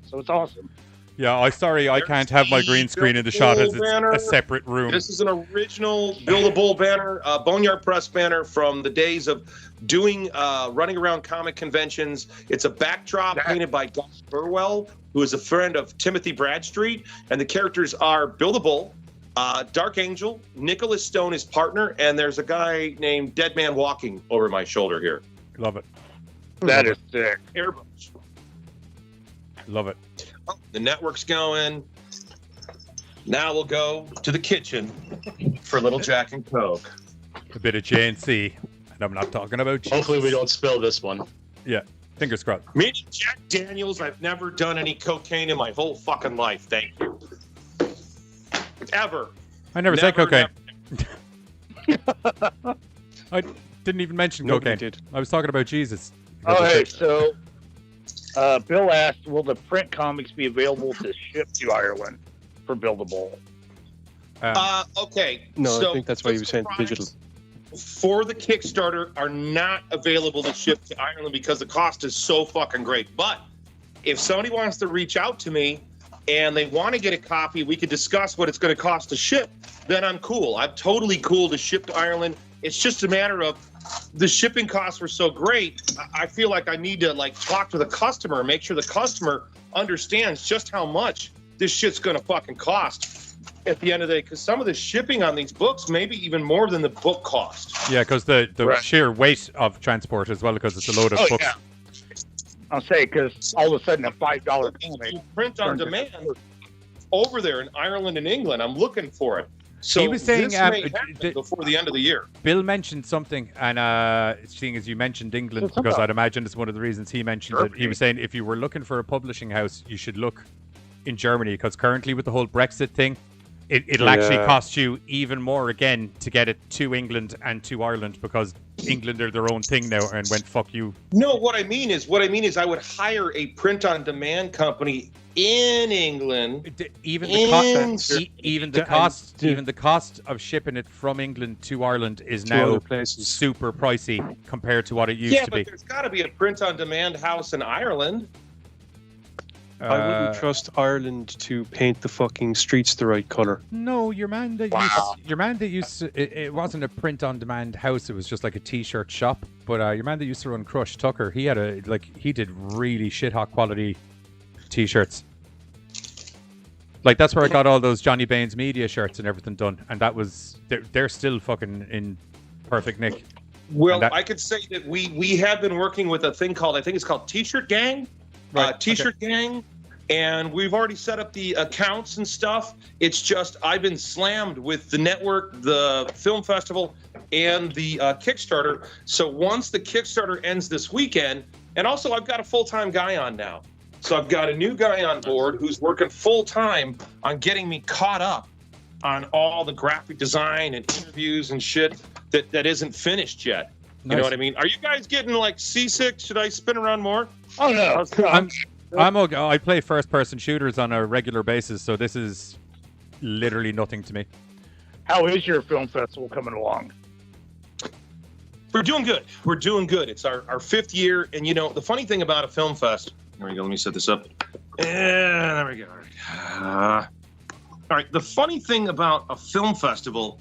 so it's awesome. Yeah, I can't have my green screen in the shot as it's a separate room. This is an original Bill the Bull banner, Boneyard Press banner from the days of doing running around comic conventions. It's a backdrop painted by Gus Burwell, who is a friend of Timothy Bradstreet, and the characters are Bill the Bull, Dark Angel, Nicholas Stone, his partner, and there's a guy named Dead Man Walking over my shoulder here. Love it. That is sick. Airbrush. Love it. Oh, the network's going. Now we'll go to the kitchen for Little Jack and Coke. A bit of JNC, and I'm not talking about cheese. Hopefully we don't spill this one. Yeah, fingers crossed. Me, Jack Daniels, I've never done any cocaine in my whole fucking life. Thank you. Ever. I never said cocaine. I didn't even mention cocaine. Did. I was talking about Jesus. Oh, hey, so Bill asked, will the print comics be available to ship to Ireland for Bill the Bull? Okay. No, so I think that's why he was saying digital. For the Kickstarter are not available to ship to Ireland because the cost is so fucking great. But if somebody wants to reach out to me, and they want to get a copy, we could discuss what it's going to cost to ship, then I'm cool. I'm totally cool to ship to Ireland. It's just a matter of the shipping costs were so great. I feel like I need to like talk to the customer and make sure the customer understands just how much this shit's going to fucking cost at the end of the day. Because some of the shipping on these books, maybe even more than the book cost. Yeah, because the sheer weight of transport as well, because it's a load of books. Yeah. I'll say, because all of a sudden a $5 comic print on demand over there in Ireland and England. I'm looking for it. So he was saying this may happen before the end of the year. Bill mentioned something, and seeing as you mentioned England, because I'd imagine it's one of the reasons he mentioned it. He was saying if you were looking for a publishing house, you should look in Germany, because currently with the whole Brexit thing, it'll actually cost you even more again to get it to England and to Ireland, because England are their own thing now and went fuck you. No, what I mean is I would hire a print-on-demand company in England. Even the cost of shipping it from England to Ireland is now super pricey compared to what it used to be. Yeah, but there's got to be a print-on-demand house in Ireland. I wouldn't trust Ireland to paint the fucking streets the right color. No, your man that used to, it wasn't a print-on-demand house. It was just like a T-shirt shop. But your man that used to run Crush, Tucker, he did really shit hot quality T-shirts. Like that's where I got all those Johnny Baines media shirts and everything done, and that was they're still fucking in perfect nick. Well, I could say that we have been working with a thing called, I think it's called T-shirt Gang. T-shirt Gang, and we've already set up the accounts and stuff. It's just I've been slammed with the network, the film festival, and the Kickstarter. So once the Kickstarter ends this weekend, and also I've got a full-time guy on now. So I've got a new guy on board who's working full-time on getting me caught up on all the graphic design and interviews and shit that isn't finished yet. You know what I mean? Are you guys getting like seasick? Should I spin around more? Oh no, I'm okay. I play first-person shooters on a regular basis, so this is literally nothing to me. How is your film festival coming along? We're doing good. We're doing good. It's our fifth year, and you know the funny thing about a film fest. There we go. Let me set this up. And there we go. All right. The funny thing about a film festival.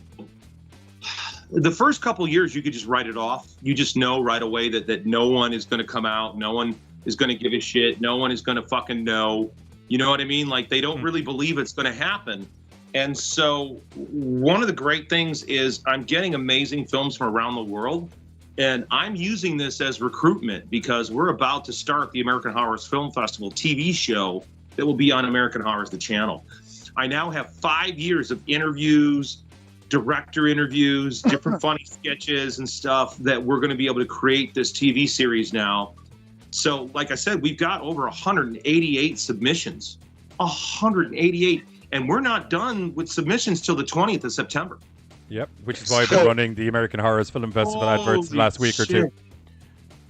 The first couple years, you could just write it off. You just know right away that no one is going to come out. No one is going to give a shit. No one is going to fucking know. You know what I mean? Like, they don't really believe it's going to happen. And so one of the great things is I'm getting amazing films from around the world. And I'm using this as recruitment because we're about to start the American Horrors Film Festival TV show that will be on American Horrors, the channel. I now have 5 years of interviews, director interviews, different funny sketches and stuff that we're going to be able to create this TV series now. So, like I said, we've got over 188 submissions. 188. And we're not done with submissions till the 20th of September. Yep, which is why I've been running the American Horrors Film Festival adverts the last week or two.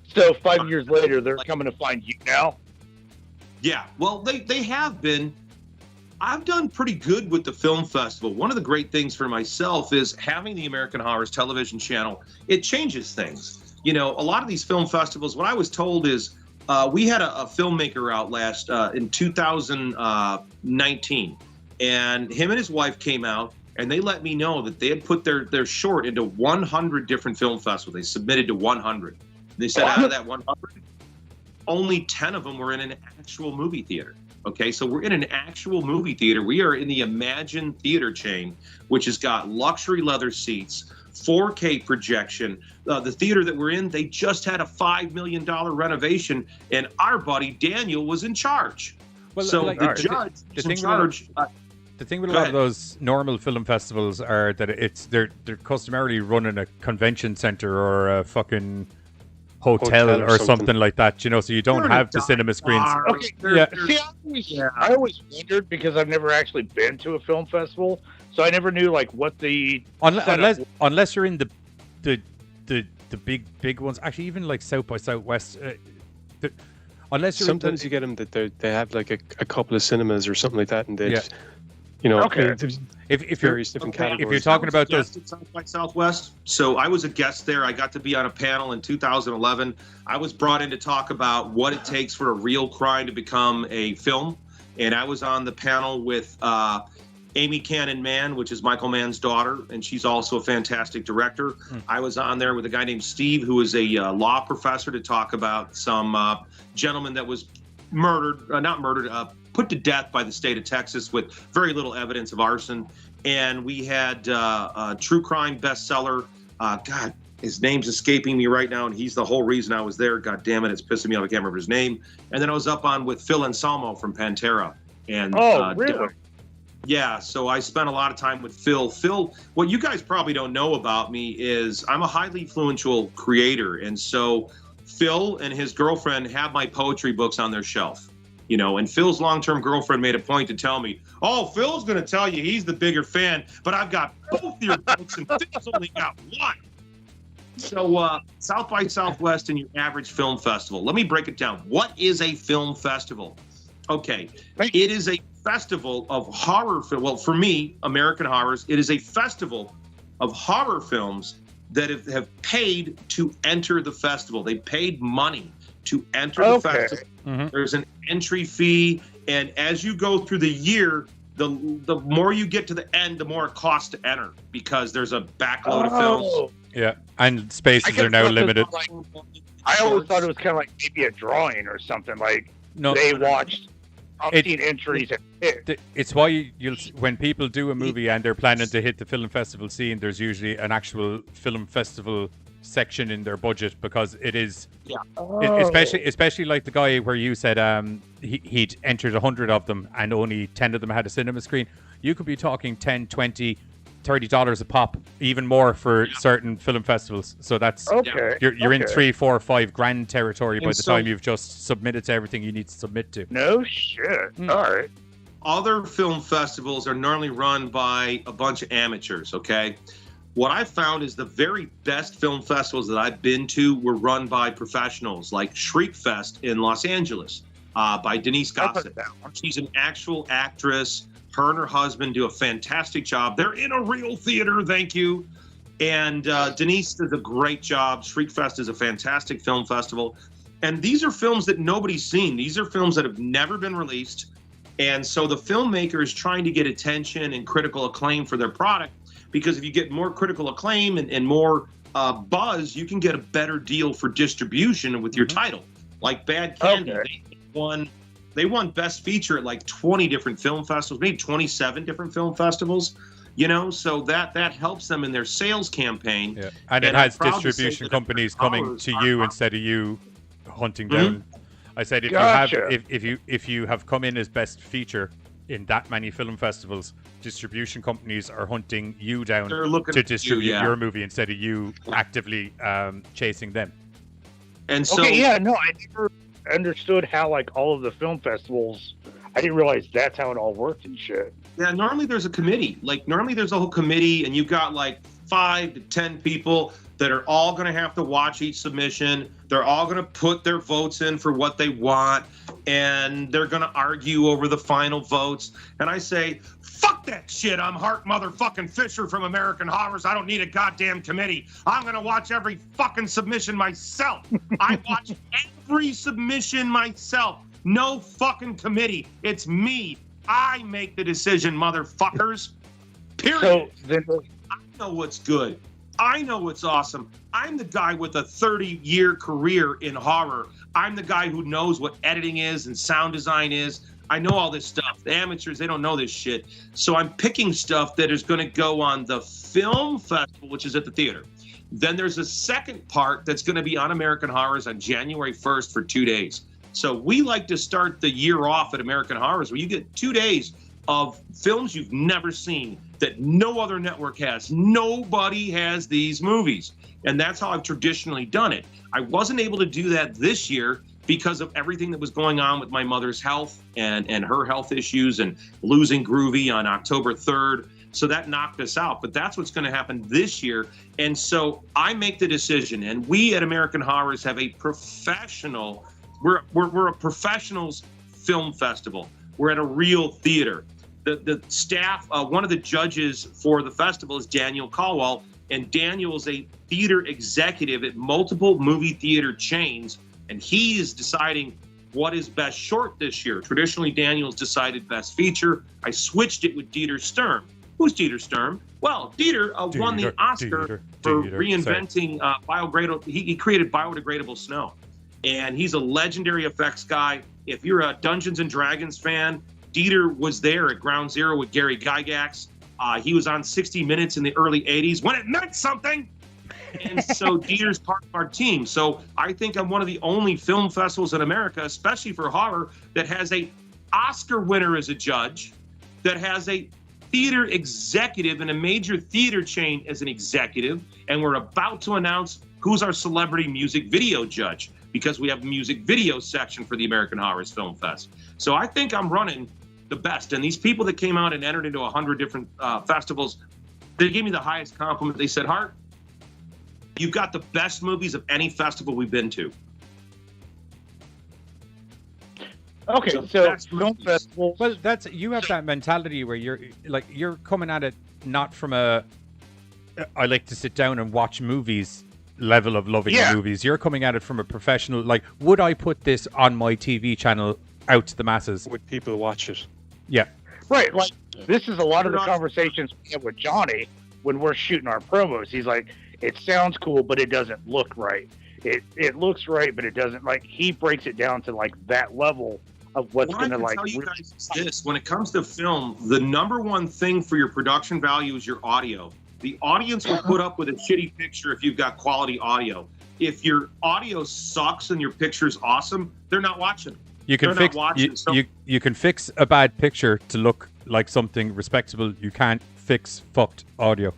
So 5 years later, they're coming to find you now? Yeah, well, they have been. I've done pretty good with the film festival. One of the great things for myself is having the American Horrors television channel. It changes things. You know, a lot of these film festivals, what I was told is we had a filmmaker out last in 2019, and him and his wife came out, and they let me know that they had put their short into 100 different film festivals. They submitted to 100. They said out of that 100, only 10 of them were in an actual movie theater. Okay, so we're in an actual movie theater. We are in the Imagine Theater chain, which has got luxury leather seats, 4K projection. The theater that we're in, they just had a $5 million renovation, and our buddy Daniel was in charge. Well, so like, the judge is in charge. The thing with a lot of those normal film festivals are that they're customarily run in a convention center or a fucking hotel or something like that, you know, so you don't have the cinema screens. Okay, see, I always wondered because I've never actually been to a film festival, so I never knew like what the unless you're in the big ones. Actually, even like South by Southwest. Unless you're sometimes you get them that they have like a couple of cinemas or something like that, and they. You know, if you're talking about those South by Southwest, so I was a guest there. I got to be on a panel in 2011. I was brought in to talk about what it takes for a real crime to become a film, and I was on the panel with Amy Cannon Mann, which is Michael Mann's daughter, and she's also a fantastic director. I was on there with a guy named Steve, who is a law professor, to talk about some gentleman that was put to death by the state of Texas with very little evidence of arson. And we had a true crime bestseller. God, his name's escaping me right now, and he's the whole reason I was there. God damn it, it's pissing me off. I can't remember his name. And then I was up on with Phil Anselmo from Pantera. And really? Yeah, so I spent a lot of time with Phil. Phil, what you guys probably don't know about me is I'm a highly influential creator. And so Phil and his girlfriend have my poetry books on their shelf. You know, and Phil's long-term girlfriend made a point to tell me, oh, Phil's going to tell you he's the bigger fan, but I've got both your books and Phil's only got one. So South by Southwest and your average film festival. Let me break it down. What is a film festival? Okay, it is a festival of horror film. Well, for me, American Horrors, it is a festival of horror films that have paid to enter the festival. They paid money to enter the festival. There's an entry fee, and as you go through the year, the more you get to the end, the more it costs to enter, because there's a backload of films. Yeah, and spaces are now limited. I always thought it was kind of like maybe a drawing or something. Like No. they watched 15 entries and picked. It's why you'll when people do a movie and they're planning to hit the film festival scene, there's usually an actual film festival section in their budget, because it is, especially like the guy where you said he'd entered 100 of them and only 10 of them had a cinema screen. You could be talking $10, $20, $30 a pop, even more for certain film festivals. So that's you're in $3, $4, $5 grand territory by the time you've just submitted to everything you need to submit to. No shit. All right. Other film festivals are normally run by a bunch of amateurs, okay? What I found is the very best film festivals that I've been to were run by professionals, like Shriek Fest in Los Angeles, by Denise Gossett. She's an actual actress. Her and her husband do a fantastic job. They're in a real theater, thank you. And Denise does a great job. Shriek Fest is a fantastic film festival. And these are films that nobody's seen. These are films that have never been released. And so the filmmaker is trying to get attention and critical acclaim for their product, because if you get more critical acclaim and more buzz, you can get a better deal for distribution with your title. Like Bad Candy, they won Best Feature at like 20 different film festivals, maybe 27 different film festivals. You know, so that helps them in their sales campaign. Yeah. And it has distribution companies coming to you instead of you hunting down. I said if you have come in as Best Feature in that many film festivals, distribution companies are hunting you down to distribute your movie instead of you actively chasing them. And so, I never understood how like all of the film festivals. I didn't realize that's how it all worked and shit. Yeah, normally there's a committee. Like normally there's a whole committee, and you've got like 5 to 10 people that are all going to have to watch each submission. They're all going to put their votes in for what they want, and they're going to argue over the final votes. And I say, fuck that shit. I'm Hart motherfucking Fisher from American Horrors. I don't need a goddamn committee. I'm going to watch every fucking submission myself. I watch every submission myself. No fucking committee. It's me. I make the decision, motherfuckers. Period. I know what's good. I know what's awesome. I'm the guy with a 30-year career in horror. I'm the guy who knows what editing is and sound design is. I know all this stuff. The amateurs, they don't know this shit. So I'm picking stuff that is going to go on the film festival, which is at the theater. Then there's a second part that's going to be on American Horrors on January 1st for 2 days. So we like to start the year off at American Horrors where you get 2 days of films you've never seen that no other network has. Nobody has these movies. And that's how I've traditionally done it. I wasn't able to do that this year because of everything that was going on with my mother's health and her health issues and losing Groovy on October 3rd. So that knocked us out. But that's what's going to happen this year. And so I make the decision. And we at American Horrors have a professional, we're a professionals film festival. We're at a real theater. The staff, one of the judges for the festival is Daniel Caldwell, and Daniel is a theater executive at multiple movie theater chains, and he is deciding what is best short this year. Traditionally, Daniels decided best feature. I switched it with Dieter Sturm. Who's Dieter Sturm? Well, Dieter won the Oscar for reinventing biodegradable. He created biodegradable snow, and he's a legendary effects guy. If you're a Dungeons and Dragons fan, Dieter was there at Ground Zero with Gary Gygax. He was on 60 Minutes in the early 80s when it meant something. And so Dieter's part of our team. So I think I'm one of the only film festivals in America, especially for horror, that has a Oscar winner as a judge, that has a theater executive in a major theater chain as an executive, and we're about to announce who's our celebrity music video judge, because we have a music video section for the American Horror Film Fest. So I think I'm running the best. And these people that came out and entered into 100 different festivals, they gave me the highest compliment. They said, Hart, you've got the best movies of any festival we've been to. Okay, so film festival. Well, that's, you have that mentality where you're coming at it not from a I like to sit down and watch movies level of loving movies. You're coming at it from a professional, like, would I put this on my TV channel out to the masses? Would people watch it? Yeah. Right, like, this is a lot of the conversations we have with Johnny when we're shooting our promos. He's like, it sounds cool, but it doesn't look right. It looks right, but it doesn't. Like, he breaks it down to, like, that level of what's going to, like... tell you guys is this. When it comes to film, the number one thing for your production value is your audio. The audience will put up with a shitty picture if you've got quality audio. If your audio sucks and your picture's awesome, they're not watching. You can you can fix a bad picture to look like something respectable. You can't fix fucked audio.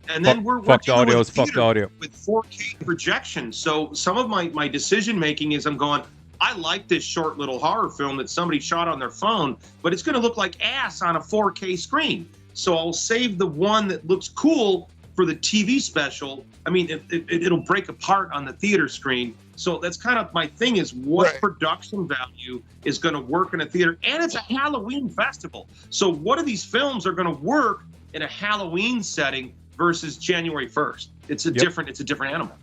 And then we're fucked audio is fucked audio with 4K projection. So some of my decision making is I'm going, I like this short little horror film that somebody shot on their phone, but it's going to look like ass on a 4K screen. So I'll save the one that looks cool for the TV special. I mean, it'll break apart on the theater screen. So that's kind of my thing, is what production value is going to work in a theater. And it's a Halloween festival. So what of these films are going to work in a Halloween setting versus January 1st? It's a different animal.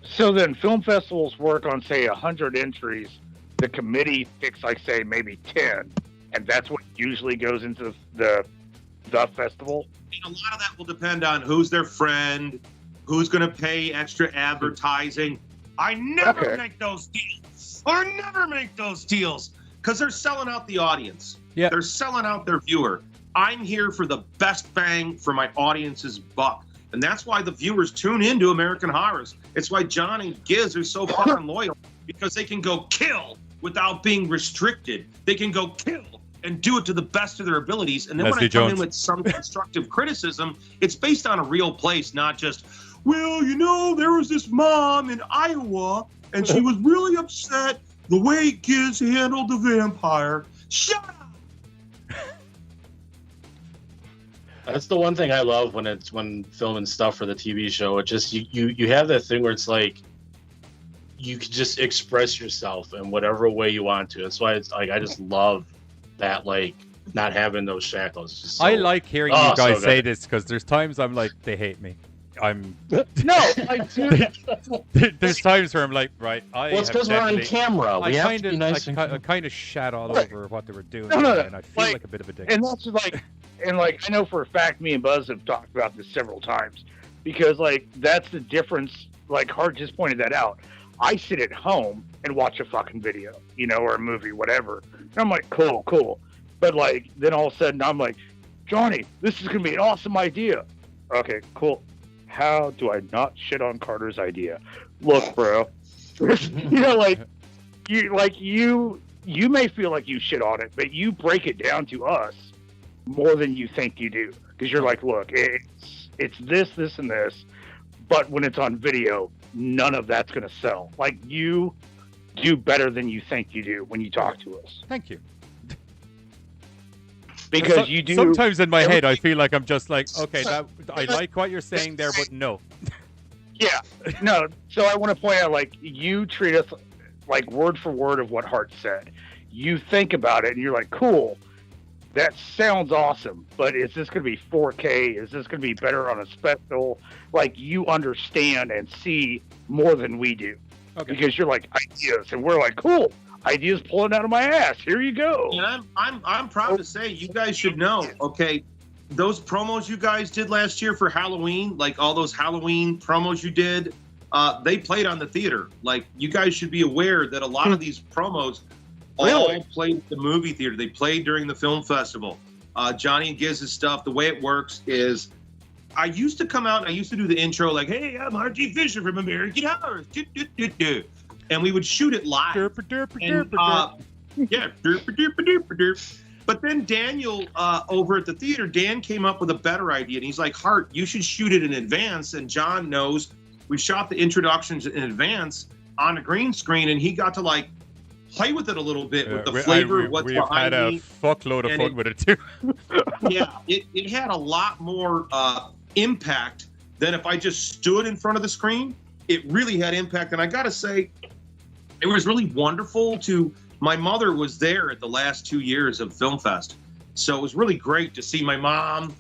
So then film festivals work on, say, 100 entries. The committee picks, like, say, maybe 10. And that's what usually goes into the festival. And a lot of that will depend on who's their friend, who's going to pay extra advertising. I never make those deals. Or never make those deals, because they're selling out the audience. Yeah, they're selling out their viewer. I'm here for the best bang for my audience's buck. And that's why the viewers tune into American Horrors. It's why John and Giz are so fucking loyal, because they can go kill without being restricted. They can go kill and do it to the best of their abilities. And then when I come in with some constructive criticism, it's based on a real place, not just, well, you know, there was this mom in Iowa, and she was really upset the way Giz handled the vampire. Shut up! That's the one thing I love when filming stuff for the TV show. It just you have that thing where it's like you can just express yourself in whatever way you want to. That's why it's like I just love that, like, not having those shackles. It's just so, I like hearing you guys say this, because there's times I'm like, they hate me. No, I do. There's times where I'm like, right, well, it's because we're on camera. We have to be nice. I kind of shat all over what they were doing, and I feel like a bit of a dick. And that's like, I know for a fact, me and Buzz have talked about this several times, because, like, that's the difference. Like, Hart just pointed that out. I sit at home and watch a fucking video, you know, or a movie, whatever. And I'm like, cool. But, like, then all of a sudden I'm like, Johnny, this is going to be an awesome idea. Okay, cool. How do I not shit on Carter's idea? Look, bro, you know, you may feel like you shit on it, but you break it down to us more than you think you do. Because you're like, look, it's this, and this. But when it's on video, none of that's going to sell. Like, you do better than you think you do when you talk to us. Thank you. Because you do. Sometimes in my head, I feel like I'm just like, okay, I like what you're saying there, but no. Yeah, no. So I want to point out, like, you treat us like word for word of what Hart said. You think about it, and you're like, cool. That sounds awesome, but is this going to be 4K? Is this going to be better on a special? Like, you understand and see more than we do. because you're like ideas, and we're like, cool, ideas pulling out of my ass. Here you go. And I'm proud to say, you guys should know. Okay, those promos you guys did last year for Halloween, like all those Halloween promos you did, they played on the theater. Like, you guys should be aware that a lot of these promos all played at the movie theater. They played during the film festival. Johnny and Giz's stuff, the way it works is, I used to come out and I used to do the intro like, hey, I'm Hart Fisher from American Horror. And we would shoot it live. But then Daniel, over at the theater, Dan came up with a better idea. And he's like, Hart, you should shoot it in advance. And John knows we shot the introductions in advance on a green screen. And he got to like play with it a little bit with the flavor of what's behind me. We've had a fuckload of fun with it too. Yeah, it had a lot more impact than if I just stood in front of the screen. It really had impact. And I got to say, it was really wonderful to, my mother was there at the last 2 years of Film Fest. So it was really great to see my mom,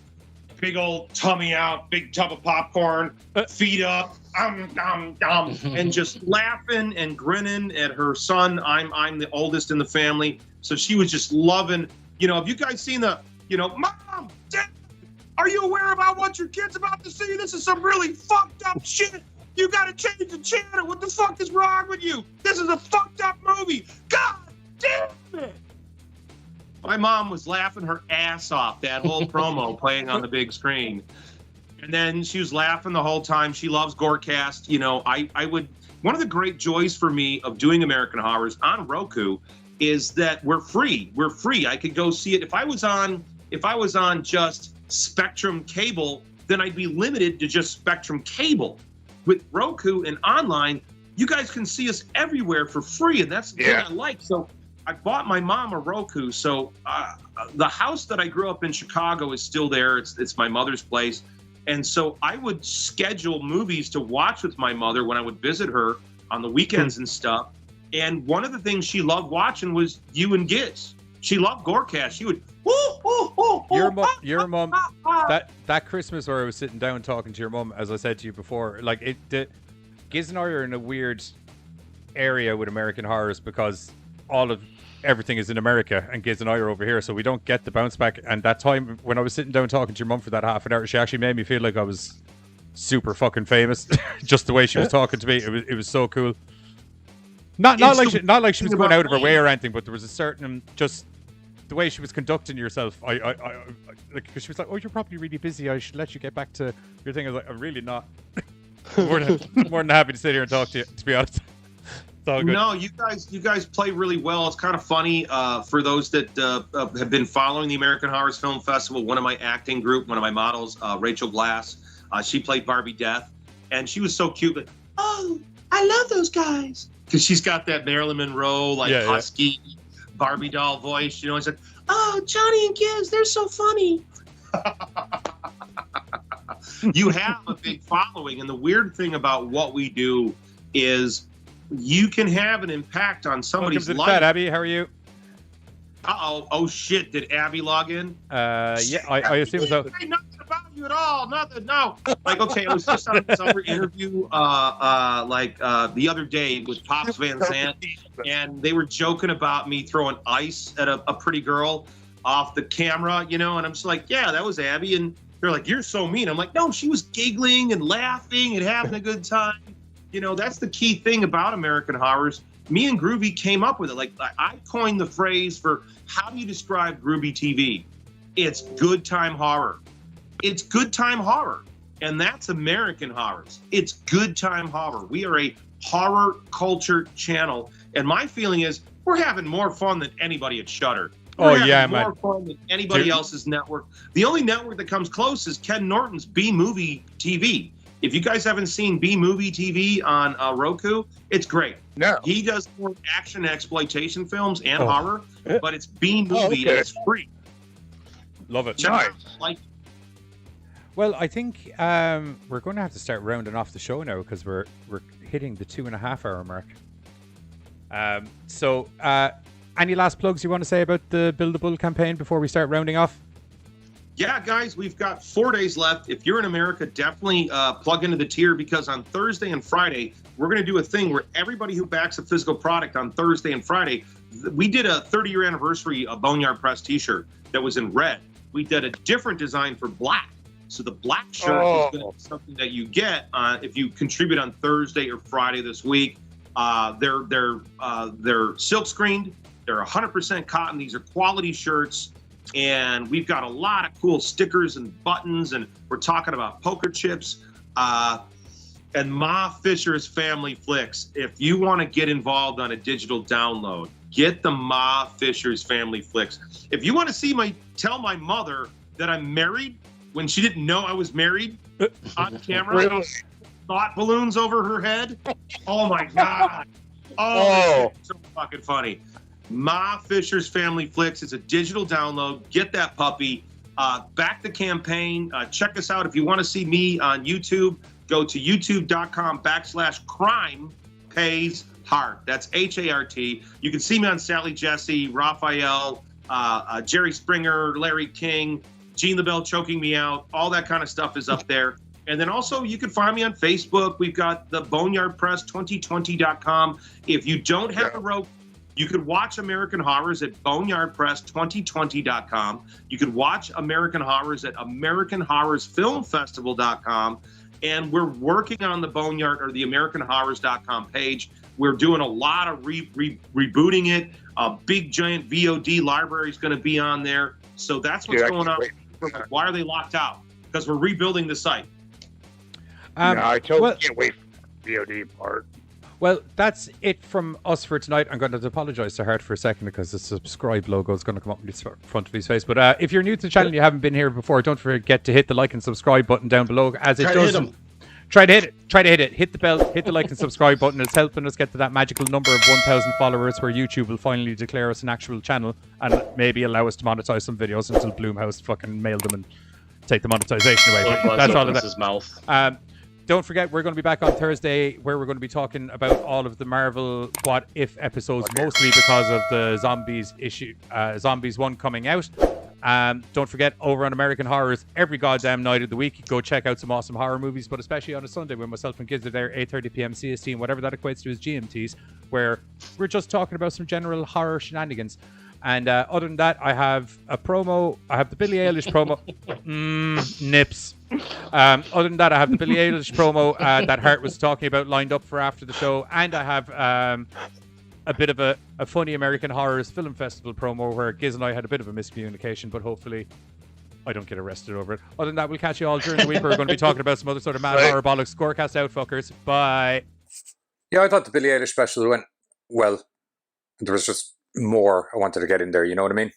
big old tummy out, big tub of popcorn, feet up, and just laughing and grinning at her son. I'm the oldest in the family. So she was just loving, have you guys seen the, Mom, Dad, are you aware about what your kid's about to see? This is some really fucked up shit. You gotta change the channel. What the fuck is wrong with you? This is a fucked up movie. God damn it. My mom was laughing her ass off that whole promo playing on the big screen. And then she was laughing the whole time. She loves GoreCast. I would, one of the great joys for me of doing American Horrors on Roku is that we're free. We're free. I could go see it. If I was on just Spectrum cable, then I'd be limited to just Spectrum cable. With Roku and online, you guys can see us everywhere for free, and that's the thing I like. So I bought my mom a Roku. So the house that I grew up in Chicago is still there. It's my mother's place. And so I would schedule movies to watch with my mother when I would visit her on the weekends and stuff. And one of the things she loved watching was you and Giz. She loved GoreCast. She would, your mom, that Christmas where I was sitting down talking to your mom, as I said to you before, like Giz and I are in a weird area with American Horrors because everything is in America and Giz and I are over here, so we don't get the bounce back. And that time when I was sitting down talking to your mum for that half an hour, she actually made me feel like I was super fucking famous. Just the way she was talking to me, it was so cool. Not like she was going out of her way or anything, but there was a certain, just the way she was conducting yourself. I like, cause she was like, "Oh, you're probably really busy. I should let you get back to your thing." I was like, "I'm really not." more than happy to sit here and talk to you, to be honest. It's all good. No, you guys play really well. It's kind of funny for those that have been following the American Horrors Film Festival. One of my acting group, one of my models, Rachel Glass, she played Barbie Death, and she was so cute. Like, oh, I love those guys, because she's got that Marilyn Monroe husky Barbie doll voice. It's like, oh, Johnny and Giz, they're so funny. You have a big following, and the weird thing about what we do is you can have an impact on somebody's life. Welcome to the Abby. How are you? Uh-oh. Oh, shit. Did Abby log in? Yeah, I assume so. Hey, nothing about you at all. Nothing. No. Like, okay, I was just on this other interview the other day with Pops Van Sant, and they were joking about me throwing ice at a pretty girl off the camera, and I'm just like, yeah, that was Abby. And they're like, you're so mean. I'm like, no, she was giggling and laughing and having a good time. That's the key thing about American Horrors. Me and Groovy came up with it. Like, I coined the phrase for how do you describe Groovy TV? It's good time horror. It's good time horror. And that's American Horrors. It's good time horror. We are a horror culture channel. And my feeling is we're having more fun than anybody at Shudder. We're having more fun than anybody else's network. The only network that comes close is Ken Norton's B-Movie TV. If you guys haven't seen B-Movie TV on Roku, it's great. No. He does more action exploitation films and horror, but it's B-Movie and it's free. Love it. Nice. Well, I think we're going to have to start rounding off the show now because we're hitting the 2.5 hour mark. So any last plugs you want to say about the Build the Bull campaign before we start rounding off? Yeah, guys, we've got 4 days left. If you're in America, definitely plug into the tier, because on Thursday and Friday, we're going to do a thing where everybody who backs a physical product on Thursday and Friday, we did a 30-year anniversary of Boneyard Press t-shirt that was in red. We did a different design for black. So the black shirt is going to be something that you get if you contribute on Thursday or Friday this week. They're silk screened. They're 100% cotton. These are quality shirts. And we've got a lot of cool stickers and buttons, and we're talking about poker chips. And Ma Fisher's Family Flicks. If you want to get involved on a digital download, get the Ma Fisher's Family Flicks. If you want to see tell my mother that I'm married when she didn't know I was married on camera, Really? thought balloons over her head. Oh my God. Oh, so fucking funny. Ma Fisher's Family Flicks. It's a digital download. Get that puppy. Back the campaign. Check us out. If you want to see me on YouTube, go to youtube.com/crime pays Hart. That's Hart. You can see me on Sally Jesse, Raphael, Jerry Springer, Larry King, Gene LaBelle choking me out. All that kind of stuff is up there. And then also you can find me on Facebook. We've got the boneyardpress2020.com. If you don't have the rope, you could watch American Horrors at boneyardpress2020.com. You could watch American Horrors at americanhorrorsfilmfestival.com. And we're working on the Boneyard or the AmericanHorrors.com page. We're doing a lot of rebooting it. A big giant VOD library is going to be on there. So that's what's going on. Why are they locked out? Because we're rebuilding the site. I totally can't wait for the VOD part. Well, that's it from us for tonight. I'm going to apologize to Hart for a second because the subscribe logo is going to come up in front of his face. But if you're new to the channel and you haven't been here before, don't forget to hit the like and subscribe button down below. As it does, try to hit it. Try to hit it. Hit the bell. Hit the like and subscribe button. It's helping us get to that magical number of 1,000 followers, where YouTube will finally declare us an actual channel and maybe allow us to monetize some videos until Bloomhouse fucking mail them and take the monetization away. But that's all of that. His mouth. Don't forget, we're going to be back on Thursday, where we're going to be talking about all of the Marvel What If episodes, mostly because of the Zombies issue, Zombies 1 coming out. Don't forget, over on American Horrors, every goddamn night of the week, go check out some awesome horror movies, but especially on a Sunday when myself and kids are there, 8:30 p.m. CST, and whatever that equates to as GMTs, where we're just talking about some general horror shenanigans. And other than that, I have a promo. I have the Billie Eilish promo. Nips. Other than that, I have the Billie Eilish promo that Hart was talking about lined up for after the show. And I have a bit of a funny American Horrors Film Festival promo where Giz and I had a bit of a miscommunication, but hopefully I don't get arrested over it. Other than that, we'll catch you all during the week. We're going to be talking about some other sort of mad horror bollocks. GoreCast out, fuckers. Bye. Yeah, I thought the Billie Eilish special went well. There was just more I wanted to get in there, you know what I mean?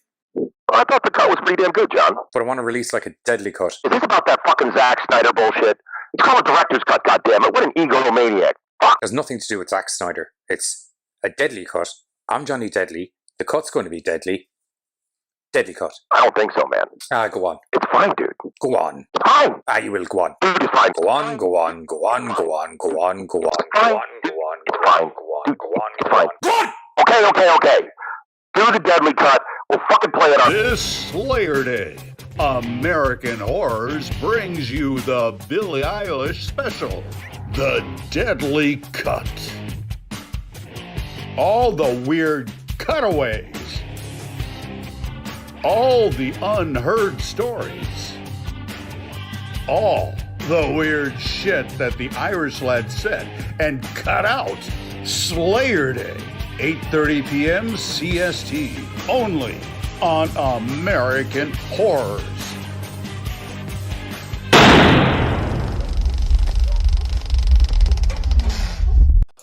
I thought the cut was pretty damn good, John. But I want to release like a deadly cut. Is this about that fucking Zack Snyder bullshit? It's called a director's cut, goddammit. What an egomaniac. Fuck. It has nothing to do with Zack Snyder. It's a deadly cut. I'm Johnny Deadly. The cut's going to be deadly. Deadly cut. I don't think so, man. Go on. It's fine, dude. Go on. It's fine. You will go on. Dude, it's fine. Go on, go on, go on, go on, go on, go on, go on, go on, it's fine. go on, go on, It's fine. Go on! Okay. Do the deadly cut. We'll fucking play it on. This Slayer Day, American Horrors brings you the Billie Eilish special, The Deadly Cut. All the weird cutaways. All the unheard stories. All the weird shit that the Irish lad said and cut out. Slayer Day, 8:30 p.m. CST, only on American Horrors.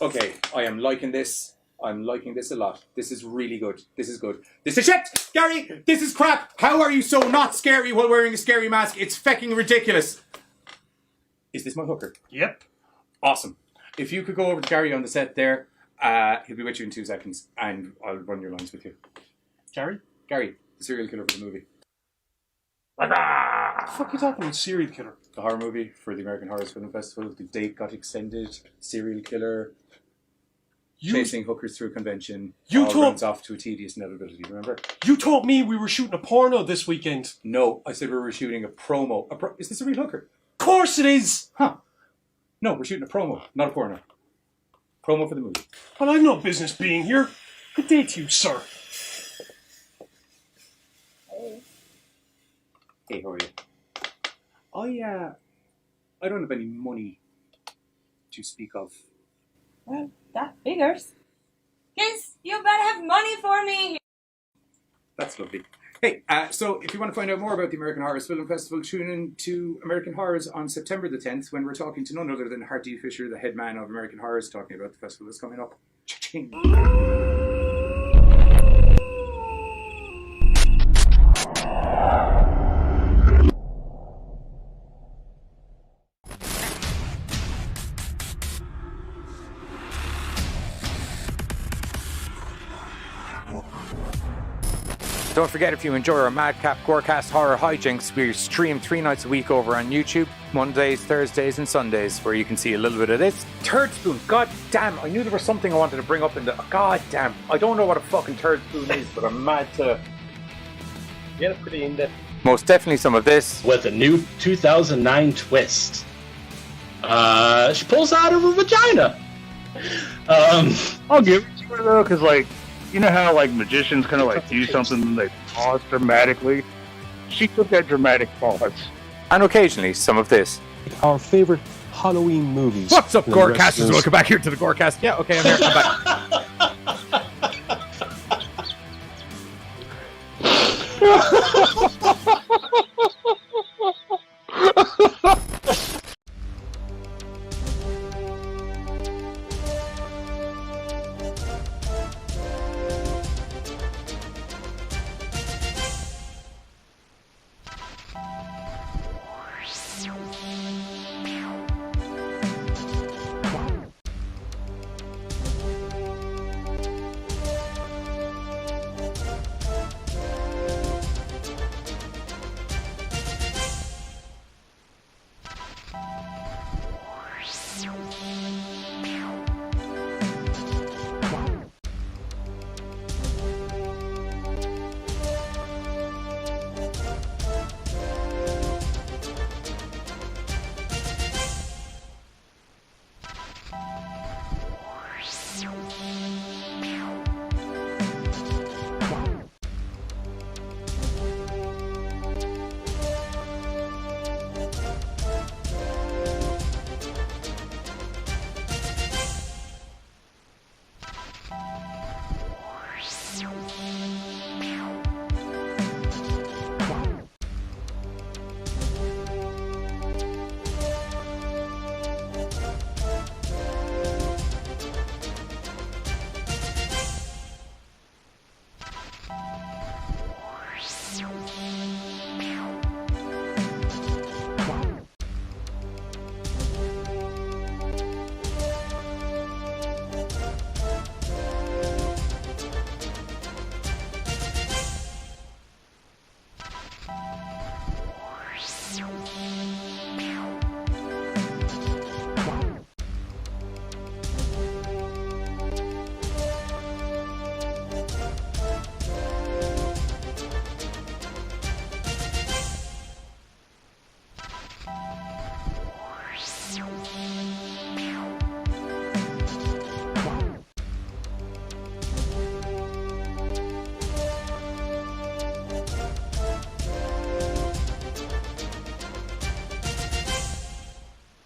Okay, I am liking this. I'm liking this a lot. This is really good. This is good. This is shit! Gary, this is crap! How are you so not scary while wearing a scary mask? It's fucking ridiculous. Is this my hooker? Yep. Awesome. If you could go over to Gary on the set there, he'll be with you in 2 seconds, and I'll run your lines with you. Gary? Gary, the serial killer for the movie. What the fuck are you talking about, serial killer? The horror movie for the American Horror Film Festival. The date got extended. Serial killer. chasing hookers through convention. You all told- runs off to a tedious inevitability. Remember? You told me we were shooting a porno this weekend. No, I said we were shooting a promo. Is this a real hooker? Of course it is. Huh? No, we're shooting a promo, not a porno. Promo for the movie. Well, I've no business being here. Good day to you, sir. Hey, how are you? I don't have any money to speak of. Well, that figures. Kids, you better have money for me. That's lovely. Hey, so if you want to find out more about the American Horrors Film Festival, tune in to American Horrors on September the 10th when we're talking to none other than Hart Fisher, the head man of American Horrors, talking about the festival that's coming up. Cha-ching. Don't forget, if you enjoy our Madcap GoreCast horror hijinks, we stream 3 nights a week over on YouTube, Mondays, Thursdays, and Sundays, where you can see a little bit of this. Turd spoon, god damn, I knew there was something I wanted to bring up in the... God damn, I don't know what a fucking turd spoon is, but I'm mad to... Yeah, it's pretty in-depth. Most definitely some of this. With a new 2009 twist. She pulls out of her vagina. I'll give it to her though, because like, you know how like magicians kind of like do something and they pause dramatically? She took that dramatic pause. And occasionally some of this. Our favorite Halloween movies. What's up, And GoreCasters? Welcome back here to the GoreCast. Yeah, okay, I'm here. I'm back.